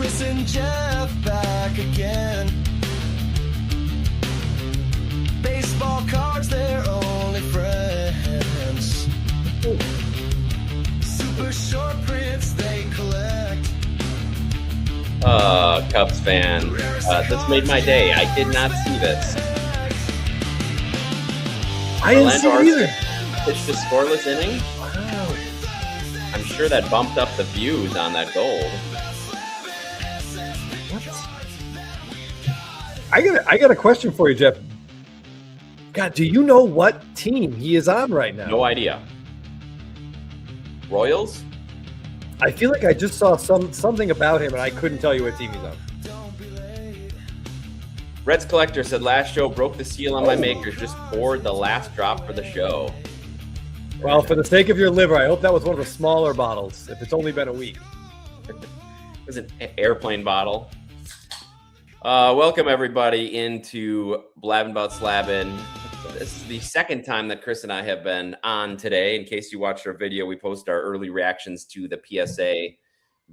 Chris and Jeff back again. Baseball cards, their only friends. Super short prints they collect. Cubs fan, this made my day. I did not see this. I didn't see it either. Pitched a scoreless inning. Wow. I'm sure that bumped up the views on that gold. I got a question for you, Jeff. God, do you know what team he is on right now? No idea. Royals? I feel like I just saw something about him, and I couldn't tell you what team he's on. Reds Collector said last show broke the seal on my makers. Just poured the last drop for the show. Well, for the sake of your liver, I hope that was one of the smaller bottles, if it's only been a week. It was an airplane bottle. Welcome, everybody, into Blabbin' About Slabbin'. This is the second time that Chris and I have been on today. In case you watched our video, we post our early reactions to the PSA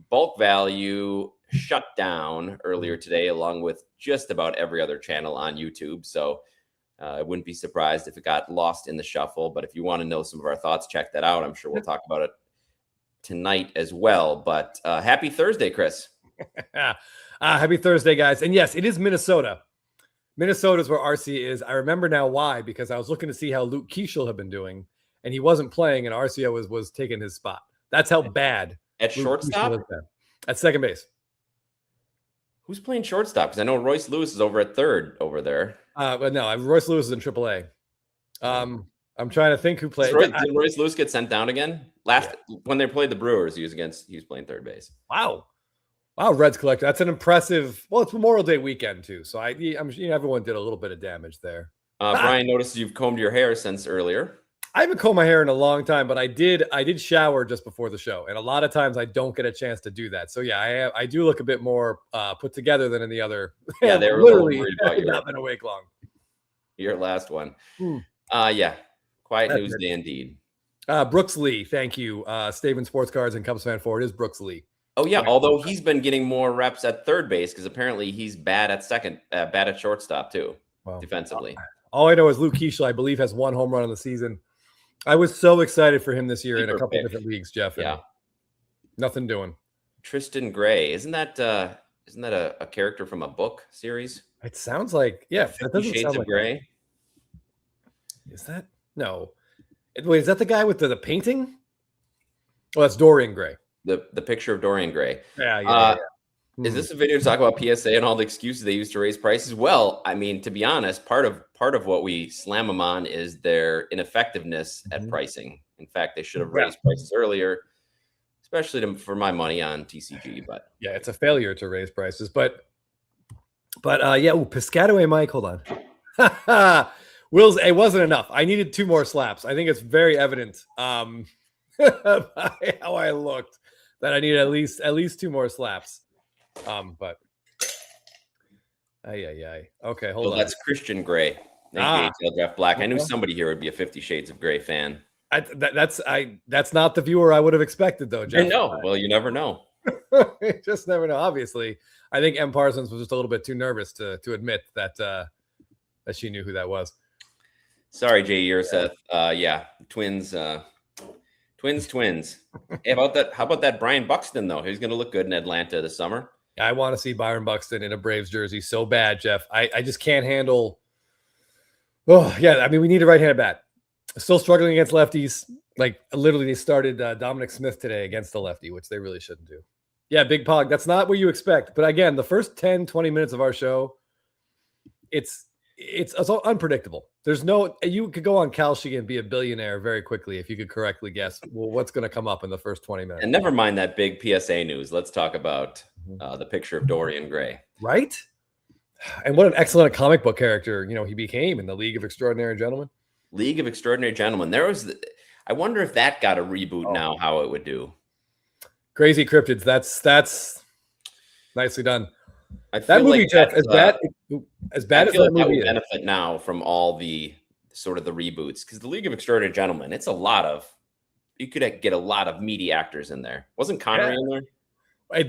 bulk value shutdown earlier today, along with just about every other channel on YouTube. So I wouldn't be surprised if it got lost in the shuffle. But if you want to know some of our thoughts, check that out. I'm sure we'll talk about it tonight as well. But happy Thursday, Chris. Happy Thursday, guys. And yes, it is Minnesota. Minnesota is where RC is. I remember now why, because I was looking to see how Luke Keeschel had been doing, and he wasn't playing, and Arcia was taking his spot. That's how bad. At shortstop? At second base. Who's playing shortstop? Because I know Royce Lewis is over at third over there. But no, Royce Lewis is in AAA. I'm trying to think who played. Did Royce Lewis get sent down again? When they played the Brewers, he was playing third base. Wow, Reds Collector. That's an impressive. Well, it's Memorial Day weekend too, so I'm sure everyone did a little bit of damage there. Brian noticed you've combed your hair since earlier. I haven't combed my hair in a long time, but I did shower just before the show, and a lot of times I don't get a chance to do that. So yeah, I do look a bit more put together than in the other. Yeah, they were literally worried about not been awake long. Your last one. Yeah, quiet news day indeed. Brooks Lee, thank you. Staven Sports Cards and Cubs fan forward is Brooks Lee. Oh yeah, although he's been getting more reps at third base because apparently he's bad at shortstop too, defensively. All I know is Luke Keeschel, I believe, has 1 home run in the season. I was so excited for him this year in a couple of different leagues, Jeff. Yeah, nothing doing. Tristan Gray, isn't that a character from a book series? It sounds like 50 Shades of Gray. Is that no? Wait, is that the guy with the painting? Oh, that's Dorian Gray. The picture of Dorian Gray. Yeah. Is this a video to talk about PSA and all the excuses they use to raise prices? Well, I mean, to be honest, part of what we slam them on is their ineffectiveness at pricing. In fact, they should have raised prices earlier, especially for my money on TCG. But yeah, it's a failure to raise prices. But Piscataway Mike, hold on. Will's, it wasn't enough. I needed 2 more slaps. I think it's very evident by how I looked that I need at least 2 more slaps. But okay, hold on. That's Christian Gray. Jeff Black. I knew somebody here would be a 50 Shades of Gray fan. That's not the viewer I would have expected, though, Jeff. I know. Well, you never know. You just never know. Obviously, I think M. Parsons was just a little bit too nervous to admit that she knew who that was. Sorry, Jay Urseth. Twins. Hey, how about that Brian Buxton, though? He's going to look good in Atlanta this summer. I want to see Byron Buxton in a Braves jersey so bad, Jeff. I just can't handle. Oh, yeah. I mean, we need a right-handed bat. Still struggling against lefties. Like, literally, they started Dominic Smith today against the lefty, which they really shouldn't do. Yeah, Big Pog. That's not what you expect. But again, the first 10, 20 minutes of our show, it's unpredictable. You could go on Kalshi and be a billionaire very quickly if you could correctly guess what's going to come up in the first 20 minutes. And never mind that big PSA news. Let's talk about the picture of Dorian Gray. Right? And what an excellent comic book character, he became in the League of Extraordinary Gentlemen. League of Extraordinary Gentlemen. I wonder if that got a reboot now, how it would do. Crazy Cryptids. That's nicely done. That movie, like Jeff, as bad as that movie would benefit now from all the sort of the reboots, because the League of Extraordinary Gentlemen, you could get a lot of meaty actors in there. Wasn't Connery in there?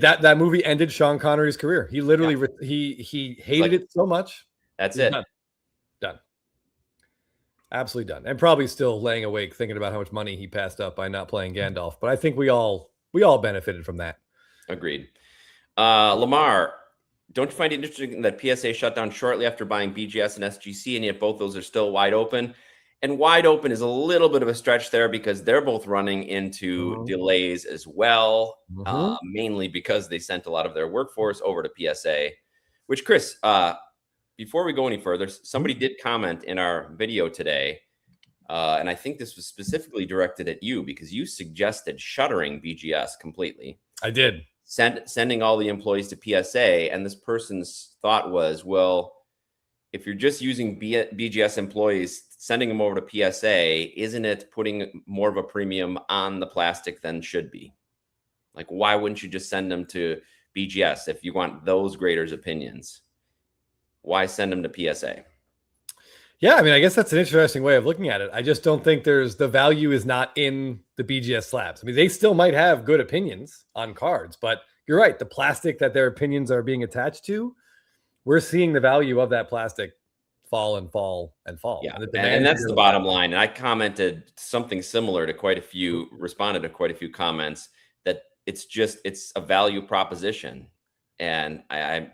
That movie ended Sean Connery's career. He literally he hated it so much. That's He's it. Done. Absolutely done. And probably still laying awake thinking about how much money he passed up by not playing Gandalf. But I think we all benefited from that. Agreed. Lamar, don't you find it interesting that PSA shut down shortly after buying BGS and SGC, and yet both those are still wide open? And wide open is a little bit of a stretch there because they're both running into delays as well, mainly because they sent a lot of their workforce over to PSA, which, Chris, before we go any further, somebody did comment in our video today, and I think this was specifically directed at you because you suggested shuttering BGS completely. I did. Sending all the employees to PSA, and this person's thought was, well, if you're just using BGS employees, sending them over to PSA, isn't it putting more of a premium on the plastic than should be? Like, why wouldn't you just send them to BGS if you want those graders' opinions? Why send them to PSA? Yeah, I mean, I guess that's an interesting way of looking at it. I just don't think the value is not in the BGS slabs. I mean, they still might have good opinions on cards, but you're right. The plastic that their opinions are being attached to, we're seeing the value of that plastic fall and fall and fall. Yeah, and that's the bottom line. And I commented something similar to responded to quite a few comments that it's a value proposition. And I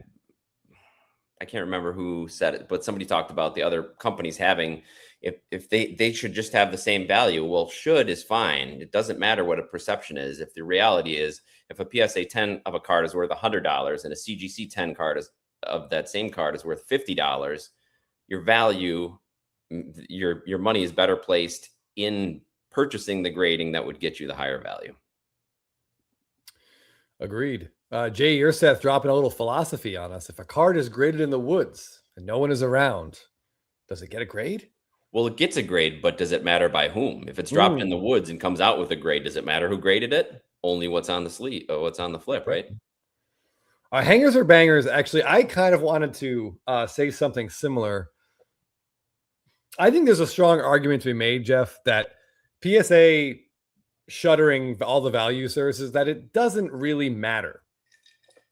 can't remember who said it, but somebody talked about the other companies having, if they should just have the same value. Well, should is fine. It doesn't matter what a perception is. If the reality is, if a PSA 10 of a card is worth $100 and a CGC 10 card of that same card is worth $50, your value, your money is better placed in purchasing the grading that would get you the higher value. Agreed. Jay Urseth dropping a little philosophy on us. If a card is graded in the woods and no one is around, does it get a grade? Well, it gets a grade, but does it matter by whom? If it's dropped in the woods and comes out with a grade, does it matter who graded it? Only what's on the sleeve, what's on the flip, right? Hangers or bangers? Actually, I kind of wanted to say something similar. I think there's a strong argument to be made, Jeff, that PSA shuttering all the value services, that it doesn't really matter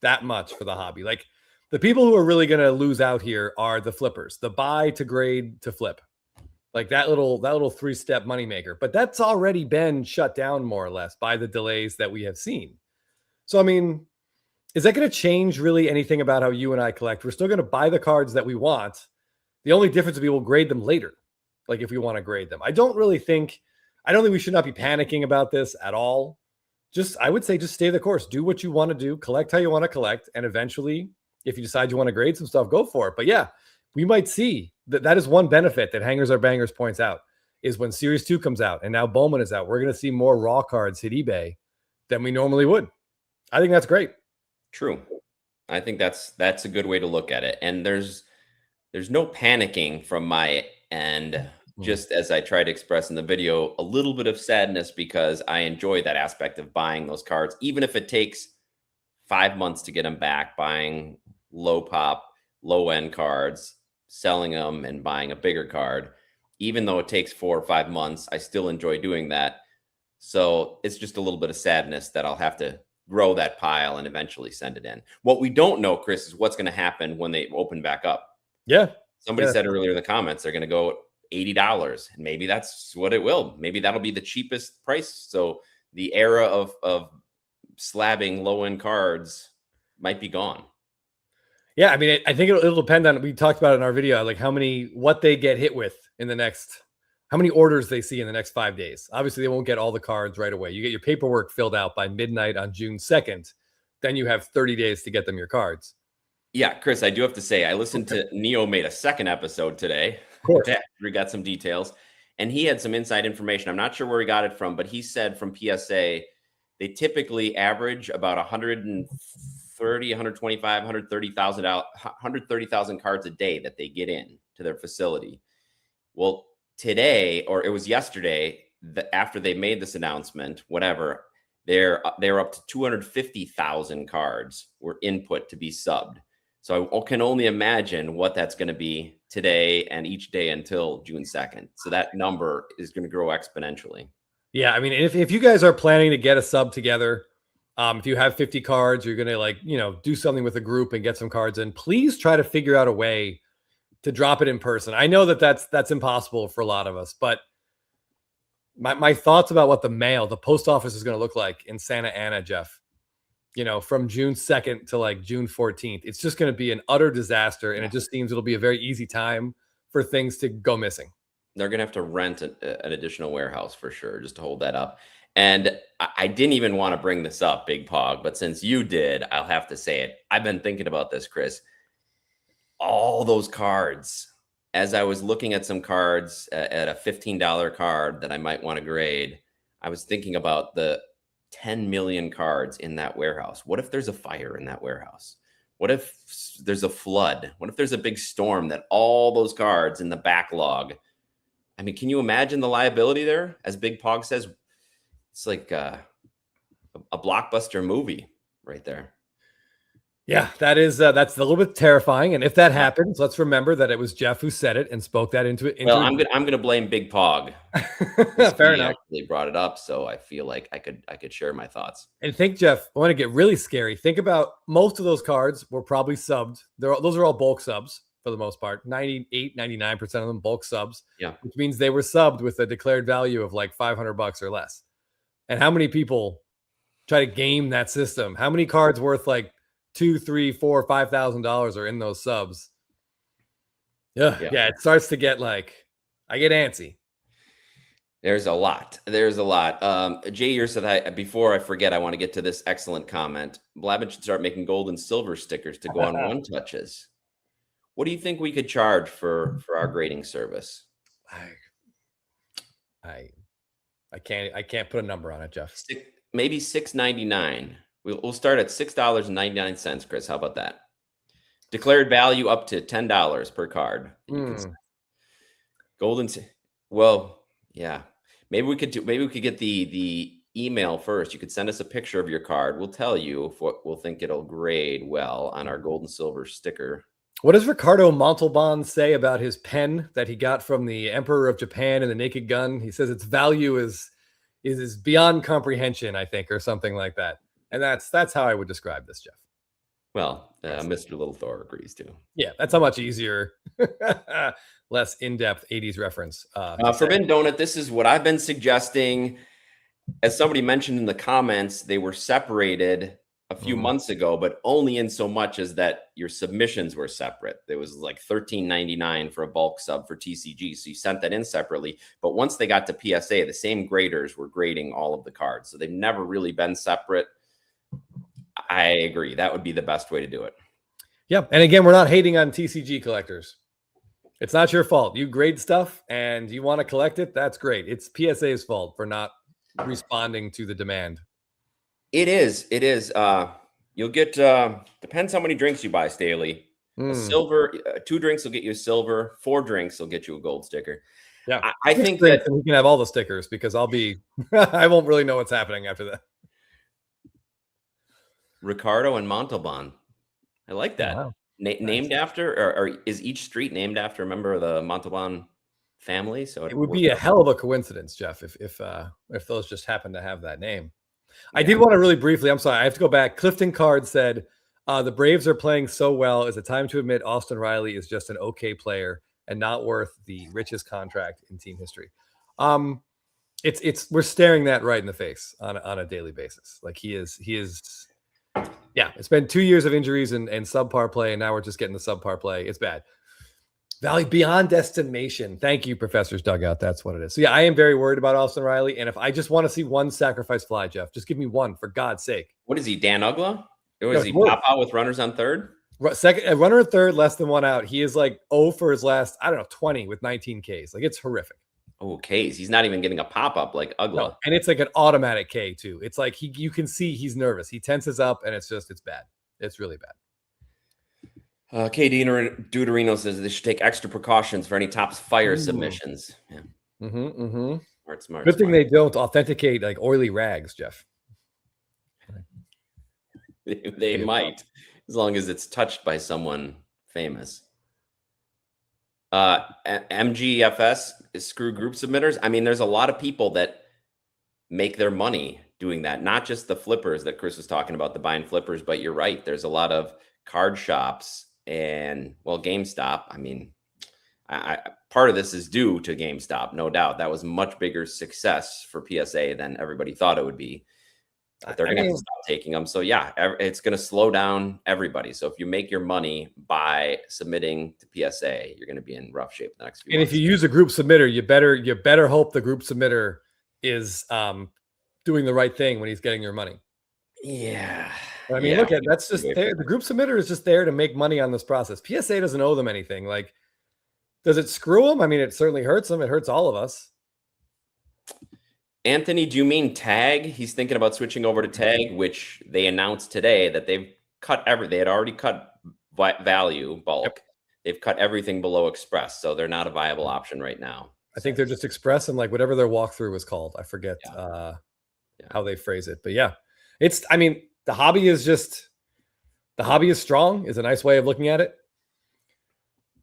that much for the hobby. Like, the people who are really going to lose out here are the flippers, the buy to grade to flip, like that little 3-step moneymaker. But that's already been shut down more or less by the delays that we have seen. So, I mean, is that going to change really anything about how you and I collect? We're still going to buy the cards that we want. The only difference will be we'll grade them later, like if we want to grade them. I don't think we should not be panicking about this at all. I would say just stay the course. Do what you want to do. Collect how you want to collect. And eventually, if you decide you want to grade some stuff, go for it. But yeah, we might see that is one benefit that Hangers or Bangers points out, is when Series 2 comes out and now Bowman is out, we're going to see more raw cards hit eBay than we normally would. I think that's great. True. I think that's a good way to look at it. And there's no panicking from my end. Just as I tried to express in the video, a little bit of sadness because I enjoy that aspect of buying those cards, even if it takes 5 months to get them back, buying low pop, low end cards, selling them and buying a bigger card. Even though it takes 4 or 5 months, I still enjoy doing that. So it's just a little bit of sadness that I'll have to grow that pile and eventually send it in. What we don't know, Chris, is what's going to happen when they open back up. Yeah. Somebody said earlier in the comments, they're going to go $80, and maybe that's what it will. Maybe that'll be the cheapest price. So the era of slabbing low end cards might be gone. Yeah, I mean, I think it'll depend on. We talked about it in our video, like what they get hit with in the next, how many orders they see in the next 5 days. Obviously, they won't get all the cards right away. You get your paperwork filled out by midnight on June 2nd. Then you have 30 days to get them your cards. Yeah, Chris, I do have to say, I listened to Neo made a second episode today. Of course. We got some details, and he had some inside information. I'm not sure where he got it from, but he said from PSA, they typically average about 130, 125, 130,000 cards a day that they get in to their facility. Well, today, or it was yesterday, after they made this announcement, whatever, they're up to 250,000 cards were input to be subbed. So I can only imagine what that's going to be today and each day until June 2nd. So that number is going to grow exponentially. Yeah, I mean, if you guys are planning to get a sub together, If you have 50 cards, you're going to do something with a group and get some cards in. Please try to figure out a way to drop it in person. I know that that's impossible for a lot of us, but my thoughts about what the post office is going to look like in Santa Ana, Jeff, from June 2nd to like June 14th, it's just going to be an utter disaster. And it just seems it'll be a very easy time for things to go missing. They're going to have to rent an additional warehouse for sure, just to hold that up. And I didn't even want to bring this up, Big Pog, but since you did, I'll have to say it. I've been thinking about this, Chris. All those cards, as I was looking at some cards at a $15 card that I might want to grade, I was thinking about the 10 million cards in that warehouse. What if there's a fire in that warehouse? What if there's a flood? What if there's a big storm that all those cards in the backlog? I mean, can you imagine the liability there? As Big Pog says, it's like a blockbuster movie right there. Yeah, that's a little bit terrifying. And if that happens, let's remember that it was Jeff who said it and spoke that into it. Well, I'm gonna blame Big Pog. Fair enough. They brought it up, so I feel like I could share my thoughts. And think, Jeff, I want to get really scary. Think about most of those cards were probably subbed. Those are all bulk subs for the most part. 98, 99% of them bulk subs. Yeah, which means they were subbed with a declared value of like $500 or less. And how many people try to game that system? How many cards worth like $2,000, $3,000, $4,000, $5,000 are in those subs? Yeah, it starts to get like, I get antsy. There's a lot. Jay here said, before I forget, I want to get to this excellent comment. Blabbin should start making gold and silver stickers to go on one touches. What do you think we could charge for our grading service? I can't put a number on it, Jeff. Maybe $6.99. We'll start at $6.99, Chris. How about that? Declared value up to $10 per card. Golden. Well, yeah. Maybe we could get the email first. You could send us a picture of your card. We'll tell you if we'll think it'll grade well on our gold and silver sticker. What does Ricardo Montalban say about his pen that he got from the Emperor of Japan and the Naked Gun? He says its value is beyond comprehension, I think, or something like that. And that's how I would describe this, Jeff. Well, Mr. Little Thor agrees too. Yeah, that's a much easier, less in-depth 80s reference. Forbidden Donut, this is what I've been suggesting. As somebody mentioned in the comments, they were separated a few months ago, but only in so much as that your submissions were separate. There was like $13.99 for a bulk sub for TCG. So you sent that in separately. But once they got to PSA, the same graders were grading all of the cards. So they've never really been separate. I agree. That would be the best way to do it. Yeah. And again, we're not hating on TCG collectors. It's not your fault. You grade stuff and you want to collect it. That's great. It's PSA's fault for not responding to the demand. It is. You'll get, depends how many drinks you buy, Staley. A silver, 2 drinks will get you a silver, 4 drinks will get you a gold sticker. Yeah. I think that we can have all the stickers because I won't really know what's happening after that. Ricardo and Montalban. I like that. Wow. Named after, or is each street named after a member of the Montalban family? So it would be a hell of a coincidence, Jeff, if those just happen to have that name. Yeah. I did want to really briefly, I'm sorry, I have to go back. Clifton Card said, the Braves are playing so well. It's a time to admit Austin Riley is just an okay player and not worth the richest contract in team history. We're staring that right in the face on a daily basis. Like he is. Yeah, it's been 2 years of injuries and subpar play, and now we're just getting the subpar play. It's bad. Value beyond estimation. Thank you, Professor's Dugout. That's what it is. So yeah, I am very worried about Austin Riley. And if I just want to see one sacrifice fly, Jeff, just give me one for God's sake. What is he, Dan Ugla? Or is he pop out with runners on third? Second, runner third, less than 1 out. He is like 0 for his last, 20 with 19 Ks. Like it's horrific. Oh, Ks. He's not even getting a pop up like Ugla. No, and it's like an automatic K too. It's like you can see he's nervous. He tenses up, and it's bad. It's really bad. KD Deuterino says they should take extra precautions for any Topps Fire submissions. Yeah. Smart. Good thing they don't authenticate like oily rags, Jeff. They might, as long as it's touched by someone famous. MGFS is screw group submitters. I mean, there's a lot of people that make their money doing that. Not just the flippers that Chris was talking about, the buying flippers, but you're right. There's a lot of card shops and, well, GameStop. I mean, I part of this is due to GameStop, no doubt. That was much bigger success for PSA than everybody thought it would be. But they're going to have to stop taking them. So yeah, it's going to slow down everybody. So if you make your money by submitting to PSA, you're going to be in rough shape the next few months. And if you use a group submitter, you better hope the group submitter is doing the right thing when he's getting your money. Yeah. I mean, look at that's just there. The group submitter is just there to make money on this process. PSA doesn't owe them anything. Like, does it screw them? I mean, it certainly hurts them. It hurts all of us. Anthony, do you mean Tag? He's thinking about switching over to Tag, which they announced today that they've cut they had already cut value bulk. Yep. They've cut everything below Express, so they're not a viable option right now. I think they're just Express and like whatever their walkthrough was called. I forget how they phrase it, but yeah, I mean, the hobby is strong is a nice way of looking at it.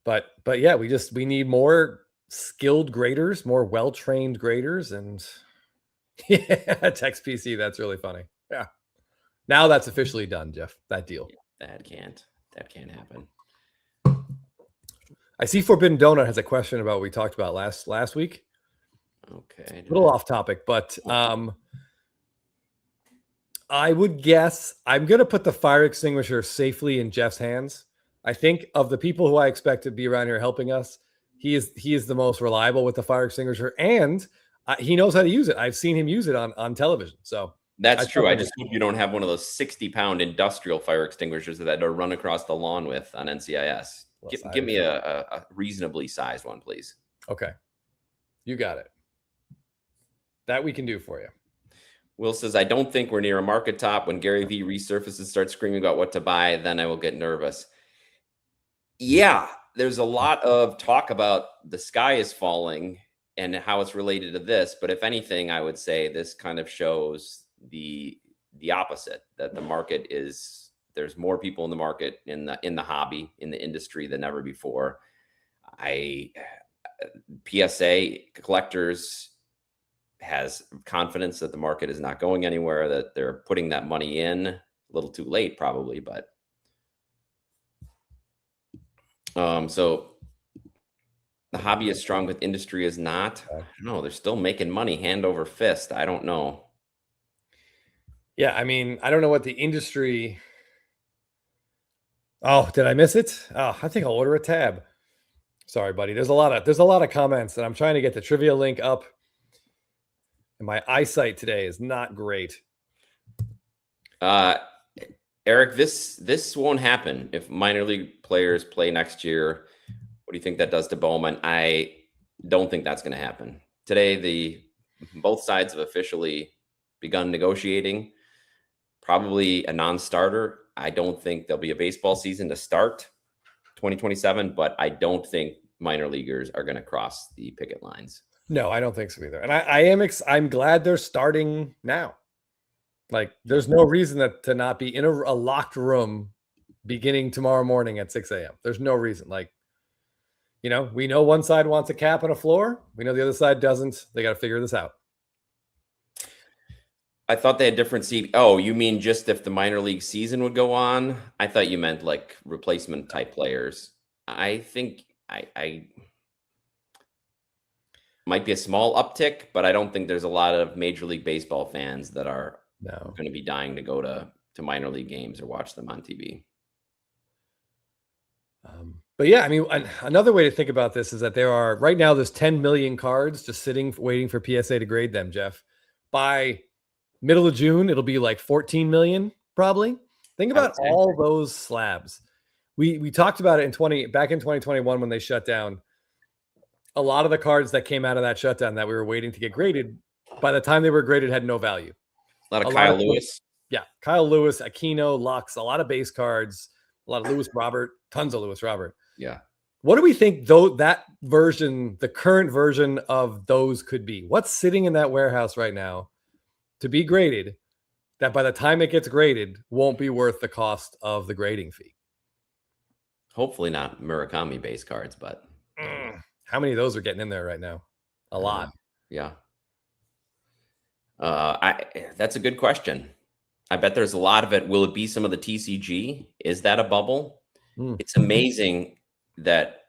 But yeah, we need more skilled graders, more well-trained graders, and yeah, text PC. That's really funny. Yeah. Now that's officially done, Jeff. That deal. Yeah, that can't happen. I see Forbidden Donut has a question about what we talked about last week. Okay. A little off topic, but I would guess I'm going to put the fire extinguisher safely in Jeff's hands. I think of the people who I expect to be around here helping us, he is the most reliable with the fire extinguisher, and he knows how to use it. I've seen him use it on television. So that's true. I just hope you don't have one of those 60-pound industrial fire extinguishers that are run across the lawn with on NCIS. Give me a reasonably sized one, please. Okay. You got it. That we can do for you. Will says, I don't think we're near a market top. When Gary V resurfaces, starts screaming about what to buy, then I will get nervous. Yeah, there's a lot of talk about the sky is falling and how it's related to this. But if anything, I would say this kind of shows the opposite, that the market there's more people in the market, in the hobby, in the industry than ever before. PSA collectors has confidence that the market is not going anywhere, that they're putting that money in a little too late probably, but so the hobby is strong, but industry is not. I don't know. They're still making money hand over fist. I don't know. Yeah, I mean, I don't know what the industry. Oh, did I miss it? Oh, I think I'll order a tab. Sorry, buddy. There's a lot of comments, and I'm trying to get the trivia link up. And my eyesight today is not great. Eric, this won't happen if minor league players play next year. What do you think that does to Bowman? I don't think that's going to happen. Today, both sides have officially begun negotiating. Probably a non-starter. I don't think there'll be a baseball season to start 2027, but I don't think minor leaguers are going to cross the picket lines. No, I don't think so either. And I'm glad they're starting now. Like, there's no reason to not be in a locked room beginning tomorrow morning at 6 a.m. There's no reason. Like, we know one side wants a cap and a floor. We know the other side doesn't. They got to figure this out. I thought they had different seed. Oh, you mean just if the minor league season would go on? I thought you meant like replacement type players. I think I might be a small uptick, but I don't think there's a lot of Major League Baseball fans that are going to be dying to go to minor league games or watch them on TV. But yeah, I mean, another way to think about this is that right now there's 10 million cards just sitting, waiting for PSA to grade them, Jeff. By middle of June, it'll be like 14 million, probably. Think about all those slabs. We talked about it back in 2021 when they shut down. A lot of the cards that came out of that shutdown that we were waiting to get graded, by the time they were graded, had no value. A lot of Kyle Lewis. Yeah, Kyle Lewis, Aquino, Lux, a lot of base cards, a lot of Lewis Robert, tons of Lewis Robert. Yeah. What do we think, though, that version, the current version of those could be? What's sitting in that warehouse right now to be graded that by the time it gets graded won't be worth the cost of the grading fee? Hopefully not Murakami base cards, but how many of those are getting in there right now? A lot. Yeah. That's a good question. I bet there's a lot of it. Will it be some of the TCG? Is that a bubble? It's amazing that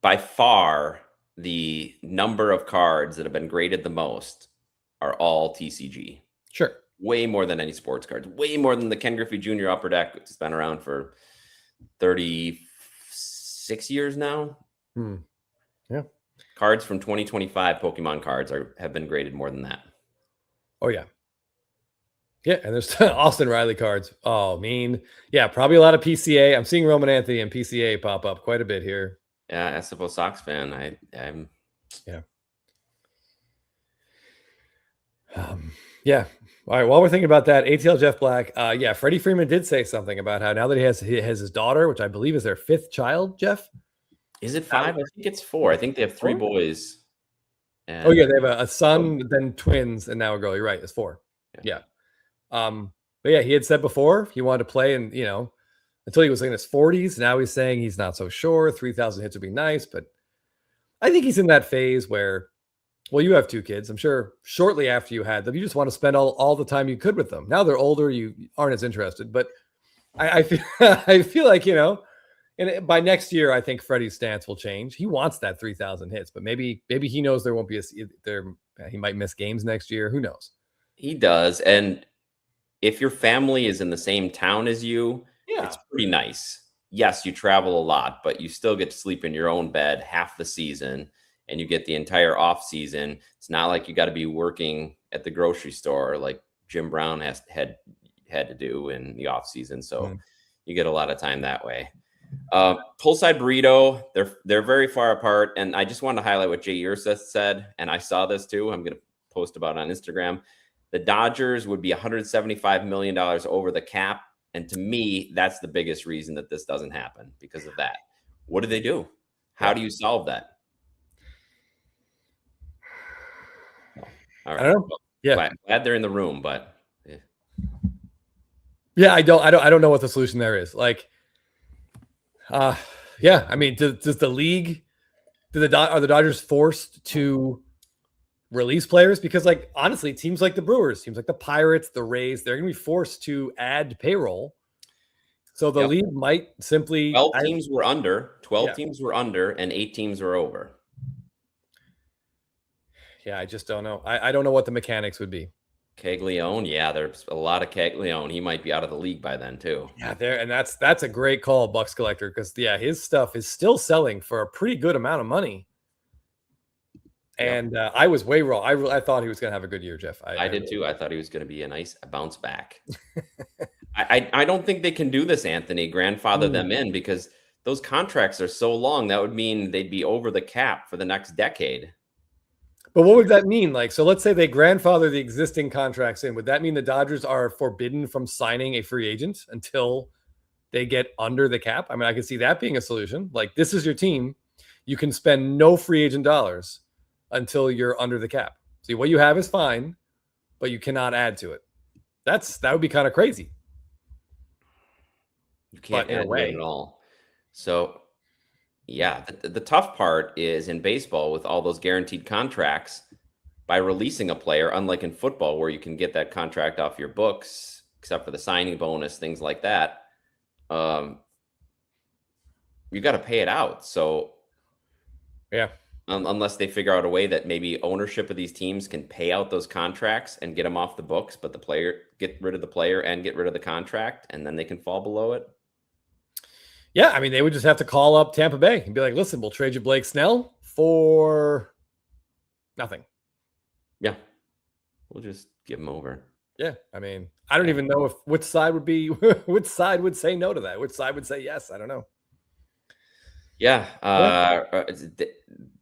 by far the number of cards that have been graded the most are all TCG. Sure. Way more than any sports cards. Way more than the Ken Griffey Jr. Upper Deck, which has been around for 36 years now. Yeah. Cards from 2025 Pokemon cards have been graded more than that. Oh, yeah. Yeah, and there's Austin Riley cards. Oh, mean. Yeah, probably a lot of PCA. I'm seeing Roman Anthony and PCA pop up quite a bit here. Yeah, SFO Sox fan. I'm. Yeah. Yeah. All right. While we're thinking about that, ATL Jeff Black. Yeah, Freddie Freeman did say something about how now that he has his daughter, which I believe is their 5th child. Jeff, is it 5? I think it's 4. I think they have 3 boys. Oh yeah, they have a son, then twins, and now a girl. You're right. It's 4. Yeah. But yeah, he had said before he wanted to play, and until he was in his 40s. Now he's saying he's not so sure. 3,000 hits would be nice, but I think he's in that phase where, well, you have 2 kids. I'm sure shortly after you had them, you just want to spend all the time you could with them. Now they're older, you aren't as interested. But I feel I feel like and by next year, I think Freddie's stance will change. He wants that 3,000 hits, but maybe he knows there won't be he might miss games next year. Who knows? He does, and if your family is in the same town as you, it's pretty nice. Yes, you travel a lot, but you still get to sleep in your own bed half the season, and you get the entire off season. It's not like you got to be working at the grocery store like Jim Brown had to do in the off season. So you get a lot of time that way. Poolside Burrito, they're very far apart, and I just wanted to highlight what Jay Ursa said, and I saw this too. I'm going to post about it on Instagram. The Dodgers would be $175 million over the cap. And to me, that's the biggest reason that this doesn't happen, because of that. What do they do? How do you solve that? All right. I don't know. Yeah. Glad they're in the room, but yeah, I don't know what the solution there is. Like, yeah, I mean, does the league, are the Dodgers forced to release players? Because, like, honestly, teams like the Brewers, teams like the Pirates, the Rays, they're going to be forced to add payroll. So the league might simply 12 teams were under, 12 teams were under, and 8 teams were over. Yeah, I just don't know. I don't know what the mechanics would be. Caglione, yeah, there's a lot of Caglione. He might be out of the league by then too. Yeah, and that's a great call, Bucks Collector, because his stuff is still selling for a pretty good amount of money. And I was way wrong. I thought he was going to have a good year, Jeff. I did too. I thought he was going to be a nice bounce back. I don't think they can do this, Anthony, grandfather them in, because those contracts are so long. That would mean they'd be over the cap for the next decade. But what would that mean? Like, so let's say they grandfather the existing contracts in. Would that mean the Dodgers are forbidden from signing a free agent until they get under the cap? I mean, I could see that being a solution. Like, this is your team. You can spend no free agent dollars until you're under the cap. See, what you have is fine, but you cannot add to it. That would be kind of crazy. You can't add to it at all. So, yeah, the tough part is in baseball with all those guaranteed contracts, by releasing a player, unlike in football where you can get that contract off your books, except for the signing bonus, things like that. You got to pay it out. So, yeah. Unless they figure out a way that maybe ownership of these teams can pay out those contracts and get them off the books, but the player, get rid of the player and get rid of the contract, and then they can fall below it. Yeah, I mean, they would just have to call up Tampa Bay and be like, listen, we'll trade you Blake Snell for nothing. Yeah. We'll just give him over. Yeah. I mean, I don't even know which side would say no to that. Which side would say yes? I don't know. Yeah.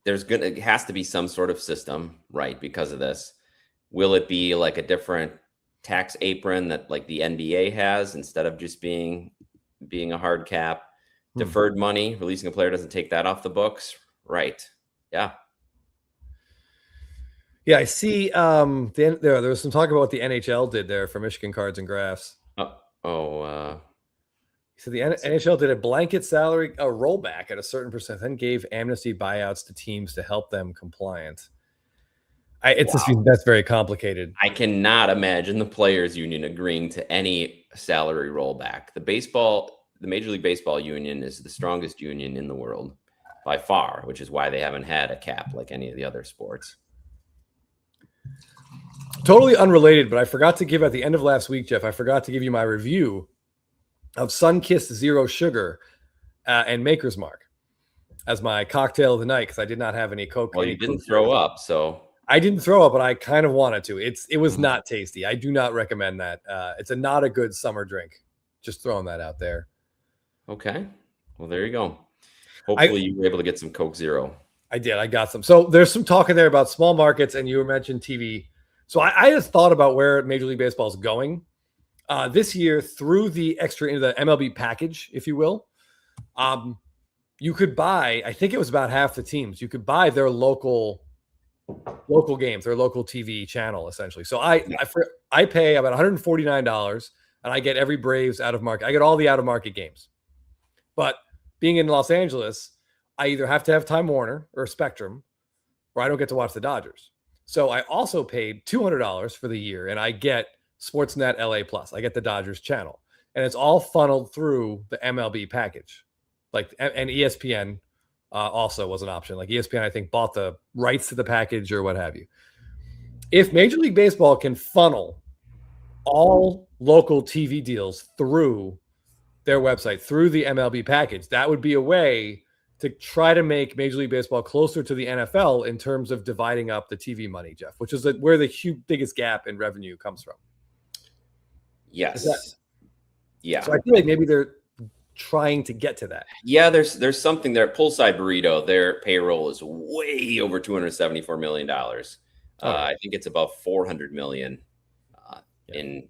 It has to be some sort of system, right? Because of this. Will it be like a different tax apron that like the NBA has, instead of just being a hard cap? Deferred money, releasing a player doesn't take that off the books. Right. Yeah. Yeah, I see. There was some talk about what the NHL did there for Michigan Cards and Graphs. So the NHL did a blanket salary, a rollback at a certain percent, then gave amnesty buyouts to teams to help them compliant. That's very complicated. I cannot imagine the players union agreeing to any salary rollback. The Major League Baseball union is the strongest union in the world by far, which is why they haven't had a cap like any of the other sports. Totally unrelated, but I forgot to give at the end of last week, Jeff. I forgot to give you my review of Sunkist Zero Sugar and Maker's Mark as my cocktail of the night because I did not have any Coke. Well, you didn't throw up, so I didn't throw up, but I kind of wanted to. It was not tasty. I do not recommend that. It's not a good summer drink. Just throwing that out there. Okay. Well, there you go. Hopefully you were able to get some Coke Zero. I did. I got some. So there's some talk in there about small markets, and you mentioned TV. So I just thought about where Major League Baseball is going this year through the MLB package, if you will. You could buy, I think it was about half the teams. You could buy their local games, their local TV channel, essentially. So I pay about $149, and I get every Braves out of market. I get all the out of market games. But being in Los Angeles, I either have to have Time Warner or Spectrum, or I don't get to watch the Dodgers. So I also paid $200 for the year, and I get Sportsnet LA Plus. I get the Dodgers channel, and it's all funneled through the MLB package. And ESPN also was an option. Like ESPN, I think, bought the rights to the package or what have you. If Major League Baseball can funnel all local TV deals through their website, through the MLB package, that would be a way to try to make Major League Baseball closer to the NFL in terms of dividing up the TV money, Jeff, which is where the biggest gap in revenue comes from. Yes. Yeah. So I feel like maybe they're trying to get to that. Yeah, there's something there. Poolside Burrito, their payroll is way over $274 million. I think it's about $400 million in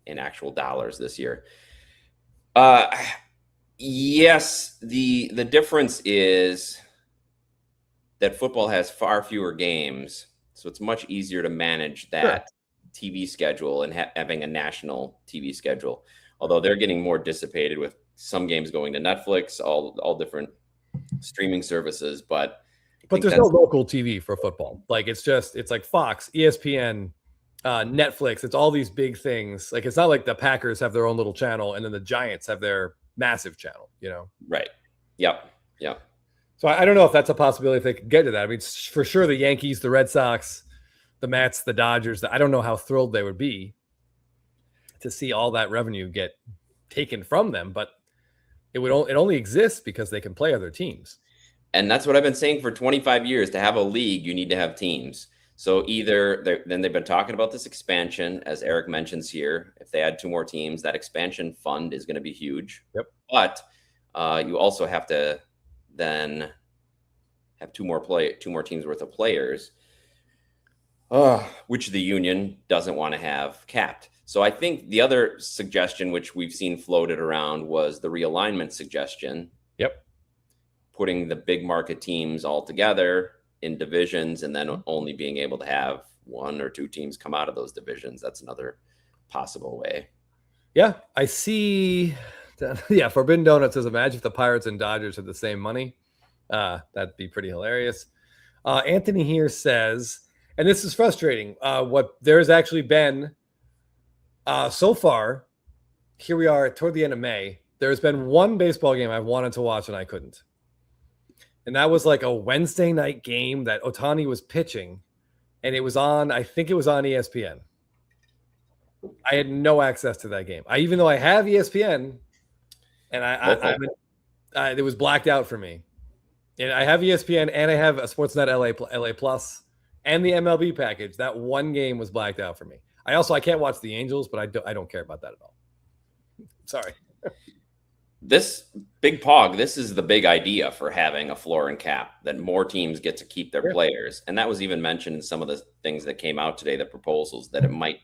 actual dollars this year. Yes, the difference is that football has far fewer games, so it's much easier to manage that TV schedule and having a national TV schedule. Although they're getting more dissipated with some games going to Netflix, all different streaming services, but there's no local TV for football. Like it's like Fox, ESPN, Netflix. It's all these big things. Like it's not like the Packers have their own little channel and then the Giants have their massive channel, Right. Yep. So I don't know if that's a possibility if they could get to that. I mean, for sure the Yankees, the Red Sox, the Mets, the Dodgers, I don't know how thrilled they would be to see all that revenue get taken from them, but it only exists because they can play other teams. And that's what I've been saying for 25 years. To have a league, you need to have teams. So then they've been talking about this expansion, as Eric mentions here. If they add 2 more teams, that expansion fund is going to be huge. Yep. But you also have to then have 2 more teams worth of players, which the union doesn't want to have capped. So I think the other suggestion, which we've seen floated around, was the realignment suggestion. Yep. Putting the big market teams all together in divisions and then only being able to have 1 or 2 teams come out of those divisions. That's another possible way. Yeah, I see. Yeah, Forbidden Donut says, imagine if the Pirates and Dodgers had the same money. That'd be pretty hilarious. Anthony here says, and this is frustrating, what there's actually been so far, here we are toward the end of May, there's been 1 baseball game I wanted to watch and I couldn't. And that was like a Wednesday night game that Ohtani was pitching, and it was I think it was on ESPN. I had no access to that game. Even though I have ESPN, and it was blacked out for me. And I have ESPN and I have a Sportsnet LA Plus and the MLB package. That 1 game was blacked out for me. I can't watch the Angels, but I don't care about that at all. Sorry. This big pog, this is the big idea for having a floor and cap, that more teams get to keep their players. And that was even mentioned in some of the things that came out today, the proposals, that it might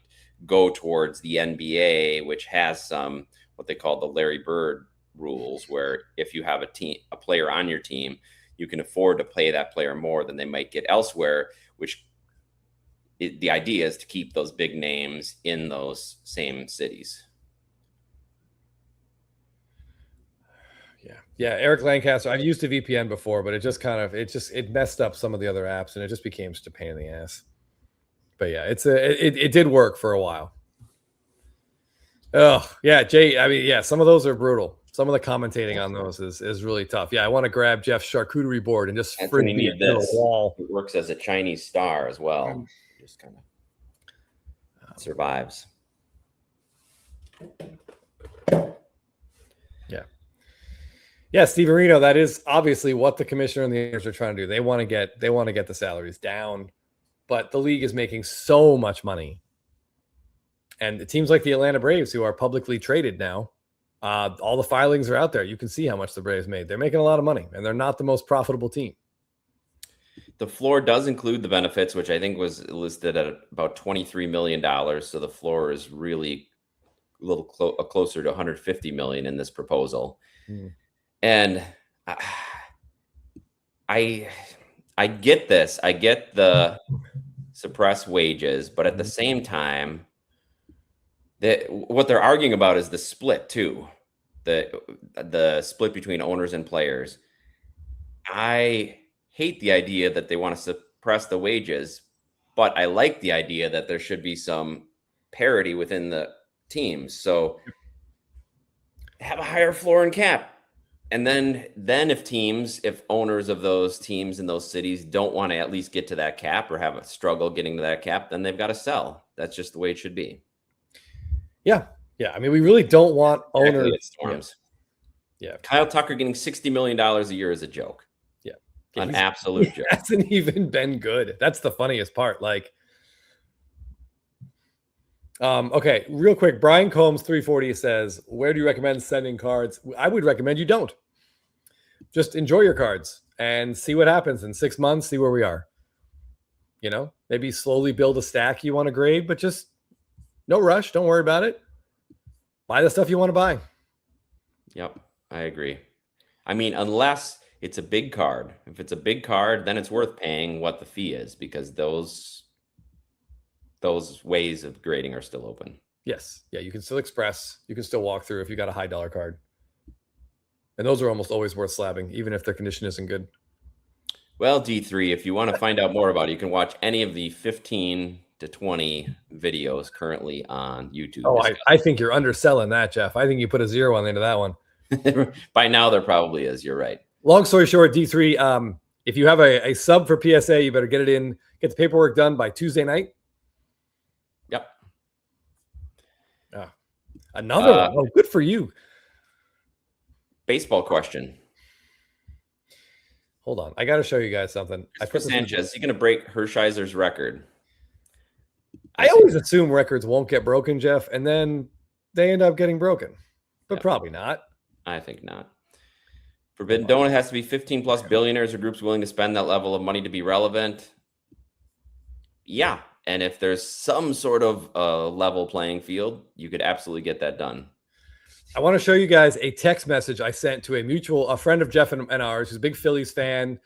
go towards the NBA, which has some, what they call the Larry Bird rules, where if you have a player on your team, you can afford to pay that player more than they might get elsewhere, the idea is to keep those big names in those same cities. Yeah. Eric Lancaster, I've used a VPN before, but it messed up some of the other apps and it just became just a pain in the ass. But yeah, it did work for a while. Oh yeah, Jay. I mean, yeah, some of those are brutal. Some of the commentating on those is really tough. Yeah, I want to grab Jeff's charcuterie board and just That's when you frisbee it need to the this. wall. It works as a Chinese star as well. Just kind of survives. Yeah, Steve Marino, that is obviously what the commissioner and the owners are trying to do. They want to get the salaries down, but the league is making so much money. And it seems like the Atlanta Braves, who are publicly traded now, all the filings are out there. You can see how much the Braves made. They're making a lot of money, and they're not the most profitable team. The floor does include the benefits, which I think was listed at about $23 million. So the floor is really a little closer to $150 million in this proposal. And I get this. I get the suppressed wages, but at the same time, what they're arguing about is the split too, the split between owners and players. I hate the idea that they want to suppress the wages, but I like the idea that there should be some parity within the teams. So have a higher floor and cap. And then if owners of those teams in those cities don't want to at least get to that cap or have a struggle getting to that cap, then they've got to sell. That's just the way it should be. Yeah. Yeah. I mean, we really don't want owners. Storms. Yeah. Kyle Tucker getting $60 million a year is a joke. Yeah. An absolute joke. Hasn't even been good. That's the funniest part. Like, okay, real quick. Brian Combs 340 says, where do you recommend sending cards? I would recommend you don't. Just enjoy your cards and see what happens in 6 months, see where we are. You know, maybe slowly build a stack you want to grade, but just no rush. Don't worry about it. Buy the stuff you want to buy. Yep, I agree. I mean, unless it's a big card. If it's a big card, then it's worth paying what the fee is, because those ways of grading are still open. Yes. Yeah, you can still express. You can still walk through if you got a high dollar card. And those are almost always worth slabbing, even if their condition isn't good. Well, D3, if you want to find out more about it, you can watch any of the 15 to 20 videos currently on YouTube. Oh, I think you're underselling that, Jeff. I think you put a 0 on the end of that one. By now, there probably is. You're right. Long story short, D3, if you have a sub for PSA, you better get it in, get the paperwork done by Tuesday night. Yep. Another one. Oh, good for you. Baseball question. Hold on. I got to show you guys something. Sanchez, is he going to break Hershiser's record? I always assume records won't get broken, Jeff, and then they end up getting broken. But probably not. I think not. Forbidden Donut has to be 15 plus billionaires or groups willing to spend that level of money to be relevant. Yeah. And if there's some sort of level playing field, you could absolutely get that done. I want to show you guys a text message I sent to a friend of Jeff and ours, who's a big Phillies fan.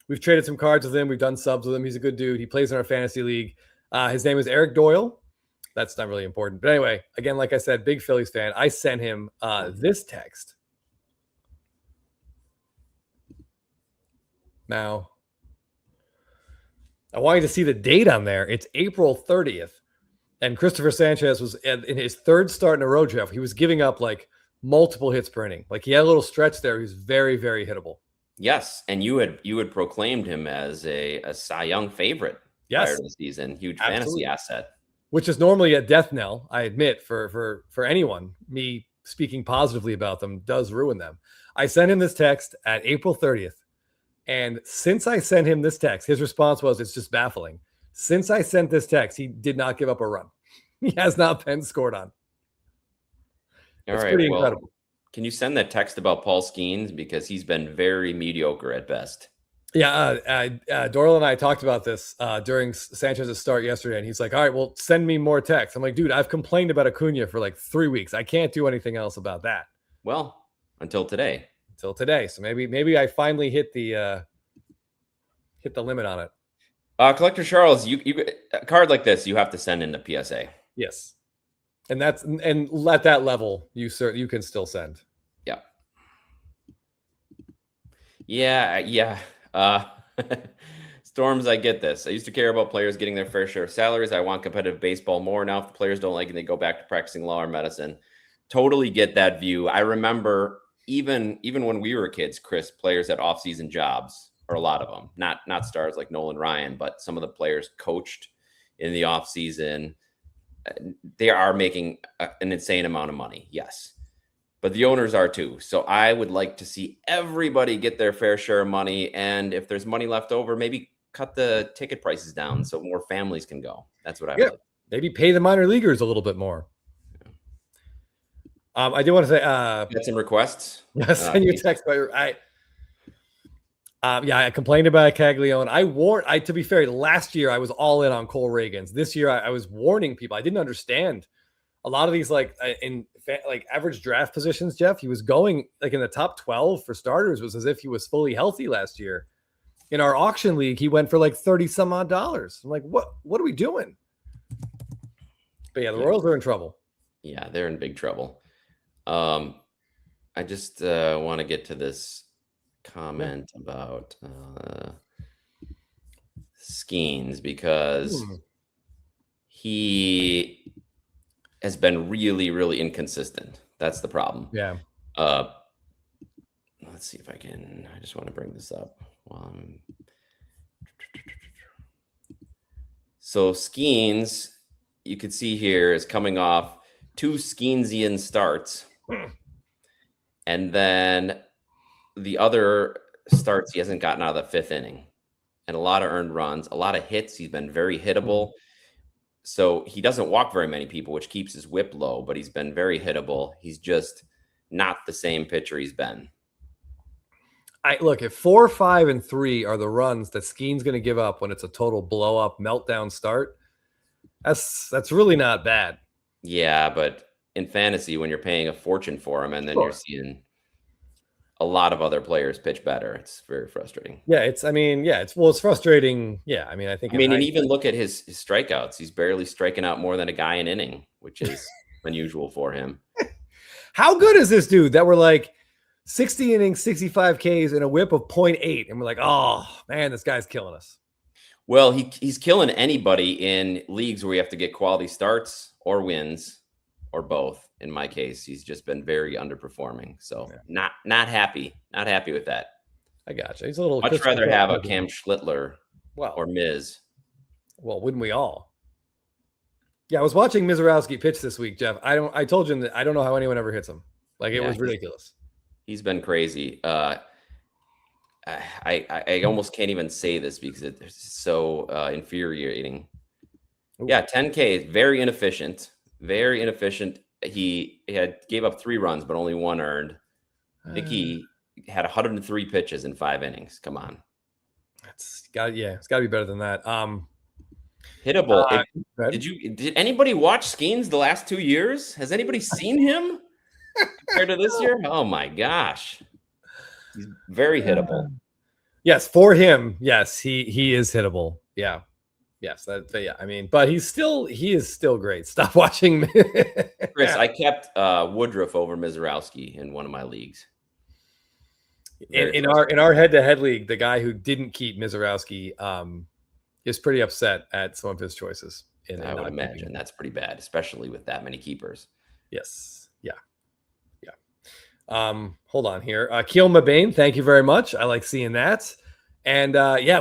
We've traded some cards with him. We've done subs with him. He's a good dude. He plays in our fantasy league. His name is Eric Doyle. That's not really important. But anyway, again, like I said, big Phillies fan. I sent him this text. Now, I want you to see the date on there. It's April 30th. And Christopher Sanchez was in his third start in a row, Jeff. He was giving up like multiple hits per inning. Like he had a little stretch there. He was very, very hittable. Yes. And you had proclaimed him as a Cy Young favorite prior to the season. Huge fantasy asset. Which is normally a death knell, I admit, for anyone. Me speaking positively about them does ruin them. I sent him this text at April 30th. And since I sent him this text, his response was, it's just baffling. Since I sent this text, he did not give up a run. He has not been scored on. It's pretty incredible. Can you send that text about Paul Skeens? Because he's been very mediocre at best. Yeah, Doyle and I talked about this during Sanchez's start yesterday, and he's like, all right, well, send me more text. I'm like, dude, I've complained about Acuna for like 3 weeks. I can't do anything else about that. Well, until today. So maybe I finally hit the limit on it. Collector Charles, you a card like this, you have to send in to PSA. Yes, and at that level, you can still send. Yeah. Storms, I get this. I used to care about players getting their fair share of salaries. I want competitive baseball more. Now, if the players don't like it, they go back to practicing law or medicine. Totally get that view. I remember even when we were kids, Chris, players had off-season jobs, or a lot of them. Not stars like Nolan Ryan, but some of the players coached in the off-season. They are making an insane amount of money, yes. But the owners are too. So I would like to see everybody get their fair share of money. And if there's money left over, maybe cut the ticket prices down so more families can go. That's what I would like. Maybe pay the minor leaguers a little bit more. I do want to say, got some requests. Send you a text. I complained about Caglione. To be fair, last year I was all in on Cole Reagans. This year I was warning people. I didn't understand a lot of these, average draft positions, Jeff. He was going like in the top 12 for starters, was as if he was fully healthy last year. In our auction league, he went for like $30 some odd. I'm like, what are we doing? But yeah, the Royals are in trouble. Yeah, they're in big trouble. I just want to get to this comment about Skeens, because he has been really, really inconsistent. That's the problem. Yeah. Let's see if I just want to bring this up. So Skeens, you could see here, is coming off 2 Skeensian starts. And then the other starts, he hasn't gotten out of the 5th inning. And a lot of earned runs, a lot of hits. He's been very hittable. So he doesn't walk very many people, which keeps his whip low, but he's been very hittable. He's just not the same pitcher he's been. Look, if 4, 5, and 3 are the runs that Skeen's going to give up when it's a total blow up meltdown start, that's really not bad. Yeah, but in fantasy, when you're paying a fortune for him and then you're seeing a lot of other players pitch better, it's very frustrating. Yeah, it's frustrating. Yeah, I mean, and even look at his strikeouts. He's barely striking out more than a guy an inning, which is unusual for him. How good is this dude that we're like 60 innings, 65 Ks, and a whip of 0.8, and we're like, oh man, this guy's killing us. Well, he's killing anybody in leagues where you have to get quality starts or wins or both. In my case, he's just been very underperforming. So not happy with that. I gotcha. He's a little much rather have a Cam Schlittler or Miz. Well, wouldn't we all? Yeah, I was watching Mizorowski pitch this week, Jeff. I told you that I don't know how anyone ever hits him. Like, it was ridiculous. He's been crazy. I almost can't even say this because it's so infuriating. Ooh. Yeah, 10K, very inefficient. Very inefficient. He gave up 3 runs, but only 1 earned. I think he had 103 pitches in 5 innings. Come on. It's got to be better than that. Hittable. Did anybody watch Skeens the last 2 years? Has anybody seen him compared to this year? Oh my gosh. He's very hittable. Yes, for him, yes, he is hittable. Yeah. Yes, but he is still great. Stop watching. Chris, I kept Woodruff over Mizorowski in one of my leagues. In our head-to-head league, the guy who didn't keep Mizorowski is pretty upset at some of his choices. I would imagine that's pretty bad, especially with that many keepers. Yes. Yeah. Hold on here. Keel Mabane, thank you very much. I like seeing that. And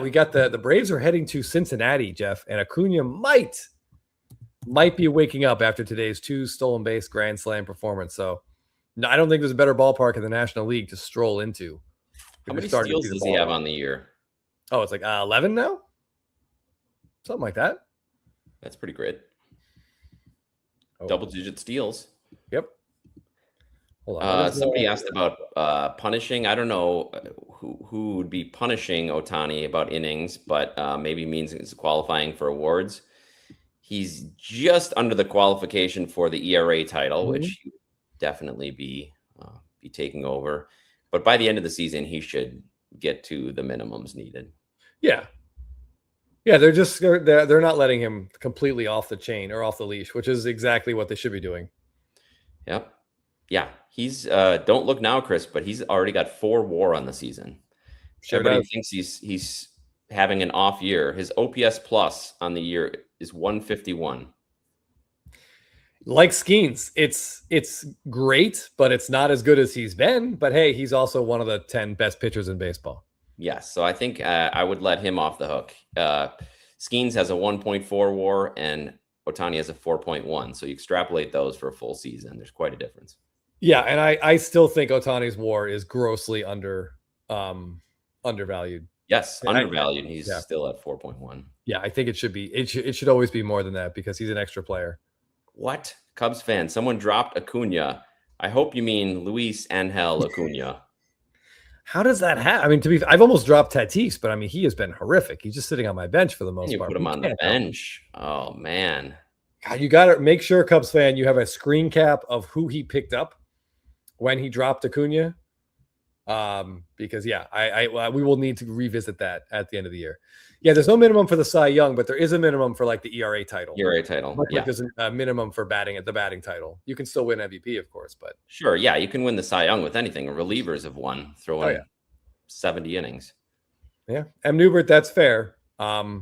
we got the Braves are heading to Cincinnati, Jeff, and Acuna might be waking up after today's 2 stolen base grand slam performance. So no, I don't think there's a better ballpark in the National League to stroll into. How many steals does he have on the year? Oh, it's like 11 now? Something like that. That's pretty great. Double-digit steals. Yep. Hold on. Somebody asked about punishing. I don't know who would be punishing Ohtani about innings, but maybe means it's qualifying for awards. He's just under the qualification for the ERA title, which he would definitely be taking over. But by the end of the season, he should get to the minimums needed. Yeah. Yeah, they're not letting him completely off the chain or off the leash, which is exactly what they should be doing. Yep. Yeah, he's don't look now, Chris, but he's already got 4 WAR on the season. Everybody thinks he's having an off year. His OPS plus on the year is 151. Like Skeens, it's great, but it's not as good as he's been. But hey, he's also one of the 10 best pitchers in baseball. Yes, so I think I would let him off the hook. Skeens has a 1.4 WAR and Ohtani has a 4.1. So you extrapolate those for a full season. There's quite a difference. Yeah, and I still think Ohtani's WAR is grossly undervalued. Yes, undervalued. He's still at 4.1. Yeah, I think it should be. It should always be more than that because he's an extra player. What? Cubs fan, someone dropped Acuna. I hope you mean Luis Angel Acuna. How does that happen? I mean, I've almost dropped Tatis, but I mean, he has been horrific. He's just sitting on my bench for the most part. You put him on the bench. Oh, man. God, you got to make sure, Cubs fan, you have a screen cap of who he picked up when he dropped Acuna. Because we will need to revisit that at the end of the year. Yeah, there's no minimum for the Cy Young, but there is a minimum for like the ERA title. Yeah. There's a minimum for the batting title. You can still win MVP, of course, but sure, yeah, you can win the Cy Young with anything. Relievers have won throwing 70 innings. Yeah, M. Newbert, that's fair. Yeah.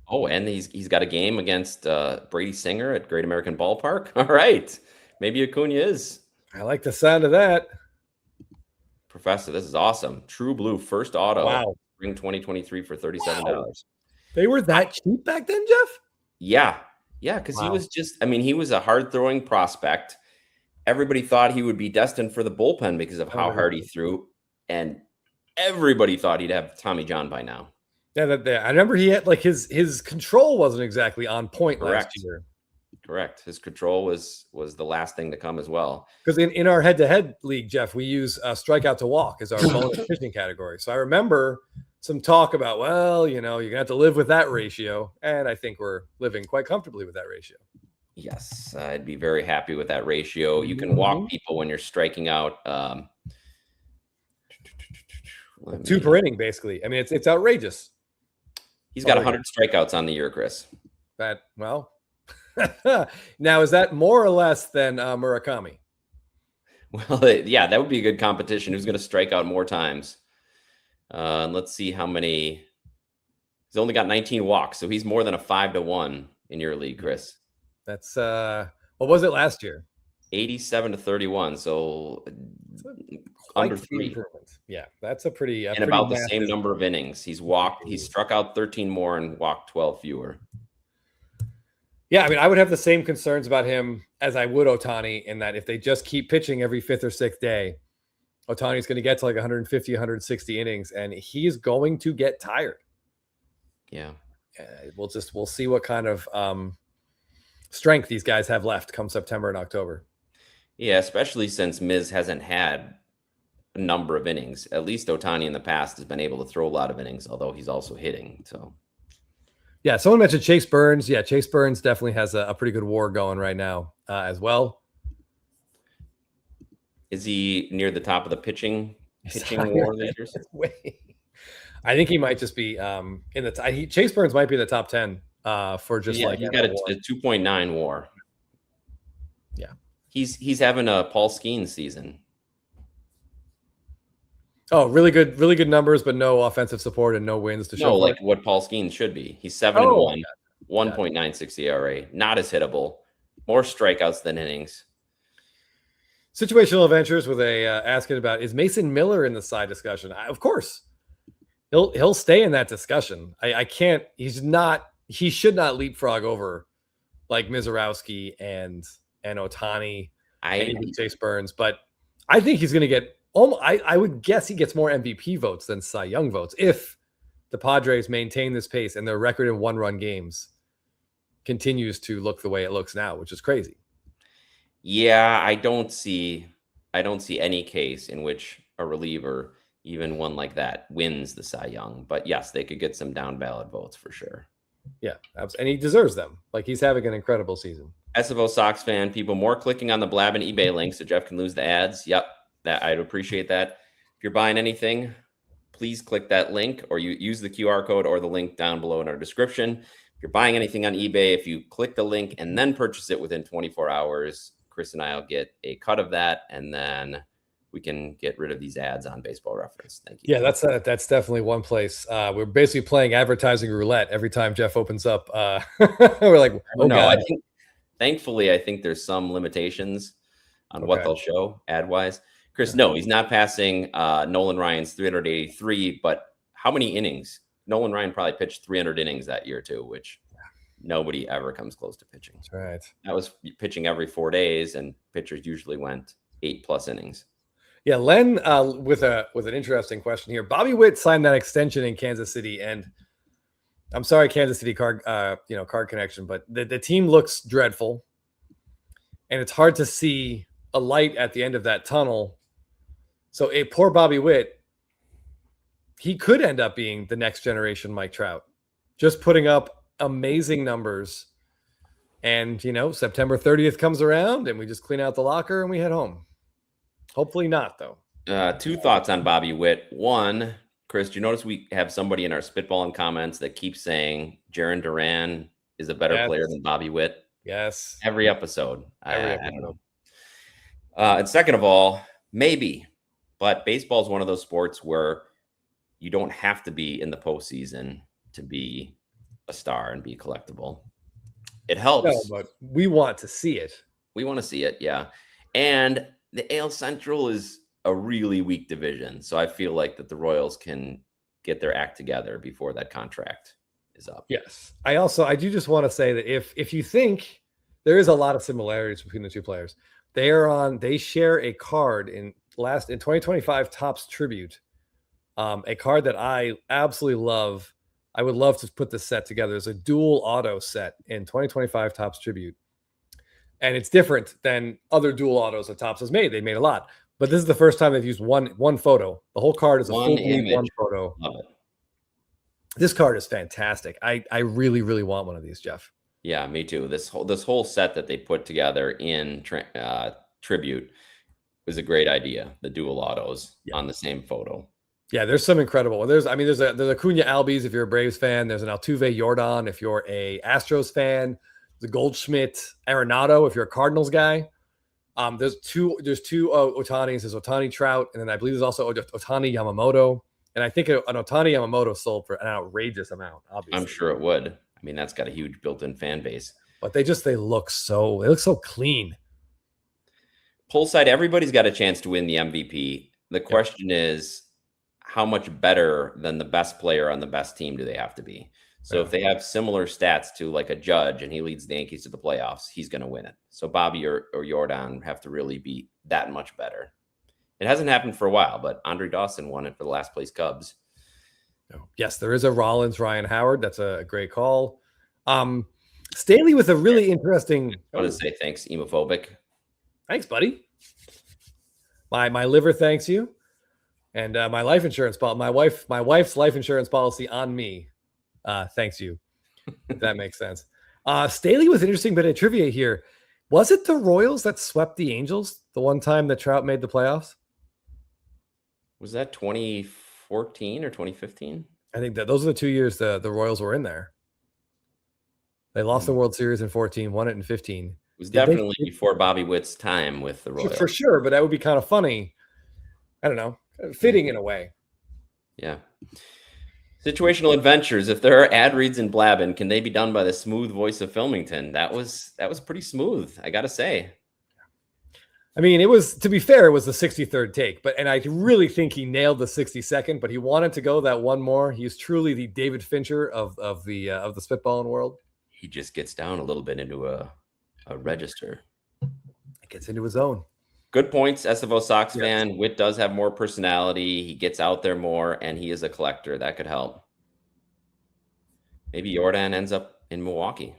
Oh, and he's got a game against Brady Singer at Great American Ballpark. All right, maybe Acuna is. I like the sound of that. Professor, this is awesome. True Blue first auto. Wow. Spring 2023 for $37. Wow. They were that cheap back then, Jeff? Yeah. Yeah, because he was he was a hard-throwing prospect. Everybody thought he would be destined for the bullpen because of how hard he threw. And everybody thought he'd have Tommy John by now. Yeah, I remember he had like his control wasn't exactly on point last year. Correct. His control was the last thing to come as well. Because in our head-to-head league, Jeff, we use strikeout to walk as our bonus pitching category. So I remember some talk about, well, you're going to have to live with that ratio. And I think we're living quite comfortably with that ratio. Yes, I'd be very happy with that ratio. You can walk people when you're striking out. 2 per inning, basically. I mean, it's outrageous. He's got 100 strikeouts on the year, Chris. Now, is that more or less than Murakami? Well, yeah, that would be a good competition. Who's going to strike out more times? Let's see how many. He's only got 19 walks, so he's more than a 5-1 in your league, Chris. That's what was it last year? 87-31, so under 3. Yeah, that's a pretty and about the same number of innings. He's struck out 13 more and walked 12 fewer. Yeah, I mean, I would have the same concerns about him as I would Ohtani in that if they just keep pitching every 5th or 6th day, Ohtani's going to get to like 150, 160 innings, and he's going to get tired. Yeah. We'll see what kind of strength these guys have left come September and October. Yeah, especially since Miz hasn't had a number of innings. At least Ohtani in the past has been able to throw a lot of innings, although he's also hitting, so... Yeah, someone mentioned Chase Burns. Yeah, Chase Burns definitely has a pretty good WAR going right now as well. Is he near the top of the pitching WAR leaders? I think he might just be in the Chase Burns might be in the top 10 for just he's got a 2.9 WAR. Yeah, he's having a Paul Skeens season. Oh, really good numbers, but no offensive support and no wins to show. No, like what Paul Skeens should be. He's 7-1, 1.96 ERA, not as hittable, more strikeouts than innings. Situational adventures with asking about, is Mason Miller in the side discussion? Of course, he'll stay in that discussion. I can't. He should not leapfrog over like Mizorowski and Ohtani and Chase Burns, but I think he's going to get. I would guess he gets more MVP votes than Cy Young votes if the Padres maintain this pace and their record in 1-run games continues to look the way it looks now, which is crazy. Yeah, I don't see any case in which a reliever, even one like that, wins the Cy Young. But yes, they could get some down ballot votes for sure. Yeah, and he deserves them. Like, he's having an incredible season. SFO Sox fan, people more clicking on the Blabbin eBay link so Jeff can lose the ads. Yep. That I'd appreciate that. If you're buying anything, please click that link or you use the QR code or the link down below in our description. If you're buying anything on eBay, if you click the link and then purchase it within 24 hours, Chris and I will get a cut of that. And then we can get rid of these ads on Baseball Reference. Thank you. Yeah, that's definitely one place. We're basically playing advertising roulette every time Jeff opens up. We're like, oh no, god. Thankfully, I think there's some limitations on what Okay. they'll show ad wise. Chris, no, he's not passing Nolan Ryan's 383, but how many innings? Nolan Ryan probably pitched 300 innings that year too, which nobody ever comes close to pitching. That's right. That was pitching every 4 days, and pitchers usually went 8+ innings. Yeah, Len, with an interesting question here. Bobby Witt signed that extension in Kansas City, and I'm sorry, Kansas City card connection, but the team looks dreadful, and it's hard to see a light at the end of that tunnel. So, poor Bobby Witt, he could end up being the next generation Mike Trout, just putting up amazing numbers. And September 30th comes around, and we just clean out the locker and we head home. Hopefully not, though. 2 thoughts on Bobby Witt. One, Chris, do you notice we have somebody in our spitballing comments that keeps saying Jaron Duran is a better player than Bobby Witt? Yes. Every episode. Every I don't know. And second of all, maybe, but baseball is one of those sports where you don't have to be in the postseason to be a star and be collectible. It helps. No, but we want to see it. We want to see it, yeah. And the AL Central is a really weak division, so I feel like that the Royals can get their act together before that contract is up. Yes. I do just want to say that if you think there is a lot of similarities between the two players, they share a card in 2025 Topps Tribute, a card that I absolutely love. I would love to put this set together. There's a dual auto set in 2025 Topps Tribute. And it's different than other dual autos that Topps has made. They made a lot, but this is the first time they've used one photo. The whole card is a full image. One photo. Love it. This card is fantastic. I really, really want one of these, Jeff. Yeah, me too. This whole set that they put together in Tribute was a great idea. The dual autos on the same photo. Yeah, there's some incredible. There's a Cunha Albies if you're a Braves fan. There's an Altuve Jordan if you're a Astros fan. The Goldschmidt Arenado if you're a Cardinals guy. There's two Otanis. There's Otani Trout, and then I believe there's also Otani Yamamoto. And I think an Otani Yamamoto sold for an outrageous amount. Obviously, I'm sure it would. I mean, that's got a huge built-in fan base. But they look so clean. Pull side, everybody's got a chance to win the MVP. The question is, how much better than the best player on the best team do they have to be? So if they have similar stats to like a Judge and he leads the Yankees to the playoffs, he's going to win it. So Bobby or Jordan have to really be that much better. It hasn't happened for a while, but Andre Dawson won it for the last place Cubs. Yes, there is a Rollins Ryan Howard. That's a great call. Staley with a really interesting. I want to say thanks, Emophobic. Thanks, buddy. My liver thanks you, and my life insurance my wife's life insurance policy on me. Thanks you. If that makes sense. Staley was interesting bit of trivia here. Was it the Royals that swept the Angels the one time that Trout made the playoffs? Was that 2014 or 2015? I think that those are the 2 years the Royals were in there. They lost the World Series in 14, won it in 15. It was definitely before Bobby Witt's time with the Royals. For sure, but that would be kind of funny. I don't know. Fitting in a way. Yeah. Situational adventures. If there are ad reads in Blabbin, can they be done by the smooth voice of Filmington? That was pretty smooth, I got to say. I mean, it was, to be fair, it was the 63rd take, and I really think he nailed the 62nd, but he wanted to go that one more. He's truly the David Fincher of the spitballing world. He just gets down a little bit into a register. It gets into his own. Good points, SFO Sox fan. Witt does have more personality. He gets out there more, and he is a collector. That could help. Maybe Jordan ends up in Milwaukee.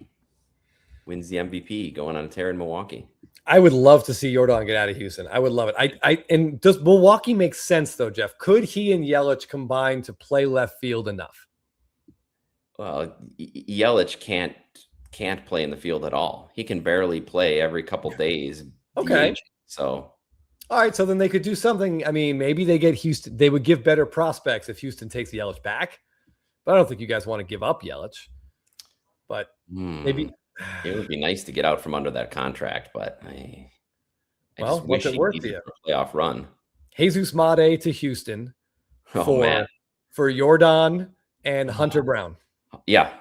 Wins the MVP going on a tear in Milwaukee. I would love to see Jordan get out of Houston. I would love it. And does Milwaukee make sense though, Jeff? Could he and Yelich combine to play left field enough? Well, Yelich can't play in the field at all. He can barely play every couple days. Okay. So, all right. So then they could do something. I mean, maybe they get Houston. They would give better prospects if Houston takes Yelich back. But I don't think you guys want to give up Yelich. But maybe it would be nice to get out from under that contract. But I what's it worth to you? A playoff run. Jesus Made to Houston Oh, man. for Jordan and Hunter Brown. Yeah.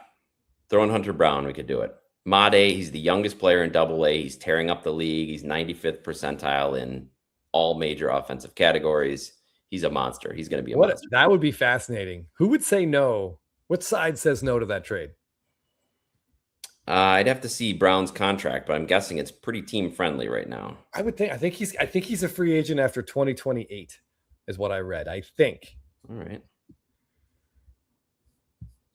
Throwing Hunter Brown, we could do it. Made, he's the youngest player in AA. He's tearing up the league. He's 95th percentile in all major offensive categories. He's a monster. He's going to be a monster. That would be fascinating. Who would say no? What side says no to that trade? I'd have to see Brown's contract, but I'm guessing it's pretty team friendly right now. I think he's a free agent after 2028 is what I read. I think. All right.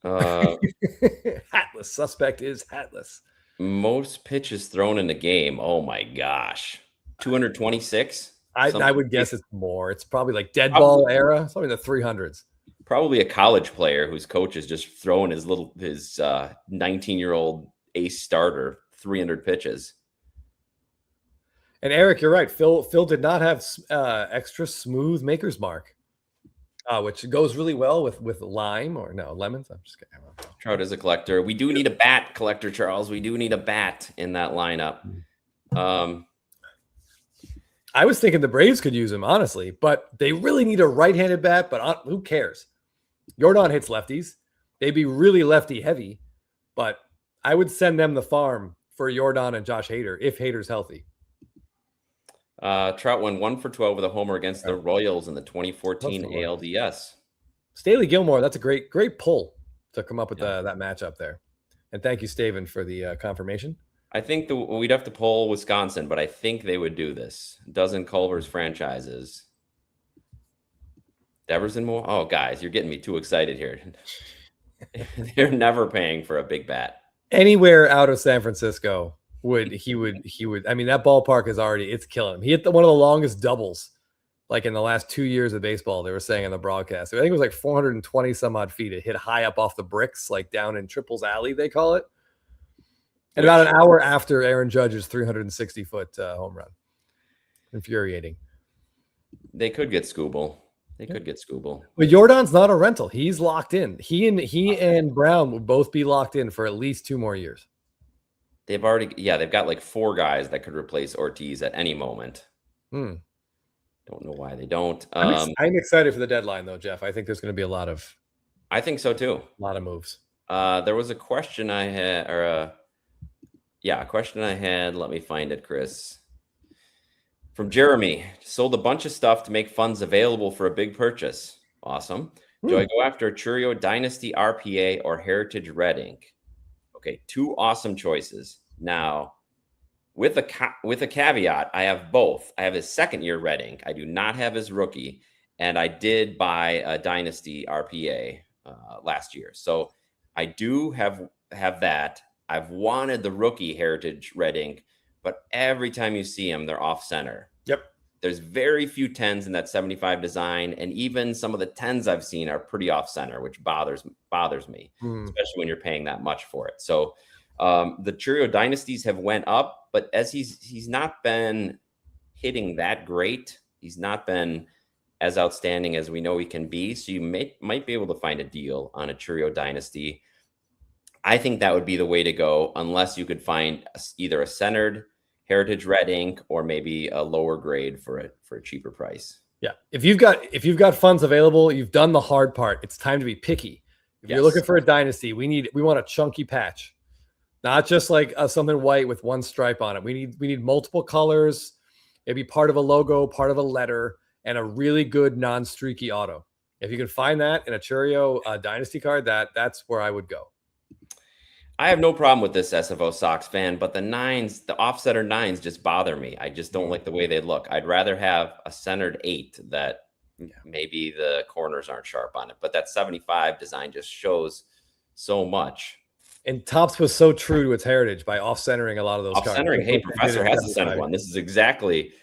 Hatless. Suspect is hatless. Most pitches thrown in the game. Oh my gosh. 226? I would guess it's more. It's probably like dead ball era, something in the 300s. Probably a college player whose coach is just throwing his 19-year-old ace starter 300 pitches. And Eric, you're right. Phil did not have extra smooth maker's mark, which goes really well with lime or no lemons. I'm just kidding. Trout is a collector. We do need a bat collector, Charles. We do need a bat in that lineup. I was thinking the Braves could use him, honestly, but they really need a right-handed bat, but who cares? Jordan hits lefties. They'd be really lefty heavy, but I would send them the farm for Jordan and Josh Hader if Hader's healthy. Trout went 1 for 12 with a homer against the Royals in the 2014 ALDS. Staley Gilmore, that's a great pull to come up with that matchup there. And thank you, Staven, for the confirmation. I think we'd have to poll Wisconsin, but I think they would do this. Dozen Culver's franchises. Devers and more. Oh, guys, you're getting me too excited here. They're never paying for a big bat. Anywhere out of San Francisco he would. I mean, that ballpark is it's killing him. He hit one of the longest doubles, like in the last 2 years of baseball. They were saying on the broadcast. I think it was like 420 some odd feet. It hit high up off the bricks, like down in Triples Alley, they call it. And about an hour after Aaron Judge's 360-foot home run. Infuriating. They could get Scooble. But Jordan's not a rental. He's locked in. He and Brown would both be locked in for at least 2 more years. They've got like 4 guys that could replace Ortiz at any moment. Don't know why they don't. I'm excited for the deadline, though, Jeff. I think there's going to be a lot of. I think so too. A lot of moves. There was a question I had, a question I had. Let me find it, Chris. From Jeremy. Sold a bunch of stuff to make funds available for a big purchase. Awesome. Do I go after Churio Dynasty RPA or Heritage Red Ink? Okay, 2 awesome choices. Now, with a caveat, I have both. I have his second-year Red Ink. I do not have his rookie, and I did buy a Dynasty RPA last year. So I do have that. I've wanted the rookie Heritage Red Ink, but every time you see them, they're off center. Yep. There's very few 10s in that 75 design, and even some of the 10s I've seen are pretty off center, which bothers me, especially when you're paying that much for it. So the Churio Dynasties have went up, but as he's not been hitting that great, he's not been as outstanding as we know he can be. So you might be able to find a deal on a Churio Dynasty. I think that would be the way to go, unless you could find either a centered Heritage Red Ink or maybe a lower grade for a cheaper price. Yeah. If you've got funds available, you've done the hard part. It's time to be picky. If you're looking for a dynasty, we want a chunky patch, not just like something white with 1 stripe on it. We need multiple colors, maybe part of a logo, part of a letter, and a really good non-streaky auto. If you can find that in a Churio dynasty card, that's where I would go. I have no problem with this SFO Sox fan, but the 9s, the offsetter 9s just bother me. I just don't like the way they look. I'd rather have a centered 8 that maybe the corners aren't sharp on it, but that 75 design just shows so much. And Topps was so true to its heritage by off-centering a lot of those cards. Off-centering, hey, Professor has a centered one. This is exactly,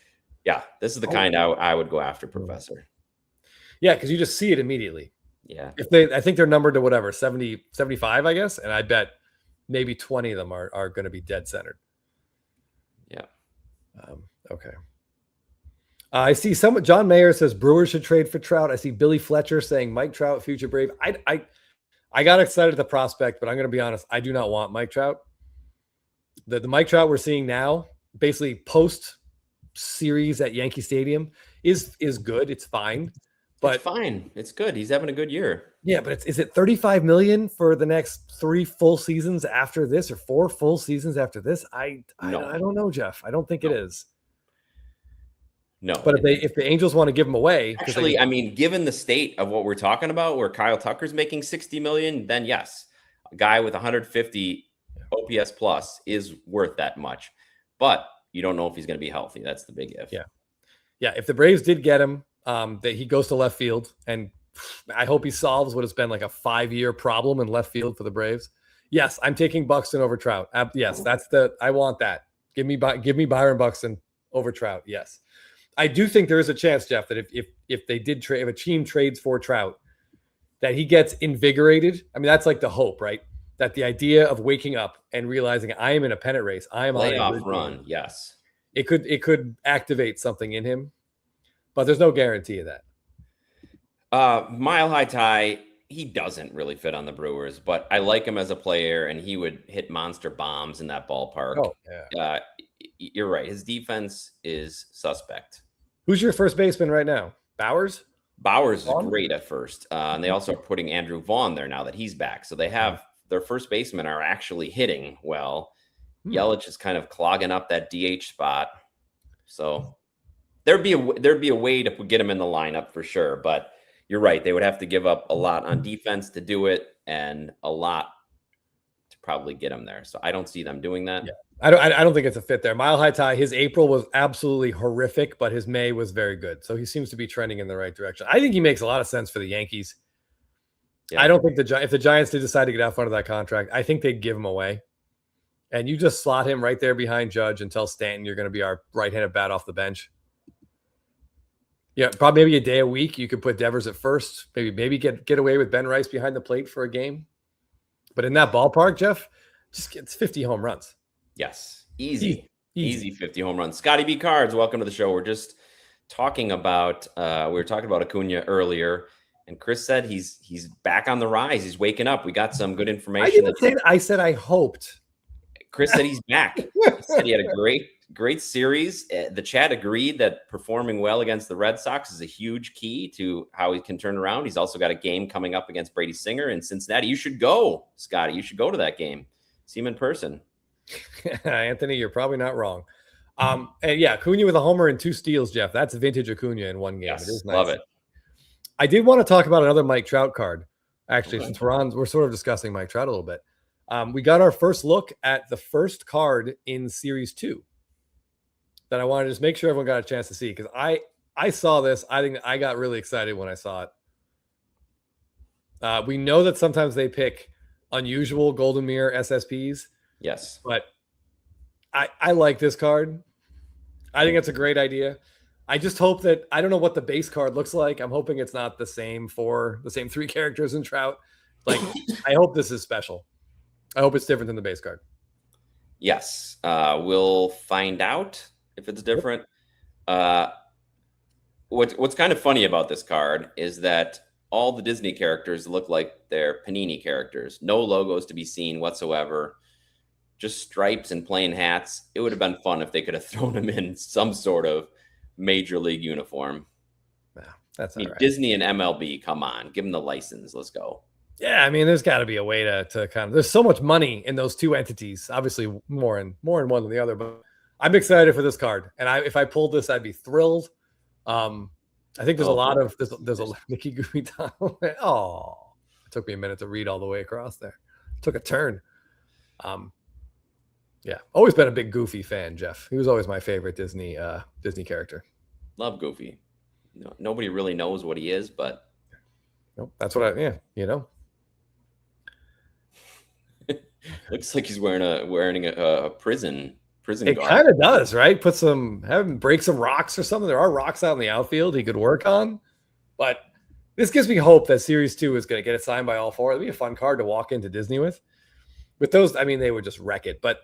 this is the kind I would go after, Professor. Yeah, because you just see it immediately. Yeah. I think they're numbered to whatever, 70, 75, I guess, and I bet maybe 20 of them are going to be dead centered. Yeah. Okay. I see John Mayer says Brewers should trade for Trout. I see Billy Fletcher saying Mike Trout, future Brave. I got excited at the prospect, but I'm going to be honest. I do not want Mike Trout. The Mike Trout we're seeing now, basically post series at Yankee Stadium, is good. It's fine. But it's fine. It's good. He's having a good year. Yeah, but is it 35 million for the next 3 full seasons after this, or 4 full seasons after this? I don't know, Jeff. I don't think it is. No. But if the Angels want to give him away, actually, I mean, given the state of what we're talking about, where Kyle Tucker's making 60 million, then yes, a guy with 150 OPS plus is worth that much. But you don't know if he's going to be healthy. That's the big if. Yeah. If the Braves did get him, that he goes to left field, and I hope he solves what has been like a 5-year problem in left field for the Braves. Yes, I'm taking Buxton over Trout. Yes, I want that. Give me Byron Buxton over Trout. Yes. I do think there is a chance, Jeff, that if they did trade, if a team trades for Trout, that he gets invigorated. I mean, that's like the hope, right? That the idea of waking up and realizing I am in a pennant race, I am on a playoff run. Yes, it could activate something in him, but there's no guarantee of that. Mile High Ty, he doesn't really fit on the Brewers, but I like him as a player, and he would hit monster bombs in that ballpark. Oh, yeah. You're right. His defense is suspect. Who's your first baseman right now? Bowers? Bowers is great at first. And they also are putting Andrew Vaughn there now that he's back. So they have their first basemen are actually hitting well. Yelich is kind of clogging up that DH spot. So there'd be a way to get him in the lineup for sure. But you're right. They would have to give up a lot on defense to do it, and a lot to probably get him there. So I don't see them doing that. Yeah. I don't think it's a fit there. Mile High Ty, his April was absolutely horrific, but his May was very good. So he seems to be trending in the right direction. I think he makes a lot of sense for the Yankees. Yeah. I don't think if the Giants did decide to get out front of that contract, I think they'd give him away. And you just slot him right there behind Judge and tell Stanton you're going to be our right-handed bat off the bench. Yeah, probably maybe a day a week. You could put Devers at first. Maybe get away with Ben Rice behind the plate for a game. But in that ballpark, Jeff, just gets 50 home runs. Yes. Easy 50 home runs. Scotty B. Cards, welcome to the show. We're just talking about Acuna earlier, and Chris said he's back on the rise. He's waking up. We got some good information. I didn't say that. I said I hoped. Chris said he's back. He said he had a great series. The chat agreed that performing well against the Red Sox is a huge key to how he can turn around. He's also got a game coming up against Brady Singer in Cincinnati. You should go, Scotty. You should go to that game. See him in person. Anthony, you're probably not wrong. And yeah, Acuna with a homer and 2 steals, Jeff. That's vintage Acuna in one game. Yes, it is nice. Love it. I did want to talk about another Mike Trout card, actually, since we're sort of discussing Mike Trout a little bit. We got our first look at the first card in Series 2 that I wanted to just make sure everyone got a chance to see, because I saw this. I think I got really excited when I saw it. We know that sometimes they pick unusual Golden Mirror SSPs. Yes. But I like this card. I think it's a great idea. I just hope that I don't know what the base card looks like. I'm hoping it's not the same 3 characters in Trout. Like, I hope this is special. I hope it's different than the base card. Yes. We'll find out if it's different. What's kind of funny about this card is that all the Disney characters look like they're Panini characters. No logos to be seen whatsoever. Just stripes and plain hats. It would have been fun if they could have thrown them in some sort of major league uniform. Yeah, that's all right. Disney and MLB, come on, give them the license. Let's go. Yeah, I mean, there's got to be a way to kind of. There's so much money in those 2 entities. Obviously, more in one than the other. But I'm excited for this card, and if I pulled this, I'd be thrilled. I think there's a lot of there's a Mickey Goofy Donald. Oh, it took me a minute to read all the way across there. Took a turn. Yeah, always been a big Goofy fan, Jeff. He was always my favorite Disney character. Love Goofy. Nobody really knows what he is, but nope, that's what looks like he's wearing a prison it guard. Kind of does, right? Have him break some rocks or something. There are rocks out in the outfield he could work on, but this gives me hope that Series 2 is going to get it signed by all 4. It'll be a fun card to walk into Disney with. With those, I mean, they would just wreck it, but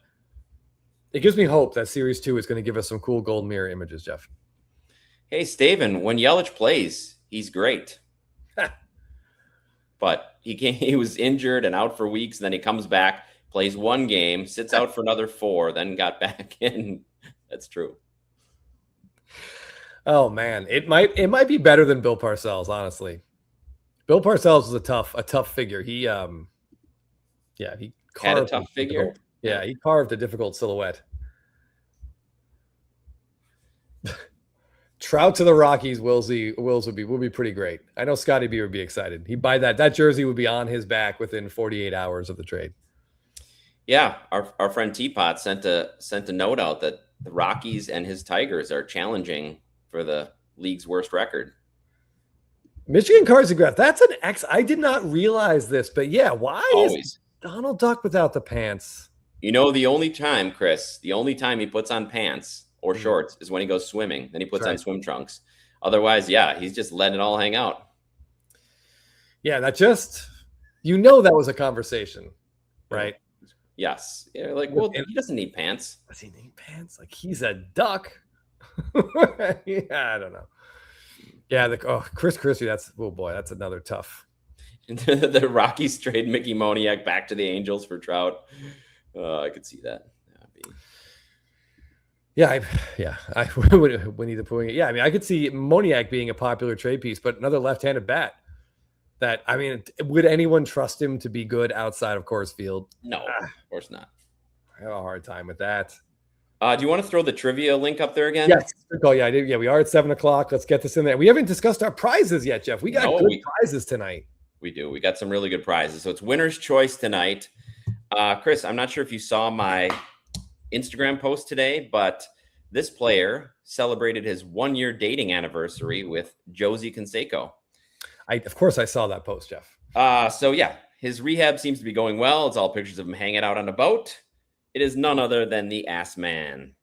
it gives me hope that Series 2 is going to give us some cool gold mirror images, Jeff. Hey, Staven, when Yelich plays, he's great. But he was injured and out for weeks, and then he comes back, plays 1 game, sits out for another 4, then got back in. That's true. Oh man, it might be better than Bill Parcells, honestly. Bill Parcells was a tough figure. He he Had a carved tough figure. he carved a difficult silhouette. Trout to the Rockies, Wills would be pretty great. I know Scotty B would be excited. He'd buy that jersey would be on his back within 48 hours of the trade. Yeah, our friend Teapot sent a note out that the Rockies and his Tigers are challenging for the league's worst record. Michigan Cards and Graph. That's an X. I did not realize this, but yeah, why is Donald Duck without the pants? You know, the only time, Chris, he puts on pants or shorts is when he goes swimming. Then he puts on swim trunks. Otherwise, yeah, he's just letting it all hang out. Yeah, that was a conversation, right? Yes. Yeah, like, well, he doesn't need pants. Does he need pants? Like, he's a duck. Yeah, I don't know. Yeah, Chris Christie, that's another tough. The Rockies trade Mickey Moniak back to the Angels for Trout. I could see that. I would need to put it. Yeah, I mean, I could see Moniak being a popular trade piece, but another left-handed bat. That, I mean, would anyone trust him to be good outside of Coors Field? No, of course not. I have a hard time with that. Do you want to throw the trivia link up there again? Yes. Oh, yeah, I did. Yeah, we are at 7:00. Let's get this in there. We haven't discussed our prizes yet, Jeff. We got good prizes tonight. We do. We got some really good prizes. So it's winner's choice tonight. Chris, I'm not sure if you saw my Instagram post today, but this player celebrated his 1-year dating anniversary with Josie Canseco. Of course, I saw that post, Jeff. So yeah, his rehab seems to be going well. It's all pictures of him hanging out on a boat. It is none other than the Ass Man.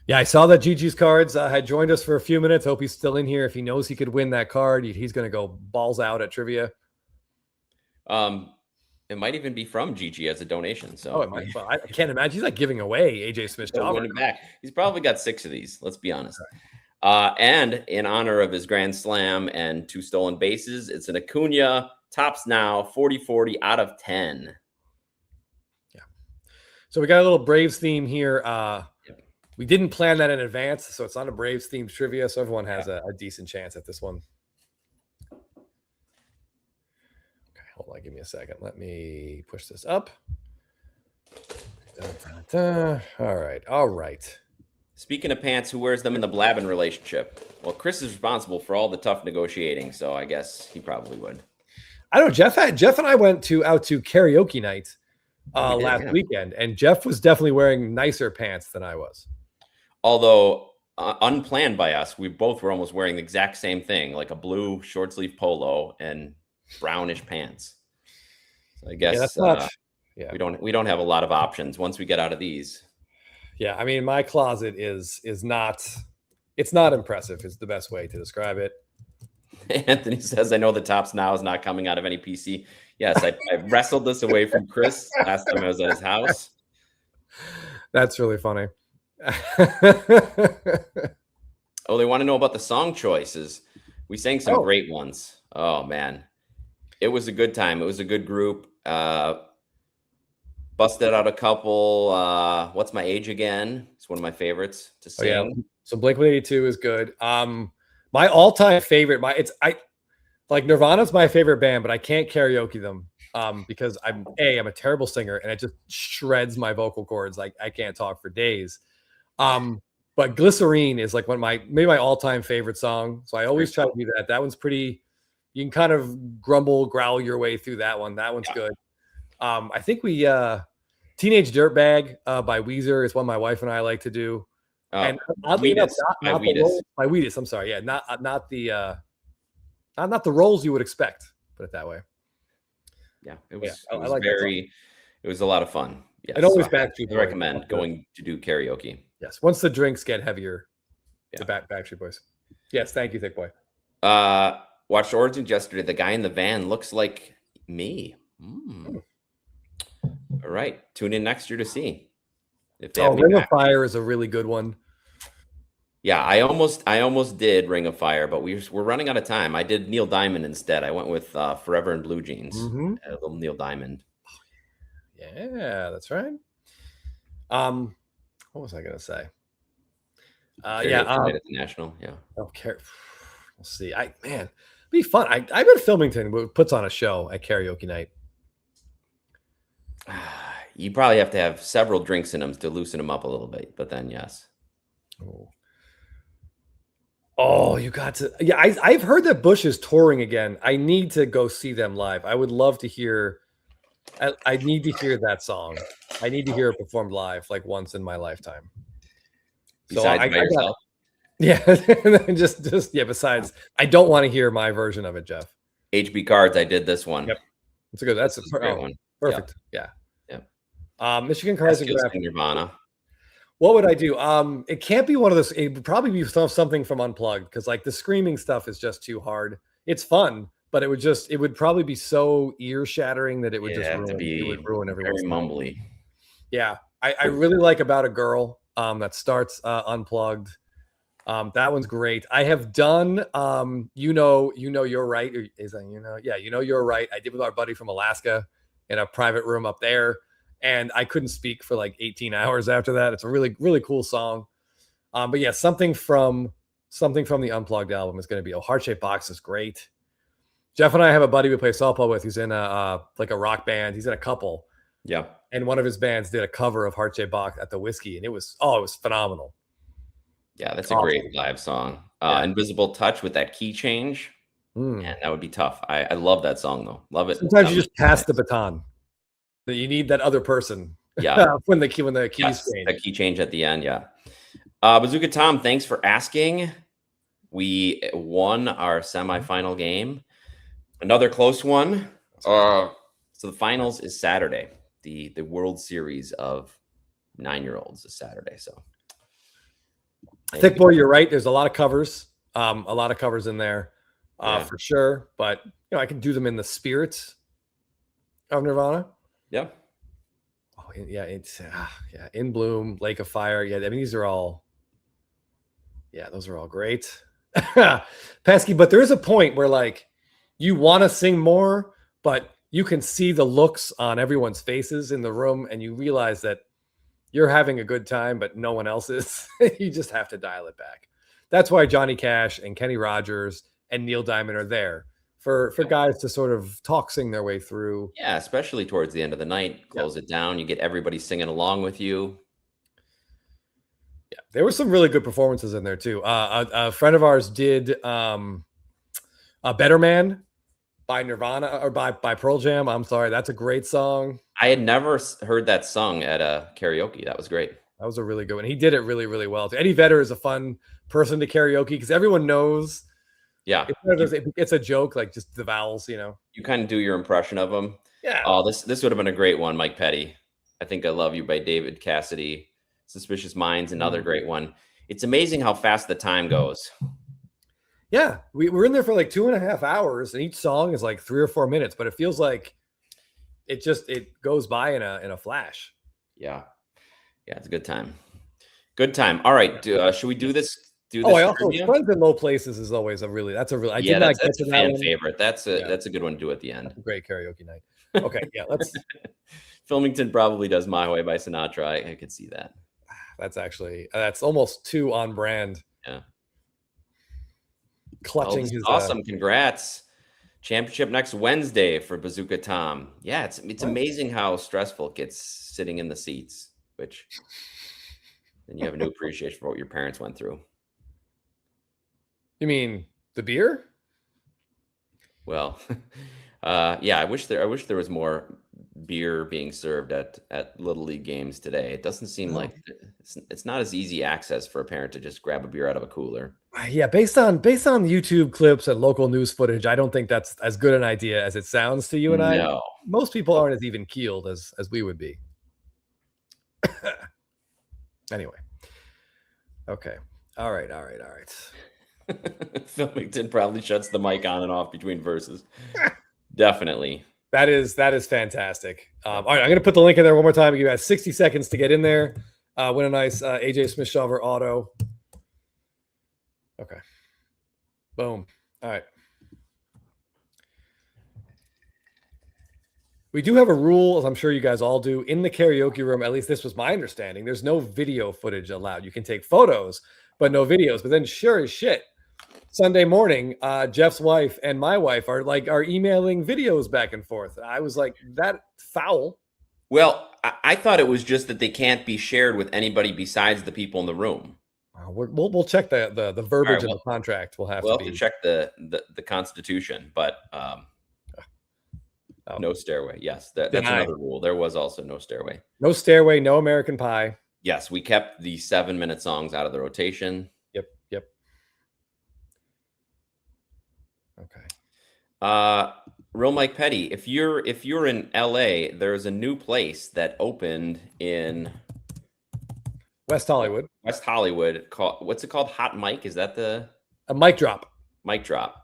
Yeah, I saw that Gigi's Cards had joined us for a few minutes. Hope he's still in here. If he knows he could win that card, he's going to go balls out at trivia. It might even be from Gigi as a donation. So it might. Well, I can't imagine. He's like giving away AJ Smith's job. Back. He's probably got 6 of these. Let's be honest. And in honor of his grand slam and 2 stolen bases, it's an Acuna Tops Now 40/40 out of 10. Yeah. So we got a little Braves theme here. We didn't plan that in advance, so it's not a Braves themed trivia. So everyone has a decent chance at this one. Okay, hold on. Give me a second. Let me push this up. All right. Speaking of pants, who wears them in the Blabbin relationship? Well, Chris is responsible for all the tough negotiating, so I guess he probably would. I don't know. Jeff and I went out to karaoke night last weekend, and Jeff was definitely wearing nicer pants than I was. Although unplanned by us, we both were almost wearing the exact same thing, like a blue short sleeve polo and brownish pants. So I guess we don't have a lot of options once we get out of these. Yeah, I mean, my closet is not impressive is the best way to describe it. Anthony says, I know the Tops Now is not coming out of any PC. Yes, I wrestled this away from Chris last time I was at his house. That's really funny. Oh, they want to know about the song choices. We sang some great ones. Oh, man. It was a good time. It was a good group. Busted out a couple. What's My Age Again? It's one of my favorites to sing. Oh, yeah. So Blink-182 is good. My all-time favorite. Nirvana's my favorite band, but I can't karaoke them because I'm a terrible singer and it just shreds my vocal cords. Like I can't talk for days. But Glycerine is like maybe my all-time favorite song. So I always try to do that. That one's pretty. You can kind of growl your way through that one. That one's good. I think we Teenage Dirtbag by Weezer is one my wife and I like to do. And oddly enough, not by Wheatus. I'm sorry, yeah, not the roles you would expect. Put it that way. Yeah, it was it was a lot of fun. Yes, and always Backstreet Boys. I recommend going to do karaoke. Yes, once the drinks get heavier, the Backstreet Boys. Yes, thank you, Thick Boy. Watched Origins yesterday. The guy in the van looks like me. All right, tune in next year to see if they have Ring of Fire is a really good one. Yeah, I almost did Ring of Fire, but we're running out of time. I did Neil Diamond instead. I went with Forever in Blue Jeans. A little Neil Diamond. Yeah, that's right. What was I gonna say? Yeah. Night at the National. Yeah. Okay. We'll see. Man, be fun. I bet Filmington puts on a show at karaoke night. You probably have to have several drinks in them to loosen them up a little bit, but then yes. Oh, you got to. Yeah, I've heard that Bush is touring again. I need to go see them live. I would love to hear. I need to hear that song. I need to hear it performed live, like once in my lifetime. Besides so by yourself. Yeah, just yeah. Besides, I don't want to hear my version of it, Jeff. HB Cards. I did this one. Yep, it's a good. That's a great one. Perfect. Yeah. Michigan Cards and Graphic. Nirvana. What would I do? It can't be one of those. It would probably be something from Unplugged because like the screaming stuff is just too hard. It's fun, but it would probably be so ear shattering that it would ruin everyone's very mumbly. Yeah, I really like About a Girl. That starts Unplugged. That one's great. I have done You're Right. Is that You're Right. I did with our buddy from Alaska in a private room up there. And I couldn't speak for like 18 hours after that. It's a really, really cool song. But yeah, something from the Unplugged album is going to be Heart Shaped Box is great. Jeff and I have a buddy we play softball with. He's in a rock band. He's in a couple. Yeah. And one of his bands did a cover of Heart Shaped Box at the Whiskey, and it was phenomenal. Yeah, that's a great live song. Invisible Touch with that key change. Man, that would be tough. I love that song though. Love it. Sometimes you just pass the baton. That you need that other person. Yeah. when the keys change. The key change at the end. Yeah. Bazooka Tom, thanks for asking. We won our semifinal game. Another close one. So the finals is Saturday. The World Series of 9-year-olds is Saturday. So Thick Boy, you're right. There's a lot of covers. A lot of covers in there. For sure. But I can do them in the spirit of Nirvana. Yeah. Oh, yeah. It's In Bloom, Lake of Fire. Yeah. I mean, these are all. Yeah, those are all great. Pesky, but there is a point where like you want to sing more, but you can see the looks on everyone's faces in the room, and you realize that you're having a good time, but no one else is. You just have to dial it back. That's why Johnny Cash and Kenny Rogers and Neil Diamond are there. For guys to sort of sing their way through. Yeah, especially towards the end of the night, close it down. You get everybody singing along with you. Yeah, there were some really good performances in there too. A friend of ours did a Better Man by Nirvana or by Pearl Jam. I'm sorry, that's a great song. I had never heard that sung at a karaoke. That was great. That was a really good one. He did it really, really well. Eddie Vedder is a fun person to karaoke because everyone knows. Yeah, it's a joke, like just the vowels, You kind of do your impression of them. Yeah. Oh, this would have been a great one, Mike Petty. I Think I Love You by David Cassidy. Suspicious Minds, another great one. It's amazing how fast the time goes. Yeah, we're in there for like 2.5 hours, and each song is like 3 or 4 minutes, but it feels like it goes by in a flash. Yeah, it's a good time. Good time. All right, should we do this? I also Friends in Low Places is always a really that's a fan favorite. That's a good one to do at the end. Great karaoke night. Okay, yeah, let's. Filmington probably does My Way by Sinatra. I could see that. That's almost too on brand. Yeah. Clutching his awesome. Congrats. Championship next Wednesday for Bazooka Tom. Yeah, it's amazing how stressful it gets sitting in the seats, which then you have a new appreciation for what your parents went through. You mean the beer? Well, yeah, I wish there was more beer being served at Little League games today. It doesn't seem like it's not as easy access for a parent to just grab a beer out of a cooler. Yeah, based on YouTube clips and local news footage, I don't think that's as good an idea as it sounds to you and I. No. Most people aren't as even keeled as we would be. Anyway. Okay. All right. Filmington probably shuts the mic on and off between verses. Definitely. That is fantastic. All right, I'm going to put the link in there one more time. You guys 60 seconds to get in there. Win a nice AJ Smith-Shawver auto. Okay. Boom. All right. We do have a rule, as I'm sure you guys all do, in the karaoke room. At least this was my understanding. There's no video footage allowed. You can take photos, but no videos. But then, sure as shit, Sunday morning, Jeff's wife and my wife are emailing videos back and forth. I was like, that foul. Well, I thought it was just that they can't be shared with anybody besides the people in the room. We'll check the verbiage of the contract. We'll have to check the Constitution, but no stairway. Yes, that's another rule. There was also no stairway. No stairway, no American Pie. Yes, we kept the 7-minute songs out of the rotation. Yep. Okay. Real Mike Petty, if you're in LA, there's a new place that opened in West Hollywood. What's it called? Hot Mic? Is that a mic drop? Mic drop.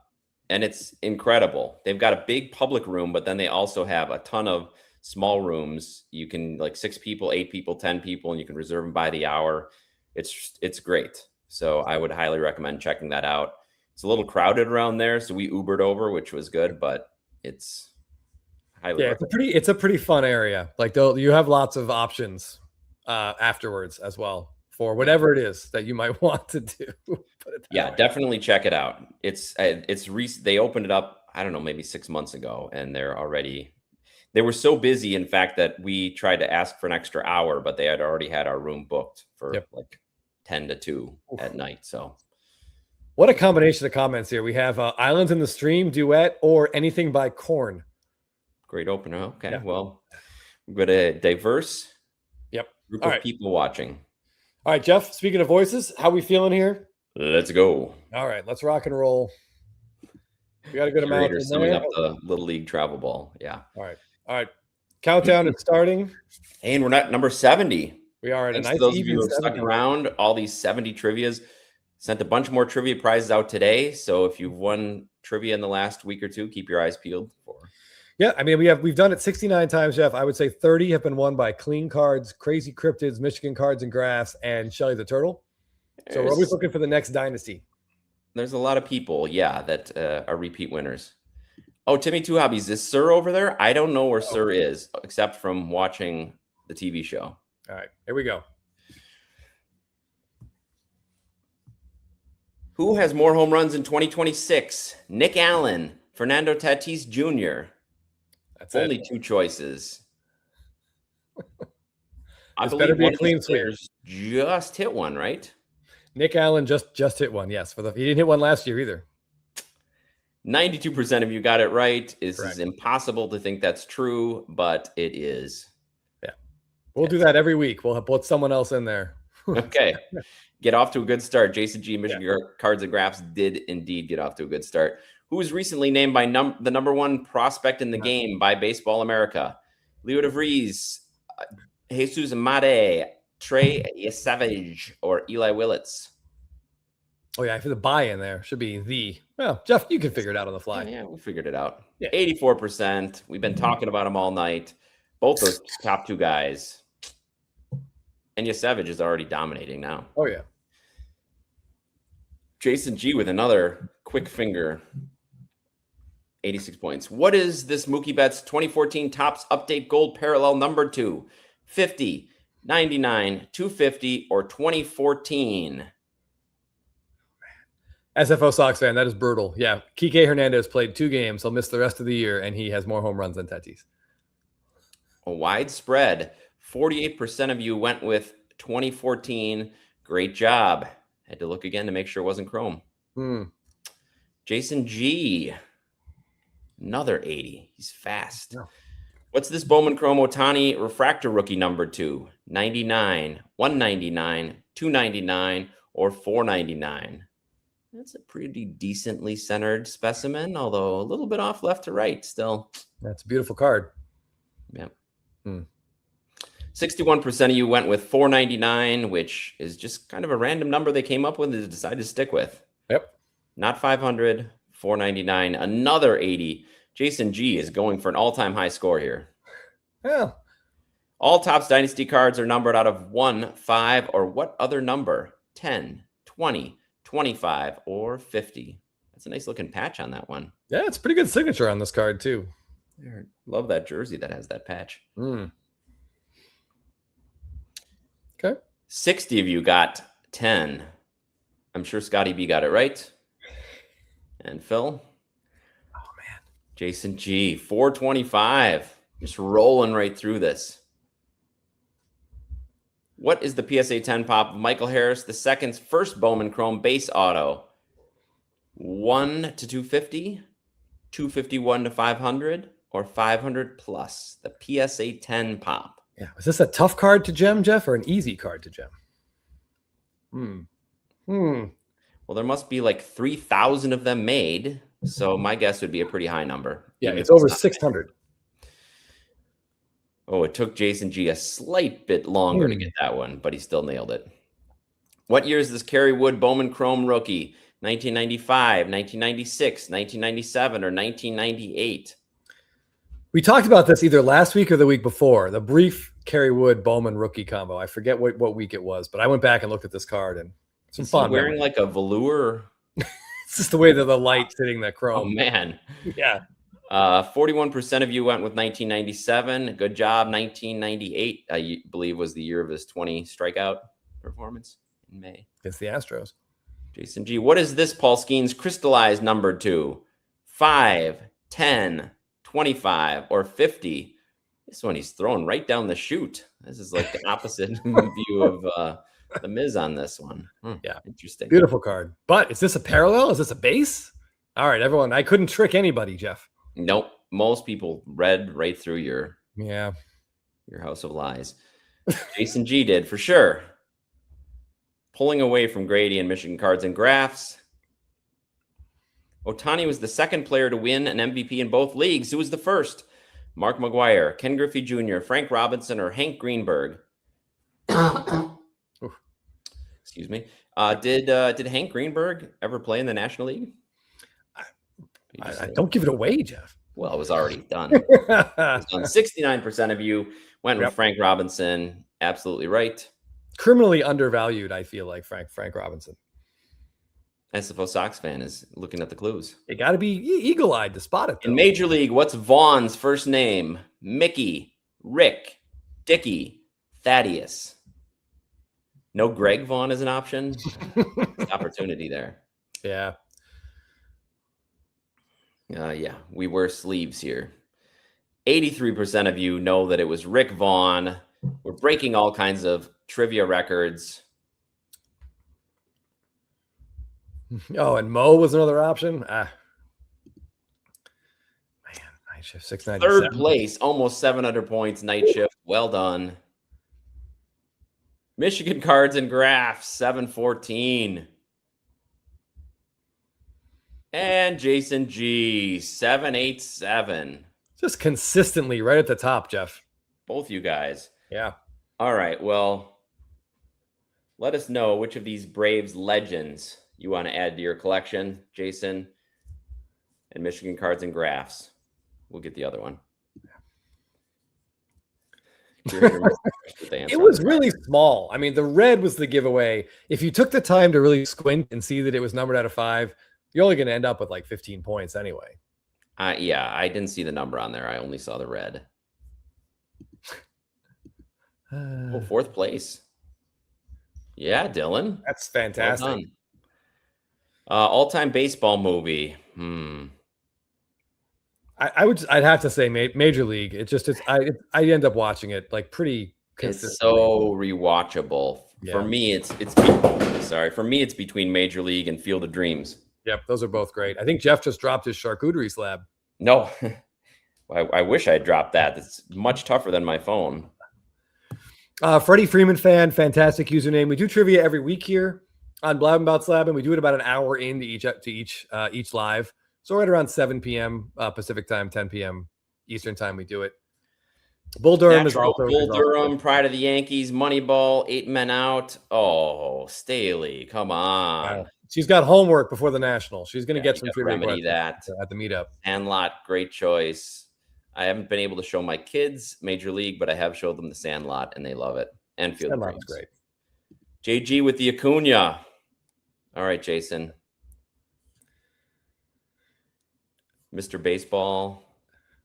And it's incredible. They've got a big public room, but then they also have a ton of small rooms. You can 6 people, 8 people, 10 people, and you can reserve them by the hour. It's great. So I would highly recommend checking that out. It's a little crowded around there, so we Ubered over, which was good, but it's highly it's a pretty fun area. You have lots of options afterwards as well for whatever it is that you might want to do. Definitely check it out. They opened it up, I don't know, maybe 6 months ago, and they were so busy, in fact, that we tried to ask for an extra hour, but they had already had our room booked for 10 to 2 at night. So what a combination of comments here. We have Islands in the Stream, Duet, or Anything by Korn. Great opener. Okay. Well, we've got a diverse group of people watching. All right, Jeff, speaking of voices, how we feeling here? Let's go. All right, let's rock and roll. We got a good amount of summing up the Little League travel ball. Yeah. All right. Countdown is starting. And we're at number 70. We are at Thanks a nice those of you who have stuck around. All these 70 trivias. Sent a bunch more trivia prizes out today. So if you've won trivia in the last week or two, keep your eyes peeled for. Yeah, I mean, we've done it 69 times, Jeff. I would say 30 have been won by Clean Cards, Crazy Cryptids, Michigan Cards and Graphs, and Shelly the Turtle. So we're always looking for the next dynasty. There's a lot of people, that are repeat winners. Oh, Timmy Two Hobbies, is Sir over there? I don't know where Sir is, except from watching the TV show. All right, here we go. Who has more home runs in 2026? Nick Allen, Fernando Tatis Jr. That's only it. 2 choices. I This believe better be a one of clean the sweep. players just hit one, right? Nick Allen just hit one. Yes, he didn't hit one last year either. 92% of you got it right. This Correct. is impossible to think that's true, but it is. Yeah, we'll do that every week. We'll put someone else in there. Okay. Get off to a good start. Jason G. Michigan Cards and Graphs did indeed get off to a good start. Who was recently named by the number 1 prospect in the game by Baseball America? Leo DeVries, Jesus Amade, Trey Savage, or Eli Willits? Oh, yeah, for the buy in there should be well, Jeff, you can figure it out on the fly. Yeah, we figured it out. Yeah. 84%. We've been talking about them all night. Both those top 2 guys. And Savage is already dominating now. Oh, yeah. Jason G with another quick finger. 86 points. What is this Mookie Betts 2014 Topps Update Gold Parallel number 2? 50, 99, 250, or 2014? SFO Sox fan, that is brutal. Yeah, Kike Hernandez played 2 games. He'll miss the rest of the year, and he has more home runs than Tatis. A wide spread. 48% of you went with 2014. Great job. Had to look again to make sure it wasn't Chrome. Jason G. Another 80. He's fast. Yeah. What's this Bowman Chrome Otani refractor rookie number 2? 99, 199, 299, or 499? That's a pretty decently centered specimen, although a little bit off left to right still. That's a beautiful card. Yeah. 61% of you went with 499, which is just kind of a random number they came up with and decided to stick with. Yep. Not 500, 499, another 80. Jason G is going for an all-time high score here. Yeah. All Topps Dynasty cards are numbered out of 1, 5, or what other number? 10, 20, 25, or 50. That's a nice looking patch on that one. Yeah, it's a pretty good signature on this card, too. Love that jersey that has that patch. Okay. 60 of you got 10. I'm sure Scotty B got it right. And Phil? Oh, man. Jason G, 425. Just rolling right through this. What is the PSA 10 pop of Michael Harris II's first Bowman Chrome base auto? 1 to 250, 251 to 500, or 500 plus? The PSA 10 pop. Yeah. Is this a tough card to gem, Jeff, or an easy card to gem? Well, there must be like 3,000 of them made. So my guess would be a pretty high number. Yeah, it's over 600. Oh, it took Jason G a slight bit longer to get that one, but he still nailed it. What year is this Kerry Wood Bowman Chrome rookie? 1995, 1996, 1997, or 1998? We talked about this either last week or the week before. The brief Kerry Wood Bowman rookie combo. I forget what week it was, but I went back and looked at this card and some fun. Wearing like a velour. It's just the way that the light's hitting the chrome. Oh man. Yeah. 41% of you went with 1997. Good job. 1998, I believe, was the year of his 20 strikeout performance in May. It's the Astros. Jason G, what is this Paul Skeens crystallized number to? 5, 10, 25, or 50? This one he's throwing right down the chute. This is like the opposite view of the Miz on this one. Yeah. Interesting. Beautiful card. But is this a parallel? Is this a base? All right, everyone. I couldn't trick anybody, Jeff. Nope. Most people read right through your house of lies. Jason G did for sure. Pulling away from Grady and Michigan Cards and Graphs. Ohtani was the second player to win an MVP in both leagues. Who was the first? Mark McGwire, Ken Griffey Jr., Frank Robinson, or Hank Greenberg? Excuse me. Did Hank Greenberg ever play in the National League? I don't give it away, Jeff. Well, it was already done. 69% of you went with Frank Robinson. Absolutely right. Criminally undervalued, I feel like Frank Robinson. SFO Sox fan is looking at the clues. You got to be eagle-eyed to spot it, though. In Major League, what's Vaughn's first name? Mickey, Rick, Dickie, Thaddeus. No Greg Vaughn as an option. Opportunity there. Yeah. Yeah, we wear sleeves here. 83% of you know that it was Rick Vaughn. We're breaking all kinds of trivia records. Oh, and Mo was another option. Man, night shift 697. Third place, almost 700 points. Night shift, well done. Michigan Cards and Graphs, 714. And Jason G, 787. Just consistently right at the top, Jeff. Both you guys. Yeah. All right. Well, let us know which of these Braves legends you want to add to your collection, Jason. And Michigan Cards and Graphs. We'll get the other one. It was really small. I mean, the red was the giveaway. If you took the time to really squint and see that it was numbered out of 5, you're only going to end up with like 15 points anyway. Yeah, I didn't see the number on there. I only saw the red. Fourth place. Yeah, Dylan. That's fantastic. Well done. All-time baseball movie. I'd have to say Major League. I end up watching it like pretty consistently. It's so rewatchable. Yeah. For me, it's between Major League and Field of Dreams. Yep, those are both great. I think Jeff just dropped his charcuterie slab. No, I wish I had dropped that. It's much tougher than my phone. Freddie Freeman fan, fantastic username. We do trivia every week here on Blabbin' About Slabbin'. We do it about an hour into each live. So right around 7 p.m. Pacific time, 10 p.m. Eastern time, we do it. Bull Durham is also Bull Durham, Pride of the Yankees, Moneyball, 8 Men Out. Oh, Staley, come on. Wow. She's got homework before the National. She's going to get some trivia remedy that at the meetup. Sandlot, great choice. I haven't been able to show my kids Major League, but I have showed them the Sandlot, and they love it. And Field of Dreams. Great. JG with the Acuna. All right, Jason. Mr. Baseball.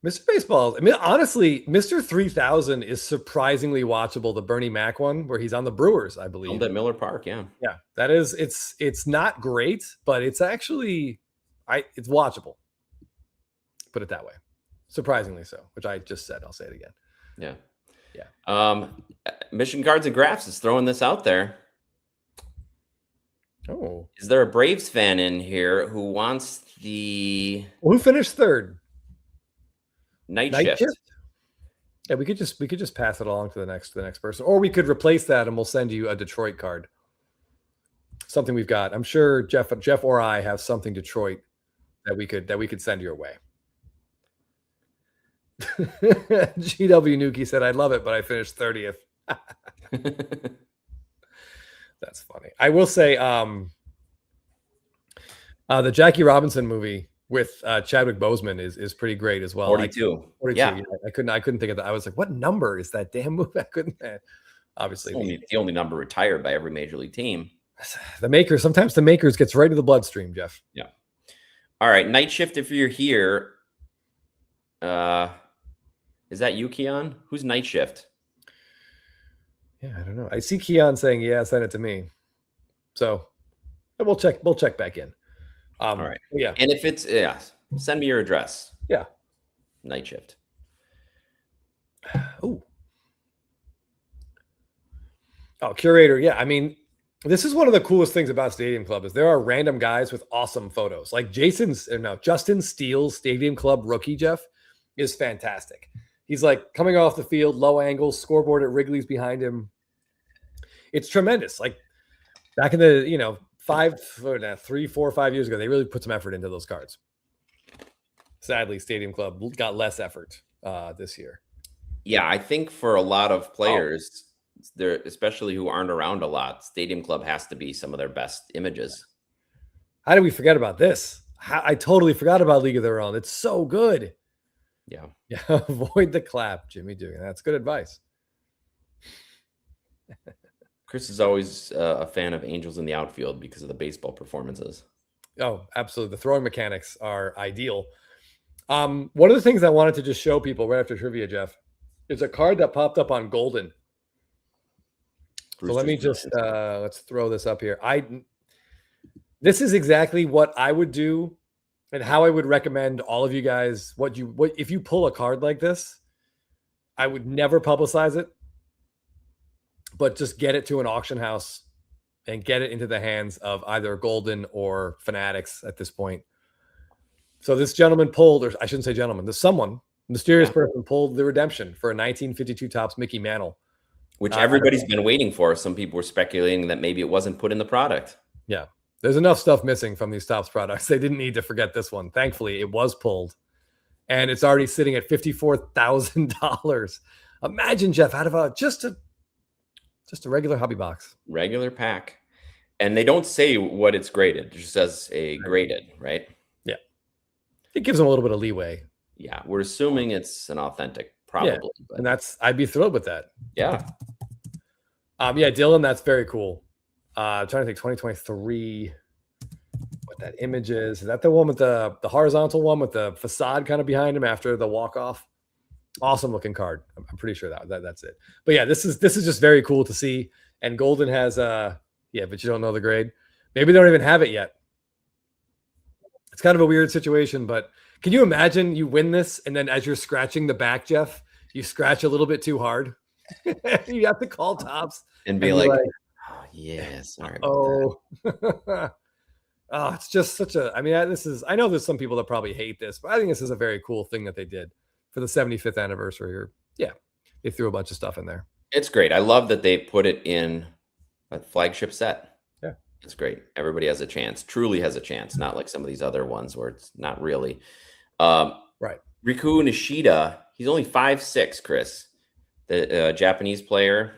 Mr. Baseball. I mean, honestly, Mr. 3000 is surprisingly watchable. The Bernie Mac one, where he's on the Brewers, I believe. Filmed at Miller Park, yeah. Yeah, that is. It's not great, but it's actually, it's watchable. Put it that way. Surprisingly so, which I just said. I'll say it again. Yeah. Yeah. Mission Cards and Graphs is throwing this out there. Oh, is there a Braves fan in here who wants the who finished third? Night shift? Yeah, we could just pass it along to the next person, or we could replace that and we'll send you a Detroit card. Something we've got. I'm sure Jeff or I have something Detroit that we could send your way. GW Nuki said, "I love it, but I finished 30th." That's funny. I will say, the Jackie Robinson movie with Chadwick Boseman is pretty great as well. 42. 42. Yeah. I couldn't think of that. I was like, what number is that damn movie? I couldn't. Obviously, the only number retired by every major league team. The Makers. Sometimes the Makers gets right to the bloodstream, Jeff. Yeah. All right, Night Shift. If you're here, is that you, Keon? Who's Night Shift? Yeah, I don't know. I see Keon saying, "Yeah, send it to me." So we'll check back in. All right. Yeah. And if it's send me your address. Yeah. Night Shift. Oh, curator. Yeah. I mean, this is one of the coolest things about Stadium Club is there are random guys with awesome photos. Like Justin Steele's Stadium Club rookie, Jeff, is fantastic. He's like coming off the field, low angles, scoreboard at Wrigley's behind him. It's tremendous. Like back in the, 3, 4, 5 years ago, they really put some effort into those cards. Sadly, Stadium Club got less effort this year. Yeah, I think for a lot of players, there, especially who aren't around a lot, Stadium Club has to be some of their best images. How did we forget about this? I totally forgot about League of Their Own. It's so good. Yeah. Avoid the clap, Jimmy Dugan. That's good advice. Chris is always a fan of Angels in the Outfield because of the baseball performances. Oh, absolutely. The throwing mechanics are ideal. One of the things I wanted to just show people right after trivia, Jeff, is a card that popped up on Golden. So let me just let's throw this up here. This is exactly what I would do and how I would recommend all of you guys what if you pull a card like this, I would never publicize it, but just get it to an auction house and get it into the hands of either Golden or Fanatics at this point. So this gentleman pulled, or I shouldn't say gentleman, someone, mysterious person pulled the redemption for a 1952 Topps Mickey Mantle. Which everybody's been waiting for. Some people were speculating that maybe it wasn't put in the product. Yeah. There's enough stuff missing from these Topps products. They didn't need to forget this one. Thankfully, it was pulled. And it's already sitting at $54,000. Imagine, Jeff, out of just a regular hobby box. Regular pack. And they don't say what it's graded. It just says graded, right? Yeah. It gives them a little bit of leeway. Yeah. We're assuming it's an authentic, probably. Yeah. But. And I'd be thrilled with that. Yeah. Yeah, Dylan, that's very cool. I'm trying to think 2023, what that image is. Is that the one with the horizontal one with the facade kind of behind him after the walk-off? Awesome looking card. I'm pretty sure that's it. But yeah, this is just very cool to see. And Golden has but you don't know the grade. Maybe they don't even have it yet. It's kind of a weird situation, but can you imagine you win this and then as you're scratching the back, Jeff, you scratch a little bit too hard? You have to call Topps and be like oh, yeah, sorry. Oh, it's just such a. I mean, I know there's some people that probably hate this, but I think this is a very cool thing that they did for the 75th anniversary. Or they threw a bunch of stuff in there. It's great. I love that they put it in a flagship set. Yeah, it's great. Everybody has a chance. Truly has a chance. Not like some of these other ones where it's not really. Right. Riku Nishida. He's only 5'6", Chris, the Japanese player.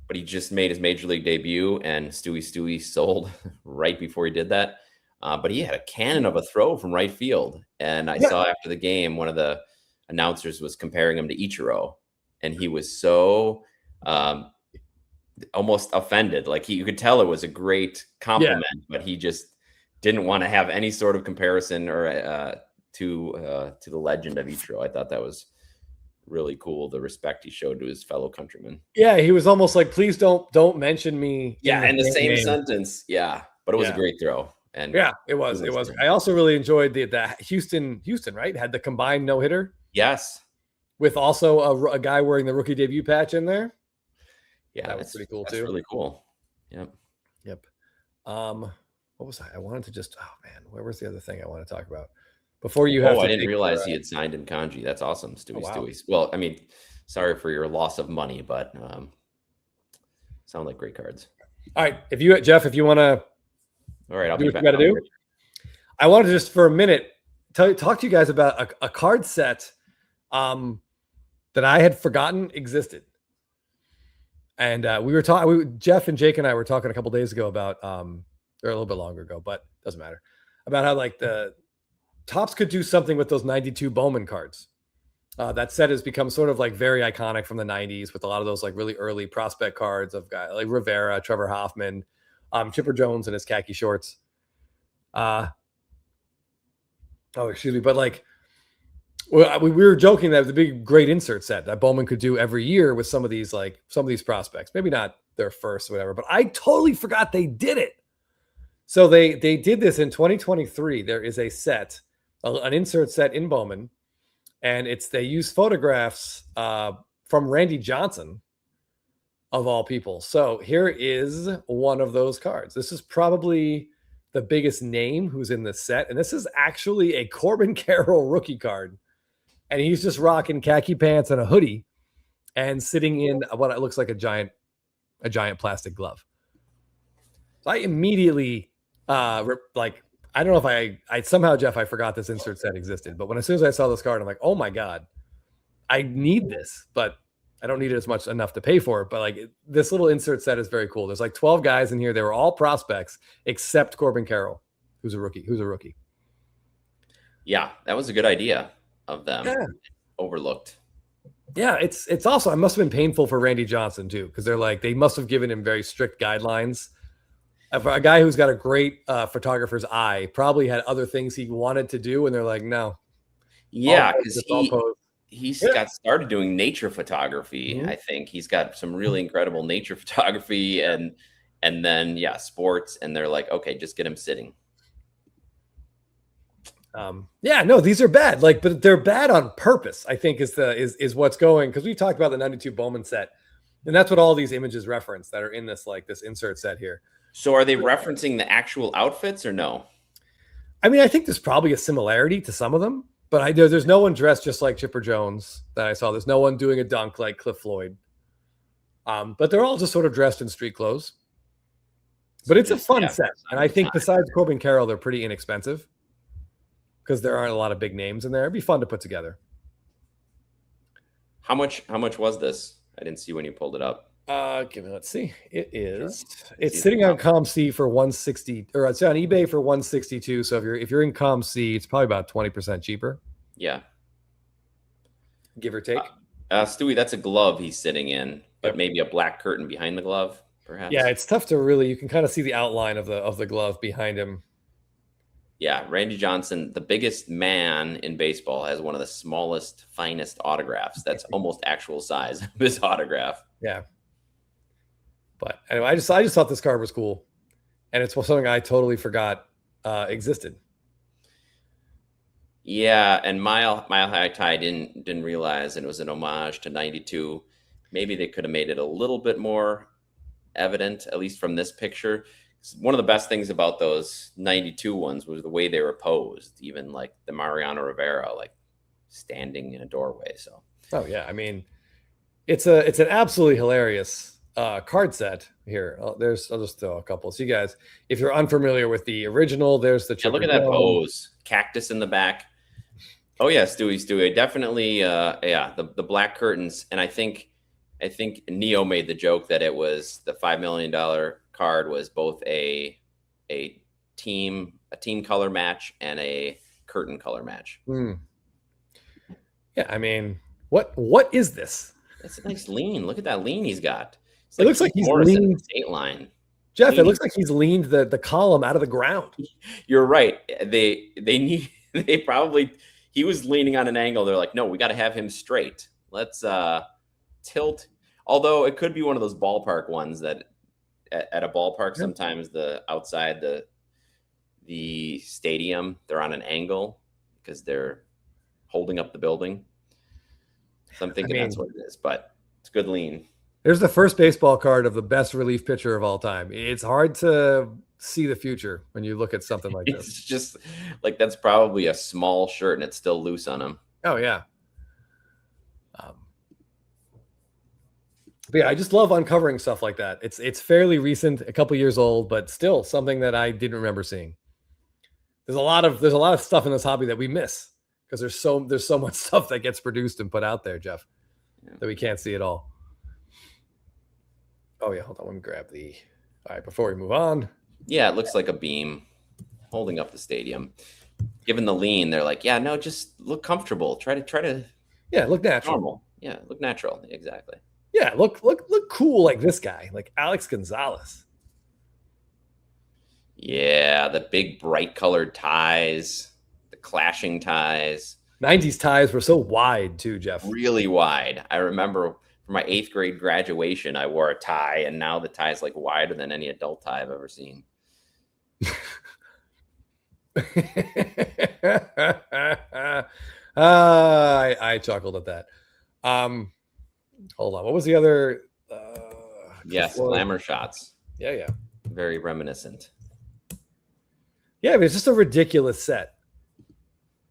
But he just made his major league debut, and Stewie sold right before he did that. But he had a cannon of a throw from right field. And I saw after the game, one of the announcers was comparing him to Ichiro. And he was so almost offended. Like you could tell it was a great compliment, but he just didn't want to have any sort of comparison or to the legend of Ichiro. I thought that was really cool, the respect he showed to his fellow countrymen. Yeah, he was almost like, please don't mention me. Yeah, in the same name. sentence. Yeah, but it was a great throw. And yeah, it was. I also really enjoyed the Houston, right? Had the combined no-hitter. Yes. With also a guy wearing the rookie debut patch in there. Yeah, that was pretty cool too. That's really cool. Yep. What was I wanted to just, oh man, where was the other thing I want to talk about? Before you have I didn't realize he had signed in kanji. That's awesome, Stewie. Well, I mean, sorry for your loss of money, but sound like great cards. All right, Jeff, if you want to, all right, I'll do be what back. You got to do. I wanted to just for a minute talk to you guys about a card set that I had forgotten existed, and we were talking. Jeff and Jake and I were talking a couple days ago about, or a little bit longer ago, but doesn't matter, about how like the Topps could do something with those 92 Bowman cards. That set has become sort of like very iconic from the 90s with a lot of those like really early prospect cards of guys like Rivera, Trevor Hoffman, Chipper Jones in his khaki shorts. Excuse me. But like, we were joking that it was a big, great insert set that Bowman could do every year with some of these prospects. Maybe not their first or whatever, but I totally forgot they did it. So they did this in 2023. There is a set, an insert set in Bowman, and they use photographs from Randy Johnson, of all people. So here is one of those cards. This is probably the biggest name who's in this set, and this is actually a Corbin Carroll rookie card, and he's just rocking khaki pants and a hoodie, and sitting in what looks like a giant plastic glove. So I immediately I don't know if I somehow, Jeff, I forgot this insert set existed, but as soon as I saw this card, I'm like, oh my God, I need this, but I don't need it enough to pay for it. But like this little insert set is very cool. There's like 12 guys in here. They were all prospects except Corbin Carroll, who's a rookie. Yeah, that was a good idea of them. Yeah. Overlooked. Yeah, it's also, it must have been painful for Randy Johnson too, because they must have given him very strict guidelines. For a guy who's got a great photographer's eye, probably had other things he wanted to do, and they're like, no. Yeah, because he's got started doing nature photography. Mm-hmm. I think he's got some really incredible nature photography, and then sports, and they're like, okay, just get him sitting. These are bad. But they're bad on purpose, I think is what's going, because we talked about the 92 Bowman set, and that's what all these images reference that are in this this insert set here. So are they referencing the actual outfits or no? I mean, I think there's probably a similarity to some of them, but there's no one dressed just like Chipper Jones that I saw. There's no one doing a dunk like Cliff Floyd. But they're all just sort of dressed in street clothes. But it's a fun set. And I think besides Corbin Carroll, they're pretty inexpensive because there aren't a lot of big names in there. It'd be fun to put together. How much was this? I didn't see when you pulled it up. Let's see. It's sitting on ComC for 160, or it's on eBay for 162. So if you're in ComC, it's probably about 20% cheaper. Yeah. Give or take. Stewie, that's a glove he's sitting in, but maybe a black curtain behind the glove, perhaps. Yeah, it's tough to really, you can kind of see the outline of the glove behind him. Yeah, Randy Johnson, the biggest man in baseball, has one of the smallest, finest autographs. That's almost actual size of his autograph. Yeah. But anyway, I just thought this card was cool, and it's something I totally forgot existed. Yeah, and Mile High Tide didn't realize it was an homage to 92. Maybe they could have made it a little bit more evident, at least from this picture. One of the best things about those 92 ones was the way they were posed, even like the Mariano Rivera, like standing in a doorway. So, oh yeah, I mean, it's an absolutely hilarious card set here. I'll just throw a couple. So you guys, if you're unfamiliar with the original, there's the look at that pose, cactus in the back. Oh yeah, Stewie, definitely. The black curtains, and I think Neo made the joke that it was the $5 million card was both a team color match and a curtain color match. Yeah, I mean, what is this? That's a nice lean. Look at that lean he's got. It looks like he's leaned state line. Jeff, it looks like he's leaned the column out of the ground. You're right. They need he was leaning on an angle. They're like, no, we got to have him straight. Let's tilt. Although it could be one of those ballpark ones that at a ballpark, sometimes the outside the stadium, they're on an angle because they're holding up the building. So I'm thinking that's what it is, but it's good lean. There's the first baseball card of the best relief pitcher of all time. It's hard to see the future when you look at something like this. It's just like that's probably a small shirt and it's still loose on him. Oh yeah. But yeah, I just love uncovering stuff like that. It's fairly recent, a couple years old, but still something that I didn't remember seeing. There's a lot of stuff in this hobby that we miss because there's so much stuff that gets produced and put out there, Jeff, that we can't see at all. Oh yeah, hold on, let me grab the. All right, before we move on. Yeah, it looks like a beam holding up the stadium. Given the lean, they're like, yeah, no, just look comfortable. Try to. Yeah, look natural. Normal. Yeah, look natural. Exactly. Yeah, look cool like this guy, like Alex Gonzalez. Yeah, the big bright colored ties, the clashing ties. 90s ties were so wide too, Jeff. Really wide. I remember for my 8th grade graduation, I wore a tie, and now the tie is like wider than any adult tie I've ever seen. I chuckled at that. Hold on. What was the other? Yes, glamour shots. Yeah. Very reminiscent. Yeah, it's just a ridiculous set,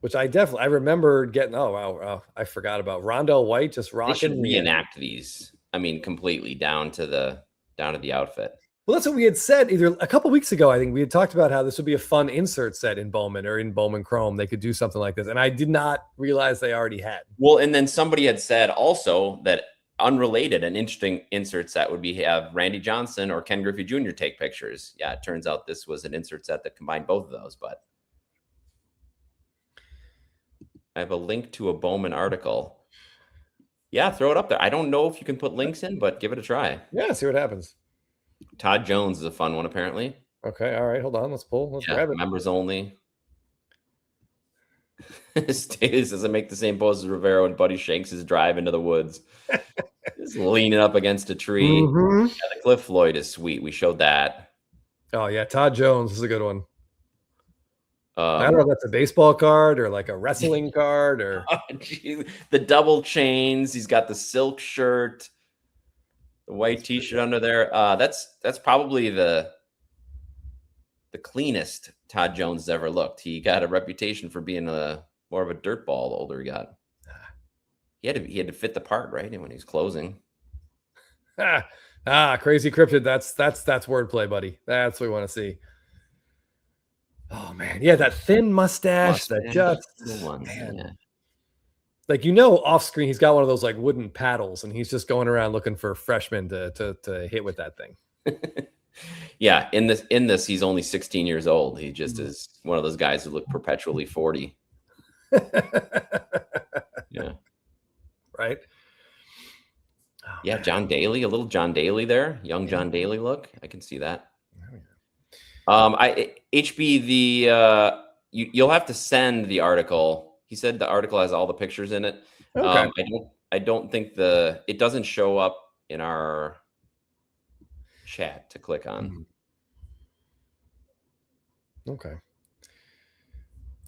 which I remember getting. Oh wow, I forgot about Rondell White just rocking. They should reenact these. I mean, completely down to the outfit. Well, that's what we had said either a couple weeks ago. I think we had talked about how this would be a fun insert set in Bowman or in Bowman Chrome. They could do something like this, and I did not realize they already had. Well, and then somebody had said also that unrelated, an interesting insert set would be have Randy Johnson or Ken Griffey Jr. take pictures. Yeah, it turns out this was an insert set that combined both of those. But I have a link to a Bowman article. Yeah, throw it up there. I don't know if you can put links in, but give it a try. Yeah, see what happens. Todd Jones is a fun one, apparently. Okay, all right, hold on. Let's grab it. Members only. Status doesn't make the same pose as Rivero and Buddy Shanks' drive into the woods. Just leaning up against a tree. Mm-hmm. Yeah, the Cliff Floyd is sweet. We showed that. Oh yeah, Todd Jones is a good one. I don't know if that's a baseball card or like a wrestling card or the double chains. He's got the silk shirt, the white T-shirt under there. That's probably the cleanest Todd Jones has ever looked. He got a reputation for being more of a dirtball the older he got. He had to fit the part, right? And when he's closing. Crazy cryptid. That's wordplay, buddy. That's what we want to see. Oh man, yeah, that thin mustache that just man. Yeah. Like off screen, he's got one of those like wooden paddles, and he's just going around looking for freshmen to hit with that thing. Yeah, in this, he's only 16 years old. He just is one of those guys who look perpetually 40. Yeah. Right. Oh, yeah, man. John Daly, a little John Daly there, young John Daly look. I can see that. HB, you'll have to send the article. He said the article has all the pictures in it. Okay. I don't think it doesn't show up in our chat to click on. Okay.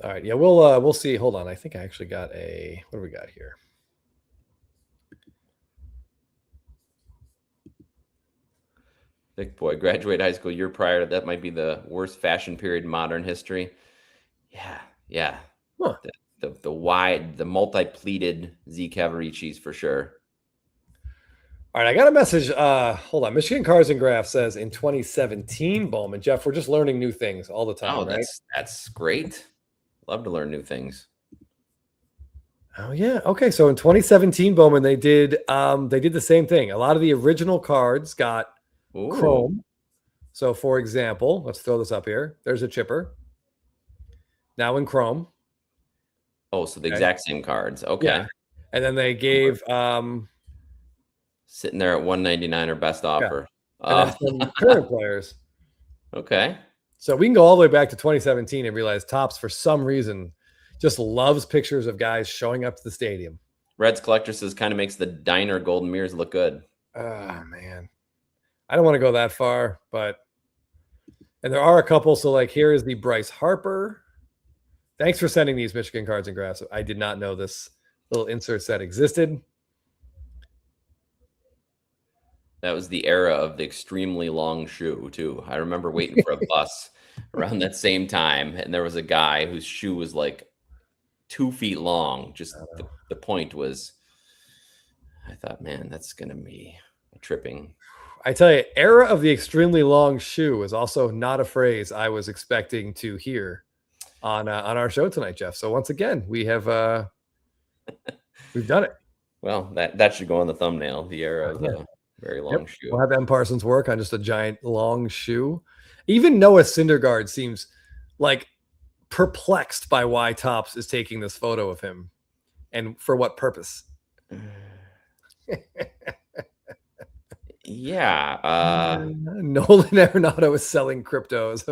All right. Yeah, we'll see. Hold on. I think I actually got what do we got here? Thick boy, graduate high school year prior to that might be the worst fashion period in modern history. Yeah. Huh. The multi-pleated Z Cavaricis for sure. All right, I got a message. Hold on. Michigan Cars and Graphs says in 2017, Bowman. Jeff, we're just learning new things all the time. Oh, that's great. Love to learn new things. Oh yeah. Okay. So in 2017, Bowman, they did the same thing. A lot of the original cards got chrome. So for example, let's throw this up here. There's a chipper. Now in chrome. Oh, so the exact same cards. Okay. Yeah. And then they gave sitting there at $199 or best offer. And then some current players. Okay. So we can go all the way back to 2017 and realize Topps, for some reason, just loves pictures of guys showing up to the stadium. Reds Collector says kind of makes the diner golden mirrors look good. Oh, man. I don't want to go that far, but and there are a couple. So, like, here is the Bryce Harper. Thanks for sending these Michigan cards and graphs. I did not know this little insert set existed. That was the era of the extremely long shoe, too. I remember waiting for a bus around that same time, and there was a guy whose shoe was like 2 feet long. Just the point was, I thought, man, that's going to be a tripping. I tell you, era of the extremely long shoe is also not a phrase I was expecting to hear on our show tonight, Jeff. So once again, we have we've done it. Well, that should go on the thumbnail. The era of the very long shoe. We'll have M. Parsons work on just a giant long shoe. Even Noah Syndergaard seems like perplexed by why Topps is taking this photo of him and for what purpose. Yeah. Nolan Arenado is selling cryptos.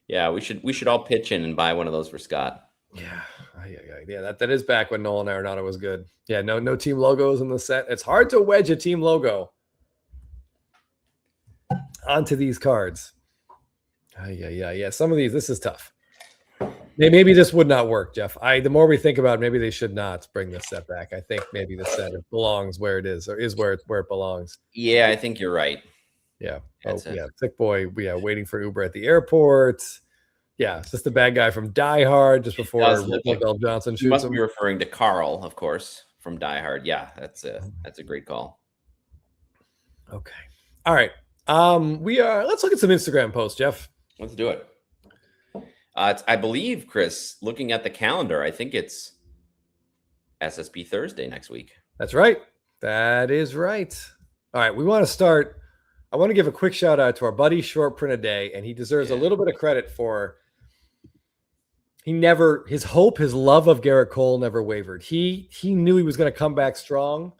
Yeah, we should all pitch in and buy one of those for Scott. Yeah, that is back when Nolan Arenado was good. Yeah, no team logos in the set. It's hard to wedge a team logo onto these cards. Yeah. Some of these, this is tough. Maybe this would not work, Jeff. The more we think about it, maybe they should not bring this set back. I think maybe the set belongs where it is, or is where it belongs. Yeah, I think you're right. Yeah. Thick boy. Yeah, waiting for Uber at the airport. Yeah, it's just the bad guy from Die Hard just before Bill Johnson shoots him. You must be referring to Carl, of course, from Die Hard. Yeah, that's a great call. Okay. All right. Let's look at some Instagram posts, Jeff. Let's do it. I believe, Chris, looking at the calendar, I think it's SSP Thursday next week. That's right. That is right. All right. We want to start. I want to give a quick shout out to our buddy Short Print a Day, and he deserves a little bit of credit for his love of Garrett Cole never wavered. He knew he was going to come back strong,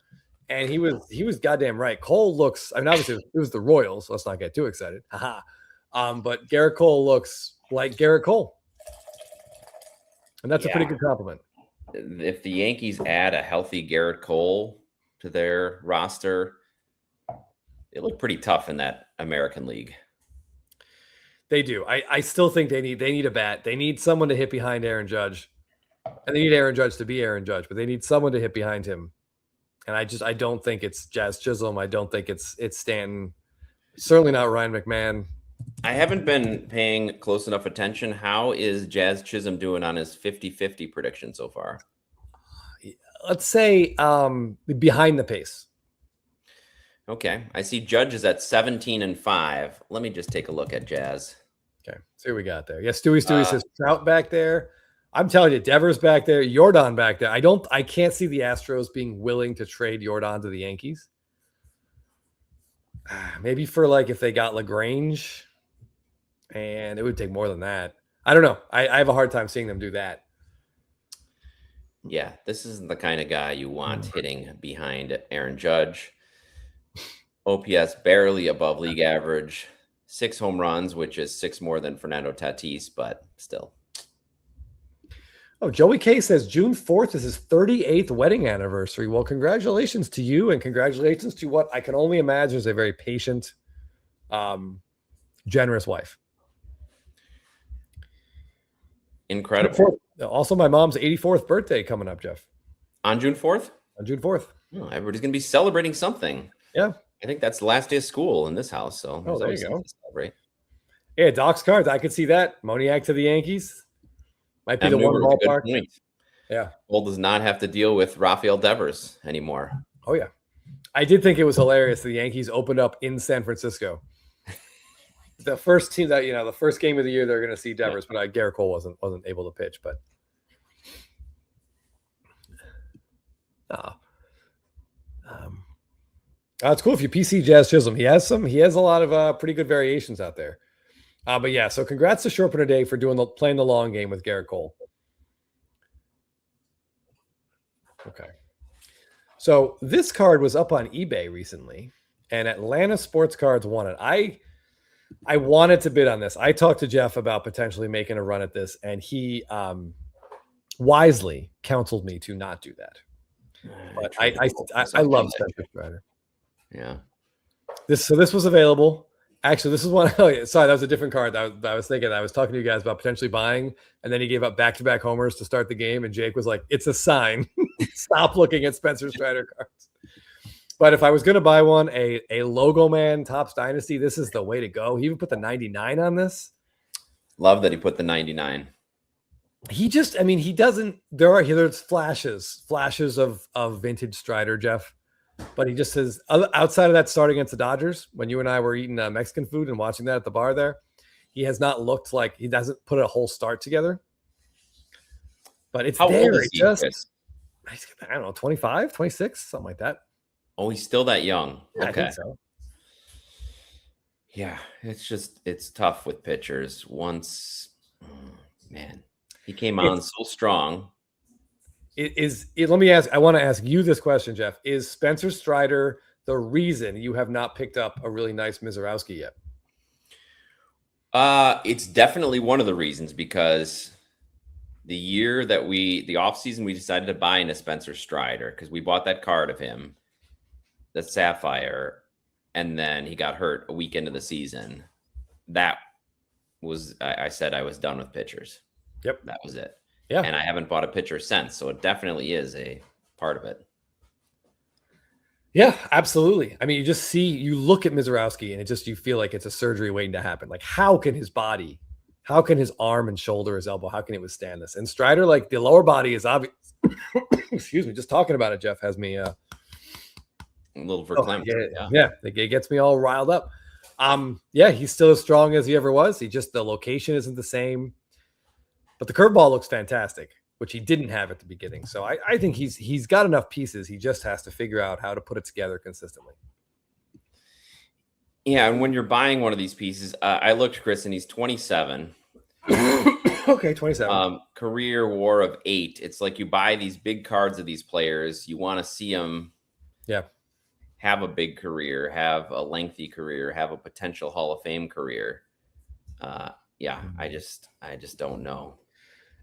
and he was goddamn right. Cole looks, obviously it was the Royals, so let's not get too excited. But Garrett Cole looks like Garrett Cole. And that's a pretty good compliment. If the Yankees add a healthy Garrett Cole to their roster, they look pretty tough in that American League. They do. I still think they need a bat. They need someone to hit behind Aaron Judge. And they need Aaron Judge to be Aaron Judge, but they need someone to hit behind him. And I don't think it's Jazz Chisholm. I don't think it's Stanton. Certainly not Ryan McMahon. I haven't been paying close enough attention. How is Jazz Chisholm doing on his 50-50 prediction so far? Let's say behind the pace. Okay. I see Judge is at 17-5. Let me just take a look at Jazz. Okay. See what we got there. Yeah, Stewie says Trout back there. I'm telling you, Devers back there, Jordan back there. I can't see the Astros being willing to trade Jordan to the Yankees. Maybe for if they got LaGrange, and it would take more than that. I don't know. I have a hard time seeing them do that. Yeah, this isn't the kind of guy you want hitting behind Aaron Judge. OPS barely above league average. 6 home runs, which is 6 more than Fernando Tatis, but still. Oh, Joey K says June 4th is his 38th wedding anniversary. Well, congratulations to you, and congratulations to what I can only imagine is a very patient, generous wife. Incredible. Also, my mom's 84th birthday coming up, Jeff. On June 4th? On June 4th. Oh, everybody's going to be celebrating something. Yeah. I think that's the last day of school in this house. So there you go. To celebrate. Yeah, Doc's cards. I could see that. Moniak to the Yankees. Might be the one ballpark. Yeah. Cole does not have to deal with Rafael Devers anymore. Oh, yeah. I did think it was hilarious. The Yankees opened up in San Francisco. The first team that, the first game of the year, they're going to see Devers, but Garrett Cole wasn't able to pitch. But it's cool if you PC Jazz Chisholm. He has a lot of pretty good variations out there. But yeah, so congrats to Short Print a Day for playing the long game with Garrett Cole. Okay. So this card was up on eBay recently, and Atlanta Sports Cards won it. I wanted to bid on this. I talked to Jeff about potentially making a run at this, and he wisely counseled me to not do that. But I love Spencer Strider. Yeah. This was available. Actually, this is one. Oh, yeah, sorry, that was a different card that I was thinking. I was talking to you guys about potentially buying, and then he gave up back-to-back homers to start the game, and Jake was like, "It's a sign. Stop looking at Spencer Strider cards." But if I was going to buy one, a Logo Man Topps Dynasty, this is the way to go. He even put the 99 on this. Love that he put the 99. He just, I mean, he doesn't. There's flashes of vintage Strider, Jeff. But he just says, outside of that start against the Dodgers, when you and I were eating Mexican food and watching that at the bar there, he has not looked like he doesn't put a whole start together. But it's How there. old is he, Chris? I don't know, 25, 26, something like that. Oh, he's still that young. Yeah, Okay. I think so. Yeah, it's tough with pitchers. Man, he came on so strong. Let me ask. I want to ask you this question, Jeff. Is Spencer Strider the reason you have not picked up a really nice Mizorowski yet? It's definitely one of the reasons, because the year that the offseason, we decided to buy into Spencer Strider because we bought that card of him, the Sapphire, and then he got hurt a week into the season. That was, I said I was done with pitchers. Yep. That was it. Yeah. And I haven't bought a pitcher since. So it definitely is a part of it. Yeah, absolutely. I mean, you look at Mizorowski and you feel like it's a surgery waiting to happen. Like, how can his arm and shoulder, his elbow, how can it withstand this? And Strider, like, the lower body is obvious. Excuse me. Just talking about it, Jeff, has me a little verklempt. It gets me all riled up. He's still as strong as he ever was. The location isn't the same. But the curveball looks fantastic, which he didn't have at the beginning. So I think he's got enough pieces. He just has to figure out how to put it together consistently. Yeah, and when you're buying one of these pieces, I looked, Chris, and he's 27. Okay, 27. Career WAR of 8. It's like you buy these big cards of these players. You want to see them have a big career, have a lengthy career, have a potential Hall of Fame career. I just don't know.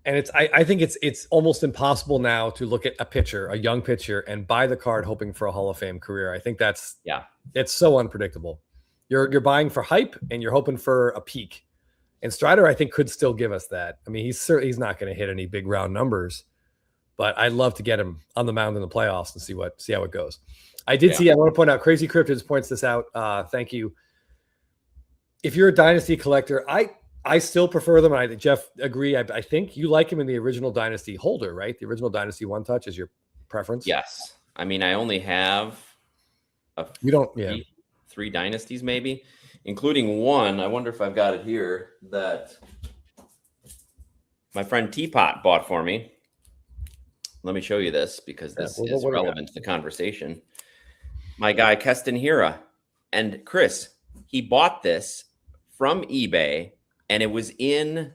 And I think it's almost impossible now to look at a young pitcher, and buy the card hoping for a Hall of Fame career. I think it's so unpredictable. You're buying for hype, and you're hoping for a peak. And Strider, I think, could still give us that. I mean, he's not going to hit any big round numbers, but I'd love to get him on the mound in the playoffs and see how it goes. I want to point out, Crazy Cryptids points this out. Thank you. If you're a Dynasty collector, I still prefer them. And Jeff, agree. I think you like him in the original Dynasty holder, right? The original Dynasty One Touch is your preference. Yes. I mean, I only have three Dynasties, maybe, including one. I wonder if I've got it here that my friend Teapot bought for me. Let me show you this, because this is relevant to the conversation. My guy, Keston Hira. And Chris, he bought this from eBay, and it was in